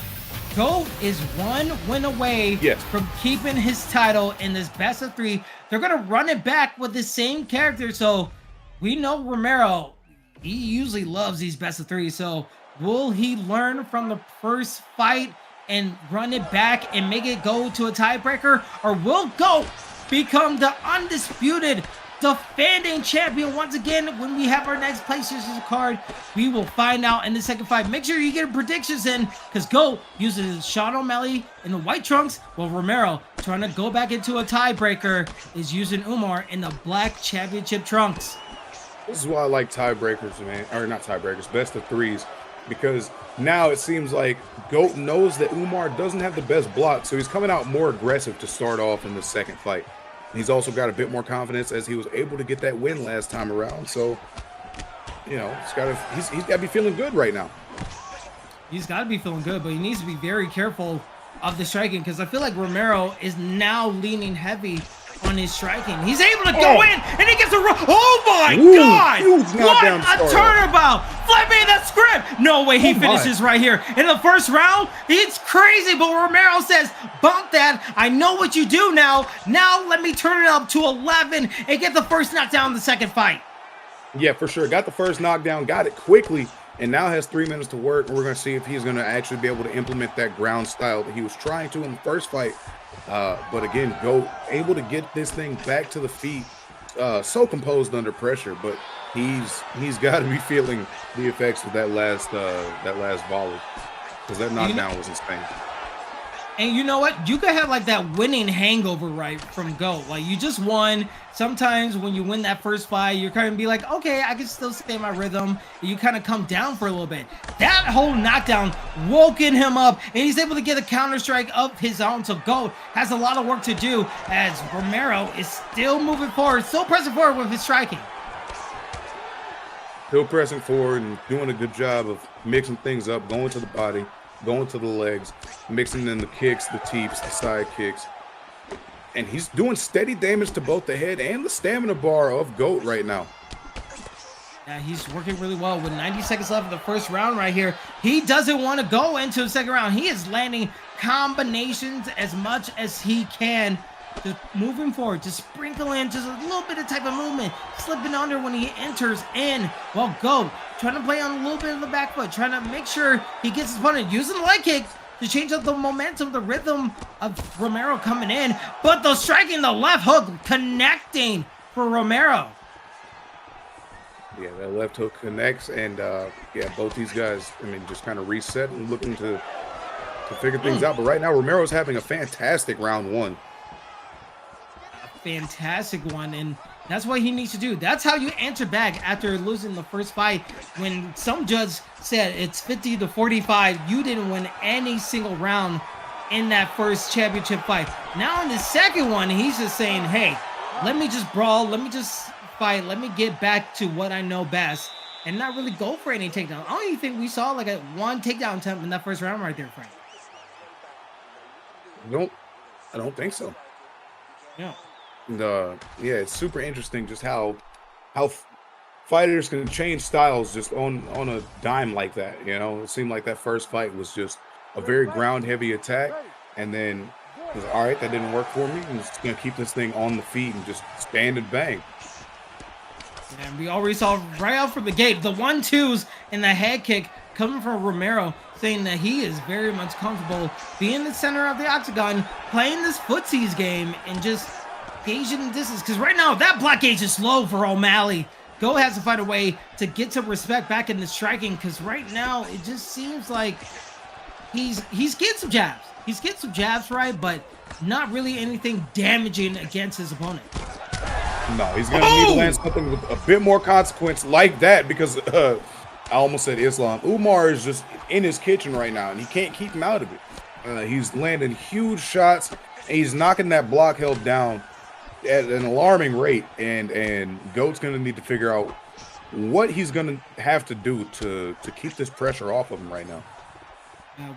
GOAT is 1 win away Yes. from keeping his title in this best of 3. They're gonna run it back with the same character, so we know Romero, he usually loves these best of 3. So will he learn from the first fight and run it back and make it go to a tiebreaker, or will GOAT become the undisputed defending champion once again? When we have our next PlayStation card, we will find out in the second fight. Make sure you get predictions in, because GOAT uses Sean O'Malley in the white trunks, while Romero, trying to go back into a tiebreaker, is using Umar in the black championship trunks. This is why I like tiebreakers, man, or not tiebreakers, best of 3s, because now it seems like GOAT knows that Umar doesn't have the best block, so he's coming out more aggressive to start off in the second fight. He's also got a bit more confidence as he was able to get that win last time around. So, you know, he's got to be feeling good right now. He's got to be feeling good, but he needs to be very careful of the striking, because I feel like Romero is now leaning heavy on his striking. He's able to go in, and he gets a run. Oh my God! huge What knockdown a start. turnabout! Flipping the script. No way he Oh my. finishes right here in the first round. It's crazy, but Romero says, "Bump that. I know what you do now. Now let me turn it up to 11 and get the first knockdown in the second fight." Yeah, for sure. Got the first knockdown, got it quickly, and now has 3 minutes to work. And we're going to see if he's going to actually be able to implement that ground style that he was trying to in the first fight. But again, GOAT able to get this thing back to the feet, so composed under pressure. But he's got to be feeling the effects of that last volley, because that knockdown was insane. And you know what? You could have like that winning hangover, right, from GOAT. Like you just won. Sometimes when you win that first fight, you're kind of be like, okay, I can still stay in my rhythm. And you kind of come down for a little bit. That whole knockdown woken him up, and he's able to get a counter strike of his own. So GOAT has a lot of work to do as Romero is still moving forward, still pressing forward with his striking. Still pressing forward and doing a good job of mixing things up, going to the body, going to the legs, mixing in the kicks, the teeps, the side kicks. And he's doing steady damage to both the head and the stamina bar of GOAT right now. Yeah, he's working really well with 90 seconds left in the first round right here. He doesn't want to go into the second round. He is landing combinations as much as he can. Just moving forward, just sprinkle in just a little bit of type of movement, slipping under when he enters in. Well, GOAT trying to play on a little bit of the back foot, trying to make sure he gets his opponent using the leg kick to change up the momentum, the rhythm of Romero coming in, but the striking the left hook connecting for Romero. Yeah, that left hook connects, and yeah, both these guys, I mean, just kind of reset and looking to figure things out. But right now, Romero's having a fantastic round one. Fantastic one, and that's what he needs to do. That's how you answer back after losing the first fight. When some judge said it's 50-45, you didn't win any single round in that first championship fight. Now in the second one, he's just saying, hey, let me just brawl, let me just fight, let me get back to what I know best and not really go for any takedown. I don't even think we saw like a one takedown attempt in that first round right there, Frank. I don't think so. Yeah. And, yeah, it's super interesting just how fighters can change styles just on a dime like that. You know, it seemed like that first fight was just a very ground heavy attack, and then it was all right. That didn't work for me. I'm just gonna keep this thing on the feet and just stand and bang. And we already saw right out from the gate the 1-2s and the head kick coming from Romero, saying that he is very much comfortable being in the center of the octagon, playing this footsies game and just gauging the distance, because right now that block gauge is low for O'Malley. GOAT has to find a way to get some respect back in the striking, because right now it just seems like he's getting some jabs. He's getting some jabs, right, but not really anything damaging against his opponent. No, he's gonna need to land something with a bit more consequence like that, because I almost said Islam. Umar is just in his kitchen right now, and he can't keep him out of it. He's landing huge shots, and he's knocking that block held down at an alarming rate, and GOAT's gonna need to figure out what he's gonna have to do to keep this pressure off of him right now.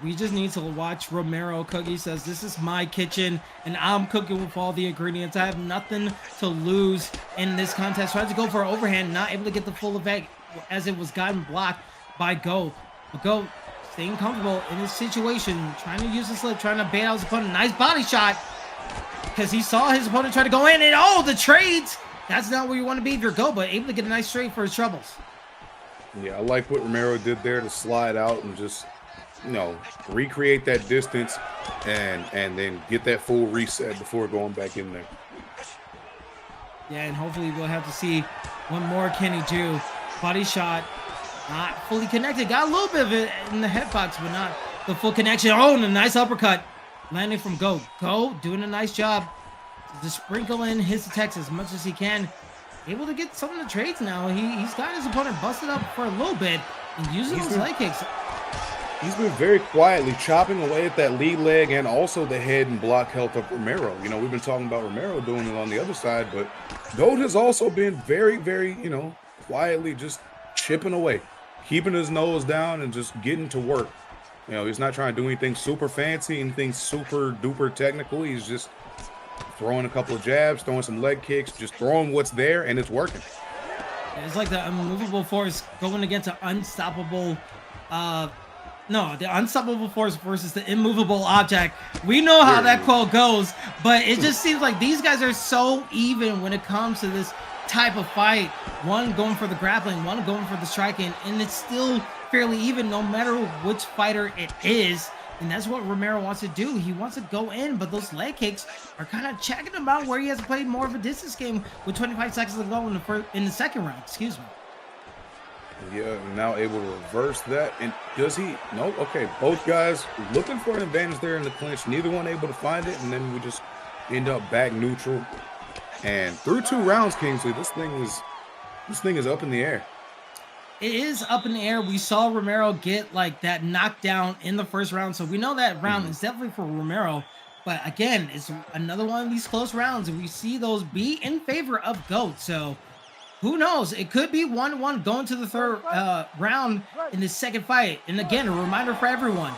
We just need to watch Romero cook. He says, this is my kitchen, and I'm cooking with all the ingredients. I have nothing to lose in this contest. Tried to go for an overhand, not able to get the full effect as it was gotten blocked by GOAT. But GOAT staying comfortable in this situation, trying to use the slip, trying to bait out his opponent. Nice body shot, because he saw his opponent try to go in, and the trades. That's not where you want to be if you're GOAT, but able to get a nice trade for his troubles. Yeah, I like what Romero did there to slide out and just, you know, recreate that distance and then get that full reset before going back in there. Yeah, and hopefully we'll have to see what more can he do. Body shot, not fully connected. Got a little bit of it in the headbox, but not the full connection. Oh, and a nice uppercut landing from GOAT. GOAT doing a nice job to sprinkle in his attacks as much as he can. Able to get some of the trades now. He's got his opponent busted up for a little bit and using those leg kicks. He's been very quietly chopping away at that lead leg and also the head and block health of Romero. You know, we've been talking about Romero doing it on the other side, but GOAT has also been very, very, you know, quietly just chipping away, keeping his nose down and just getting to work. You know, he's not trying to do anything super fancy, anything super duper technical. He's just throwing a couple of jabs, throwing some leg kicks, just throwing what's there, and it's working. It's like the unmovable force going against an unstoppable the unstoppable force versus the immovable object. We know how that quote goes, but it just seems like these guys are so even when it comes to this type of fight. One going for the grappling, one going for the striking, and it's still fairly even no matter which fighter it is. And that's what Romero wants to do. He wants to go in, but those leg kicks are kind of checking him out where he has played more of a distance game with 25 seconds to go in the second round. Excuse me. Yeah, now able to reverse that. And Does he? No. Okay, both guys looking for an advantage there in the clinch. Neither one able to find it, and then we just end up back neutral. And through 2 rounds, Kingsley, this thing is up in the air. It is up in the air. We saw Romero get like that knockdown in the first round, so we know that round is definitely for Romero. But again, it's another one of these close rounds, and we see those be in favor of GOAT. So who knows? It could be 1-1 going to the third round in the second fight. And again, a reminder for everyone: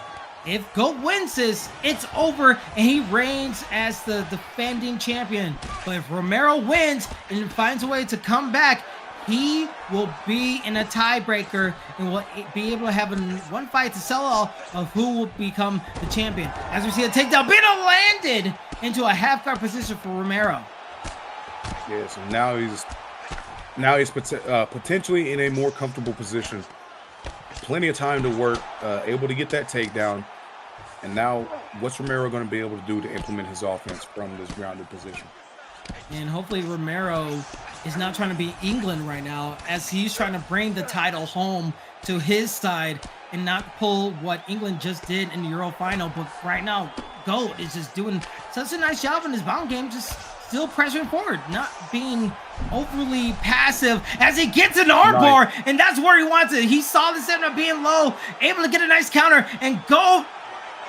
if GOAT wins this, it's over, and he reigns as the defending champion. But if Romero wins and finds a way to come back, he will be in a tiebreaker and will be able to have one fight to sell off of who will become the champion. As we see a takedown being landed into a half guard position for Romero. Yeah, so now he's potentially in a more comfortable position. Plenty of time to work, able to get that takedown. And now, what's Romero going to be able to do to implement his offense from this grounded position? And hopefully Romero is not trying to be England right now, as he's trying to bring the title home to his side and not pull what England just did in the Euro final. But right now, GOAT is just doing such a nice job in his bound game, just still pressuring forward, not being overly passive as he gets an armbar, and that's where he wants it. He saw the stamina being low, able to get a nice counter, and GOAT,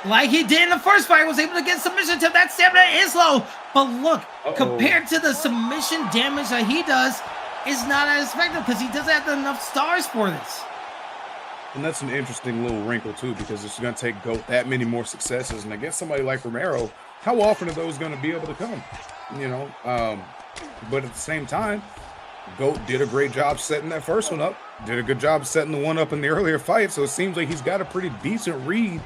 like he did in the first fight, was able to get submission to that stamina is low. But look, compared to the submission damage that he does, is not as effective because he doesn't have enough stars for this. And that's an interesting little wrinkle too, because it's going to take GOAT that many more successes, and against somebody like Romero, how often are those going to be able to come? You know, but at the same time, GOAT did a great job setting that first one up, did a good job setting the one up in the earlier fight, so it seems like he's got a pretty decent read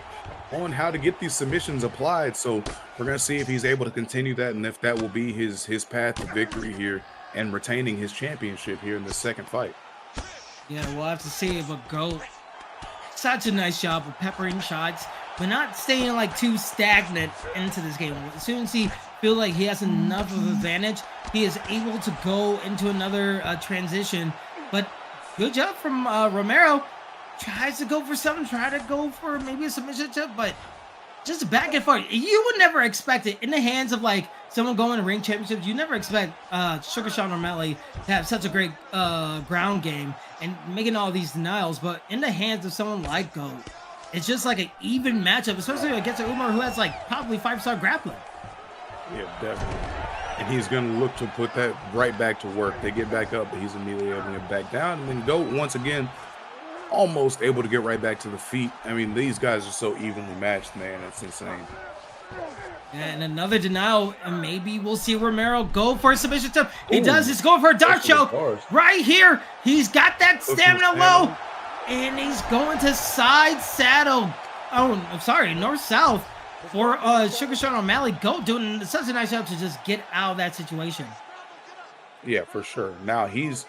on how to get these submissions applied. So we're going to see if he's able to continue that, and if that will be his path to victory here and retaining his championship here in the second fight. Yeah, we'll have to see. But GOAT, such a nice job of peppering shots, but not staying like too stagnant into this game. As soon as he feels like he has enough of an advantage, he is able to go into another transition. But good job from Romero. Tries to go for something, try to go for maybe a submission tip, but just back and forth. You would never expect it in the hands of like someone going to ring championships. You never expect Sugar Sean O'Malley to have such a great ground game and making all these denials, but in the hands of someone like GOAT, it's just like an even matchup, especially against a Umar who has like probably 5-star grappling. Yeah, definitely. And he's going to look to put that right back to work. They get back up, but he's immediately able to get back down, and then GOAT once again almost able to get right back to the feet. I mean, these guys are so evenly matched, man. It's insane. And another denial, and maybe we'll see Romero go for a submission tip. He does. He's going for a dark choke right here. He's got that stamina low, and he's going to side saddle. Oh, I'm sorry, north-south for Sugar Sean O'Malley. GOAT doing such a nice job to just get out of that situation. Yeah, for sure. Now he's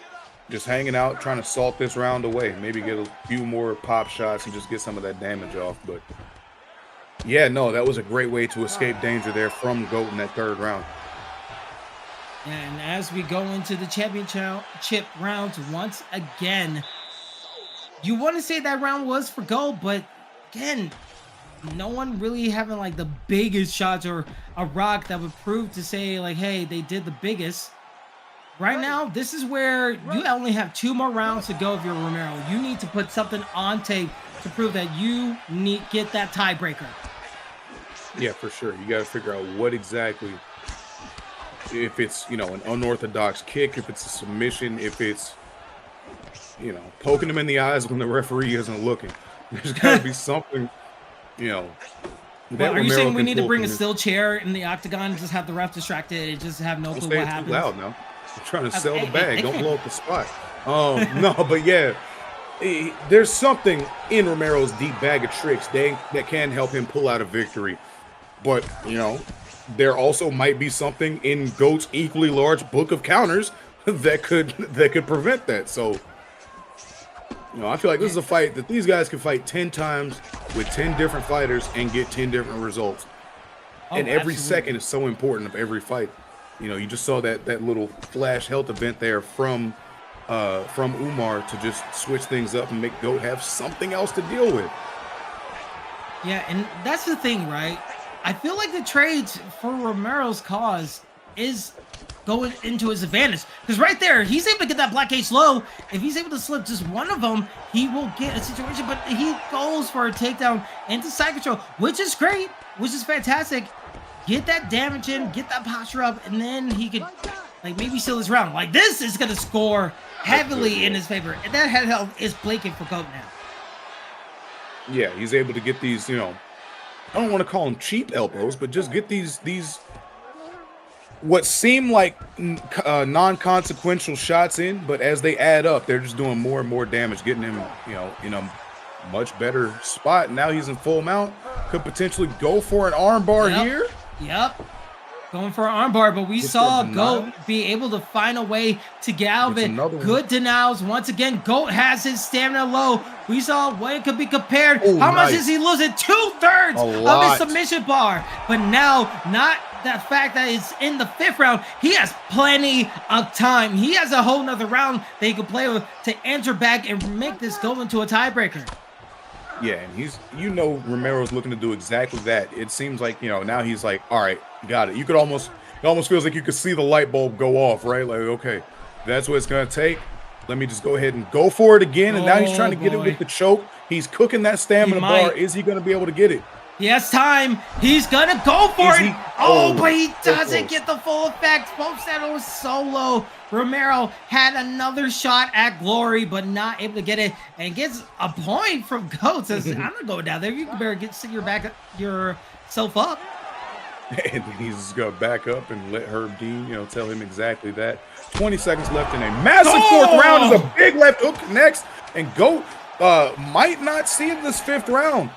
just hanging out, trying to salt this round away. Maybe get a few more pop shots and just get some of that damage off. But yeah, no, that was a great way to escape danger there from GOAT in that third round. And as we go into the championship rounds once again, you want to say that round was for GOAT, but again, no one really having like the biggest shots or a rock that would prove to say like, hey, they did the biggest. Right now, this is where you only have 2 more rounds to go if you're Romero. You need to put something on tape to prove that you get that tiebreaker. Yeah, for sure. You got to figure out what exactly, if it's, you know, an unorthodox kick, if it's a submission, if it's, you know, poking them in the eyes when the referee isn't looking. There's got to be something, you know. Well, are you saying we need to bring a steel chair in the octagon and just have the ref distracted and just have no clue what happens? Too loud now. I'm trying to sell the bag. Don't blow up the spot. No, but yeah, there's something in Romero's deep bag of tricks that can help him pull out a victory. But, you know, there also might be something in GOAT's equally large book of counters that could prevent that. So, you know, I feel like this is a fight that these guys can fight 10 times with 10 different fighters and get 10 different results. And every second is so important of every fight. You know, you just saw that little flash health event there from from Umar to just switch things up and make GOAT have something else to deal with. Yeah, and that's the thing, right? I feel like the trades for Romero's cause is going into his advantage. Because right there, he's able to get that Black Cage low. If he's able to slip just one of them, he will get a situation. But he goes for a takedown into side control, which is great, which is fantastic. Get that damage in, get that posture up, and then he could, like, maybe seal his round. Like, this is going to score heavily in his favor. And that head health is blatant for GOAT now. Yeah, he's able to get these, you know, I don't want to call them cheap elbows, but just get these what seem like non-consequential shots in, but as they add up, they're just doing more and more damage, getting him, you know, in a much better spot. Now he's in full mount, could potentially go for an armbar here. Yep. Going for an armbar, but we saw GOAT be able to find a way to get out of it. Good denials. Once again, GOAT has his stamina low. We saw what it could be compared. How much is he losing? 2/3 of his submission bar. But now, not that fact that it's in the 5th round, he has plenty of time. He has a whole nother round that he can play with to enter back and make this go into a tiebreaker. Yeah, and he's, you know, Romero's looking to do exactly that. It seems like, you know, now he's like, all right, got it. You could almost, it almost feels like you could see the light bulb go off, right? Like, okay, that's what it's going to take. Let me just go ahead and go for it again. And now he's trying to get it with the choke. He's cooking that stamina bar. Is he going to be able to get it? He has time. He's going to go for it. But he doesn't get the full effect. Both stamina was so low. Romero had another shot at glory, but not able to get it, and gets a point from GOAT. Says, I'm not going down there. You can better sit yourself up. And he's just going to back up and let Herb Dean, you know, tell him exactly that. 20 seconds left in a massive 4th round. Is a big left hook next, and GOAT might not see this 5th round.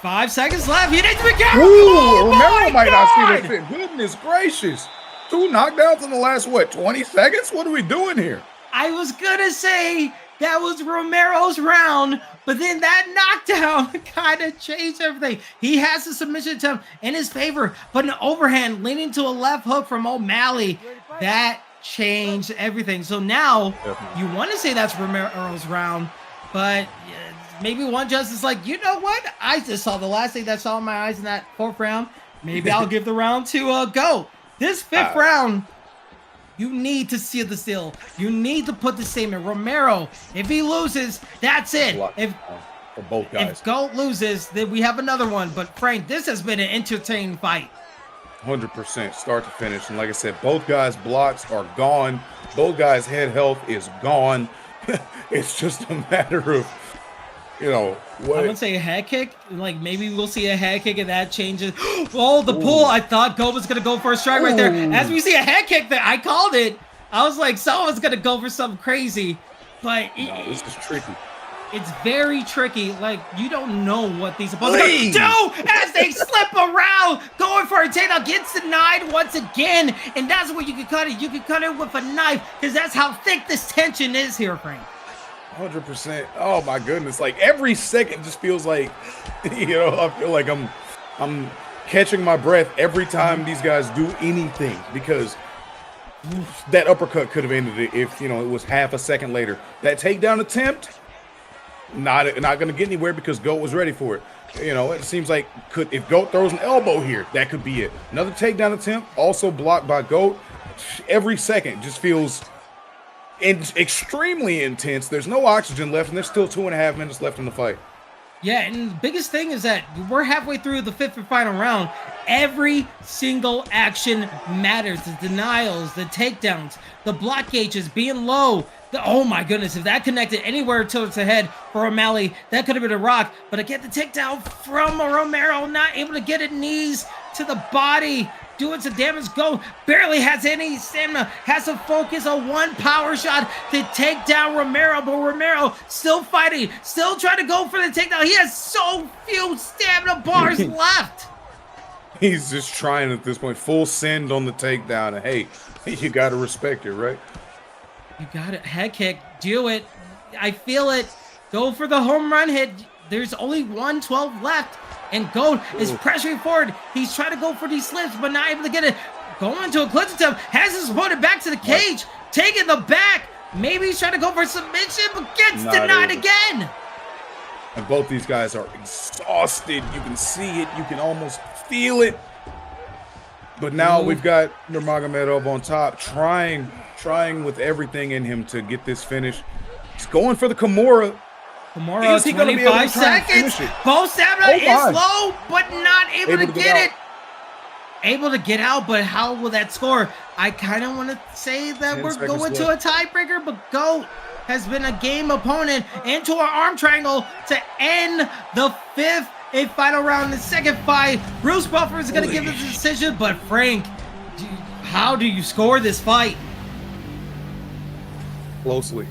5 seconds left. He needs to be careful. Romero might not see this 5th. Goodness gracious. 2 knockdowns in the last, what, 20 seconds? What are we doing here? I was going to say that was Romero's round, but then that knockdown kind of changed everything. He has the submission attempt in his favor, but an overhand leading to a left hook from O'Malley. That changed everything. So now you want to say that's Romero's round, but maybe one judge is like, you know what? I just saw the last thing that saw in my eyes in that 4th round. Maybe I'll give the round to GOAT. This 5th round, you need to seal the deal. You need to put the statement. Romero, if he loses, that's it. For both guys. If GOAT loses, then we have another one. But Frank, this has been an entertaining fight. 100% start to finish. And like I said, both guys' blocks are gone. Both guys' head health is gone. It's just a matter of, you know, what? I would say a head kick. Like, maybe we'll see a head kick and that changes. Oh, the pull. I thought GOAT was going to go for a strike right there. As we see a head kick there, I called it. I was like, someone's going to go for something crazy. But this is tricky. It's very tricky. Like, you don't know what these opponents do as they slip around. Going for a takedown. Gets denied once again. And that's where you can cut it. You can cut it with a knife because that's how thick this tension is here, Frank. 100%. Oh my goodness! Like every second just feels like, you know, I feel like I'm catching my breath every time these guys do anything, because that uppercut could have ended it if, you know, it was half a second later. That takedown attempt, not going to get anywhere because GOAT was ready for it. You know, it seems like if GOAT throws an elbow here, that could be it. Another takedown attempt, also blocked by GOAT. Every second just feels extremely intense. There's no oxygen left, and there's still 2.5 minutes left in the fight. Yeah, and the biggest thing is that we're halfway through the 5th and final round. Every single action matters. The denials, the takedowns, the block gauges being low. Oh my goodness, if that connected anywhere towards the head for O'Malley, that could have been a rock. But I get the takedown from Romero, not able to get it, knees to the body. Doing some damage. GOAT barely has any stamina. Has to focus on one power shot to take down Romero. But Romero still fighting. Still trying to go for the takedown. He has so few stamina bars left. He's just trying at this point. Full send on the takedown. And hey, you got to respect it, right? You got it. Head kick. Do it. I feel it. Go for the home run hit. There's only 112 left. And GOAT is pressuring forward. He's trying to go for these slips, but not able to get it. Going to a clinch attempt. Has his opponent back to the cage. Taking the back. Maybe he's trying to go for submission, but gets Not denied able. again. And both these guys are exhausted. You can see it. You can almost feel it. But now we've got Nurmagomedov on top, trying with everything in him to get this finish. He's going for the Kimura. Kimura, Is he gonna be able to 25 try and seconds. finish it? Both stamina Oh is my. low, but not able to get it. out. Able to get out, but how will that score? I kind of want to say that 10 we're seconds going left. to a tiebreaker, but GOAT has been a game opponent into our arm triangle to end the 5th and final round. The second fight, Bruce Buffer is going to give the decision, but Frank, how do you score this fight? Closely.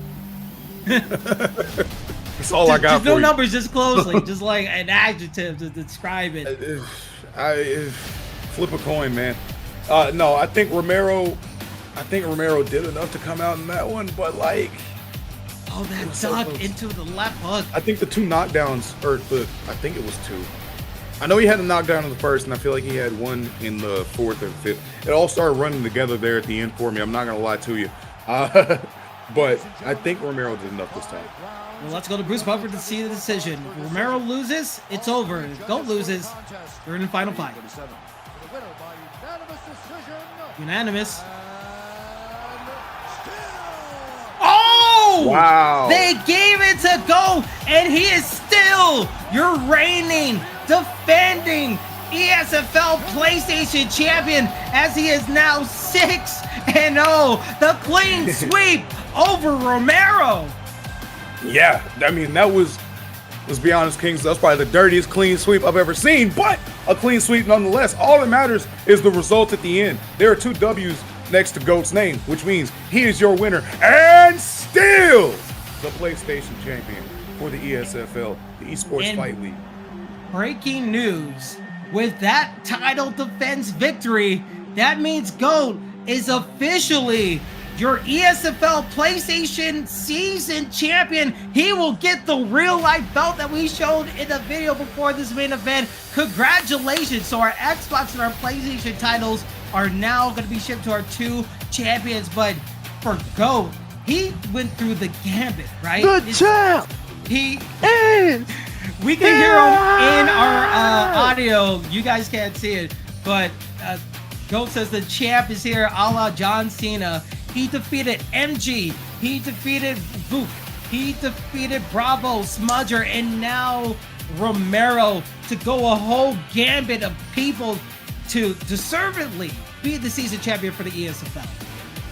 That's all I got Just for no you. numbers, just closely, just like an adjective to describe it. Flip a coin, man. No, I think Romero did enough to come out in that one, but like, Oh, that was so duck close. into the left hook. I think the 2 knockdowns, I think it was 2. I know he had a knockdown in the first, and I feel like he had one in the 4th or 5th. It all started running together there at the end for me. I'm not gonna lie to you, but I think Romero did enough this time. Well, let's go to Bruce Buffer to see the decision. If Romero loses, it's over. If GOAT loses, we're in the final fight. The winner by unanimous decision. Unanimous. And Oh! Wow. They gave it to GOAT, and he is still your reigning, defending ESFL PlayStation champion, as he is now 6-0. The clean sweep over Romero. Yeah, I mean, that was, let's be honest, Kings, that's probably the dirtiest clean sweep I've ever seen, but a clean sweep nonetheless. All that matters is the result at the end. There are 2 W's next to GOAT's name, which means he is your winner and still the PlayStation champion for the ESFL, the Esports And- Fight League. Breaking news. With that title defense victory, that means GOAT is officially your ESFL PlayStation season champion. He will get the real life belt that we showed in the video before this main event. Congratulations. So our Xbox and our PlayStation titles are now going to be shipped to our 2 champions. But for GOAT, he went through the gambit, right? champ He is We can hear him in our audio. You guys can't see it, but GOAT says the champ is here, a la John Cena. He defeated MG. He defeated Vuk. He defeated Bravo, Smudger, and now Romero to go a whole gambit of people to deservedly be the season champion for the ESFL.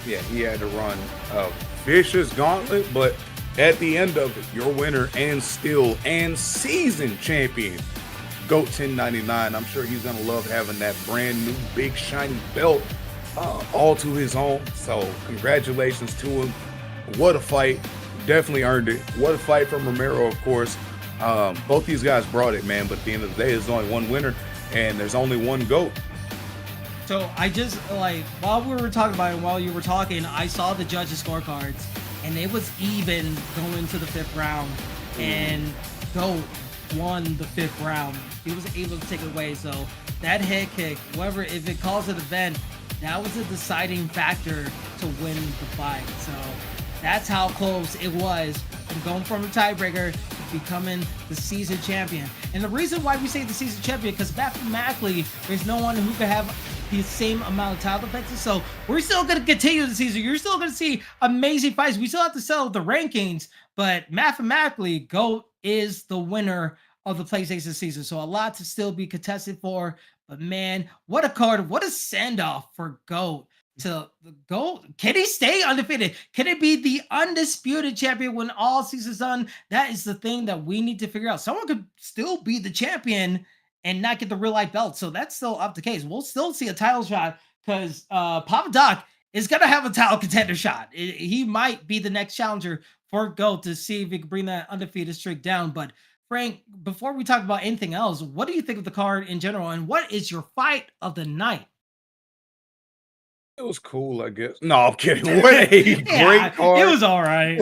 Yeah, he had to run a vicious gauntlet, but at the end of it, your winner and still and season champion, GOAT1099. I'm sure he's gonna love having that brand new big shiny belt all to his own. So congratulations to him. What a fight. Definitely earned it. What a fight from Romero, of course. Both these guys brought it, man, but at the end of the day, there's only one winner and there's only one GOAT. So I just, like, while we were talking about it, while you were talking, I saw the judges' scorecards, and it was even going to the 5th round, and GOAT won the 5th round. He was able to take it away. So that head kick, whatever, if it calls it event, that was a deciding factor to win the fight. So that's how close it was from going from a tiebreaker to becoming the season champion. And the reason why we say the season champion, because mathematically, there's no one who could have the same amount of title defenses. So we're still going to continue the season. You're still going to see amazing fights. We still have to sell the rankings, but mathematically, GOAT is the winner of the PlayStation season. So a lot to still be contested for. But man, what a card. What a send-off for GOAT. To the GOAT. Can he stay undefeated? Can it be the undisputed champion when all season's done? That is the thing that we need to figure out. Someone could still be the champion and not get the real life belt. So that's still up the case. We'll still see a title shot because Papadoc is going to have a title contender shot. He might be the next challenger for GOAT to see if he can bring that undefeated streak down. But Frank, before we talk about anything else, what do you think of the card in general? And what is your fight of the night? It was cool, I guess. No, I'm kidding. What a great card. It was all right.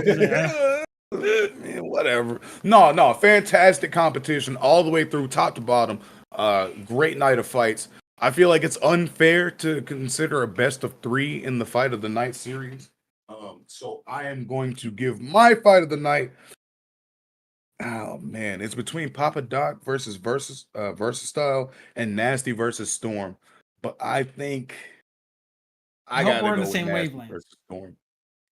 Man, whatever. No, fantastic competition all the way through, top to bottom. Great night of fights. I feel like it's unfair to consider a best of 3 in the fight of the night series. So I am going to give my fight of the night. Oh man, it's between Papadoc versus Versatile and Nasty versus Storm. But I think I I hope we're gotta in the go with same Nasty wavelength. versus Storm.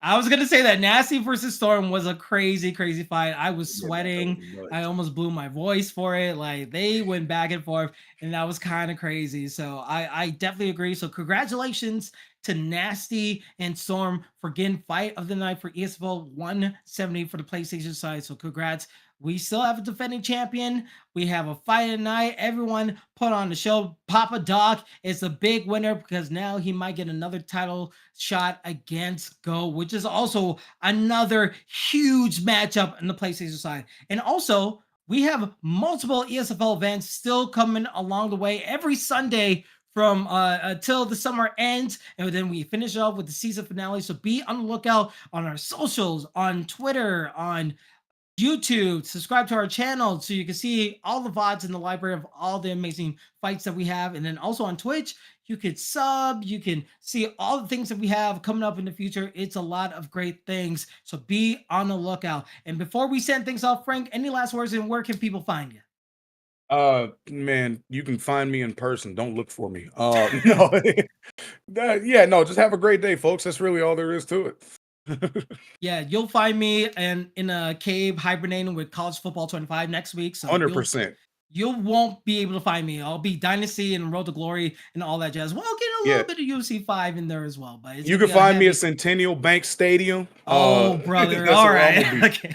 I was gonna say that Nasty versus Storm was a crazy, crazy fight. I was Yeah, that was sweating. I nuts. almost blew my voice for it. Like they went back and forth, and that was kind of crazy. So I definitely agree. So congratulations to Nasty and Storm for getting fight of the night for ESFL 170 for the PlayStation side. So congrats. We still have a defending champion. We have a fight at night. Everyone put on the show. Papadoc is a big winner because now he might get another title shot against Go, which is also another huge matchup in the PlayStation side. And also, we have multiple ESFL events still coming along the way every Sunday from until the summer ends, and then we finish it off with the season finale. So be on the lookout on our socials, on Twitter, on YouTube. Subscribe to our channel so you can see all the VODs in the library of all the amazing fights that we have. And then also on Twitch, you could sub, you can see all the things that we have coming up in the future. It's a lot of great things. So be on the lookout. And before we send things off, Frank, any last words and where can people find you? Man, you can find me in person. Don't look for me. No, no, just have a great day, folks. That's really all there is to it. Yeah, you'll find me in a cave hibernating with College Football 25 next week. So 100%. you won't be able to find me. I'll be Dynasty and Road to Glory and all that jazz. Well, I'll get a little bit of UFC 5 in there as well. But you can find me at Centennial Bank Stadium. Oh, brother. All right. Okay.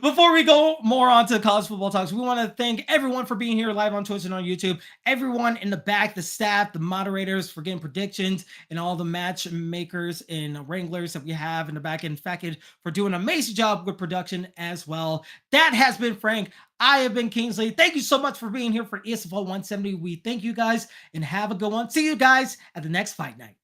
Before we go more on to College Football Talks, we want to thank everyone for being here live on Twitch and on YouTube. Everyone in the back, the staff, the moderators for getting predictions, and all the matchmakers and wranglers that we have in the back end. Fackett for doing an amazing job with production as well. That has been Frank. I have been Kingsley. Thank you so much for being here for ESFL 170. We thank you guys and have a good one. See you guys at the next fight night.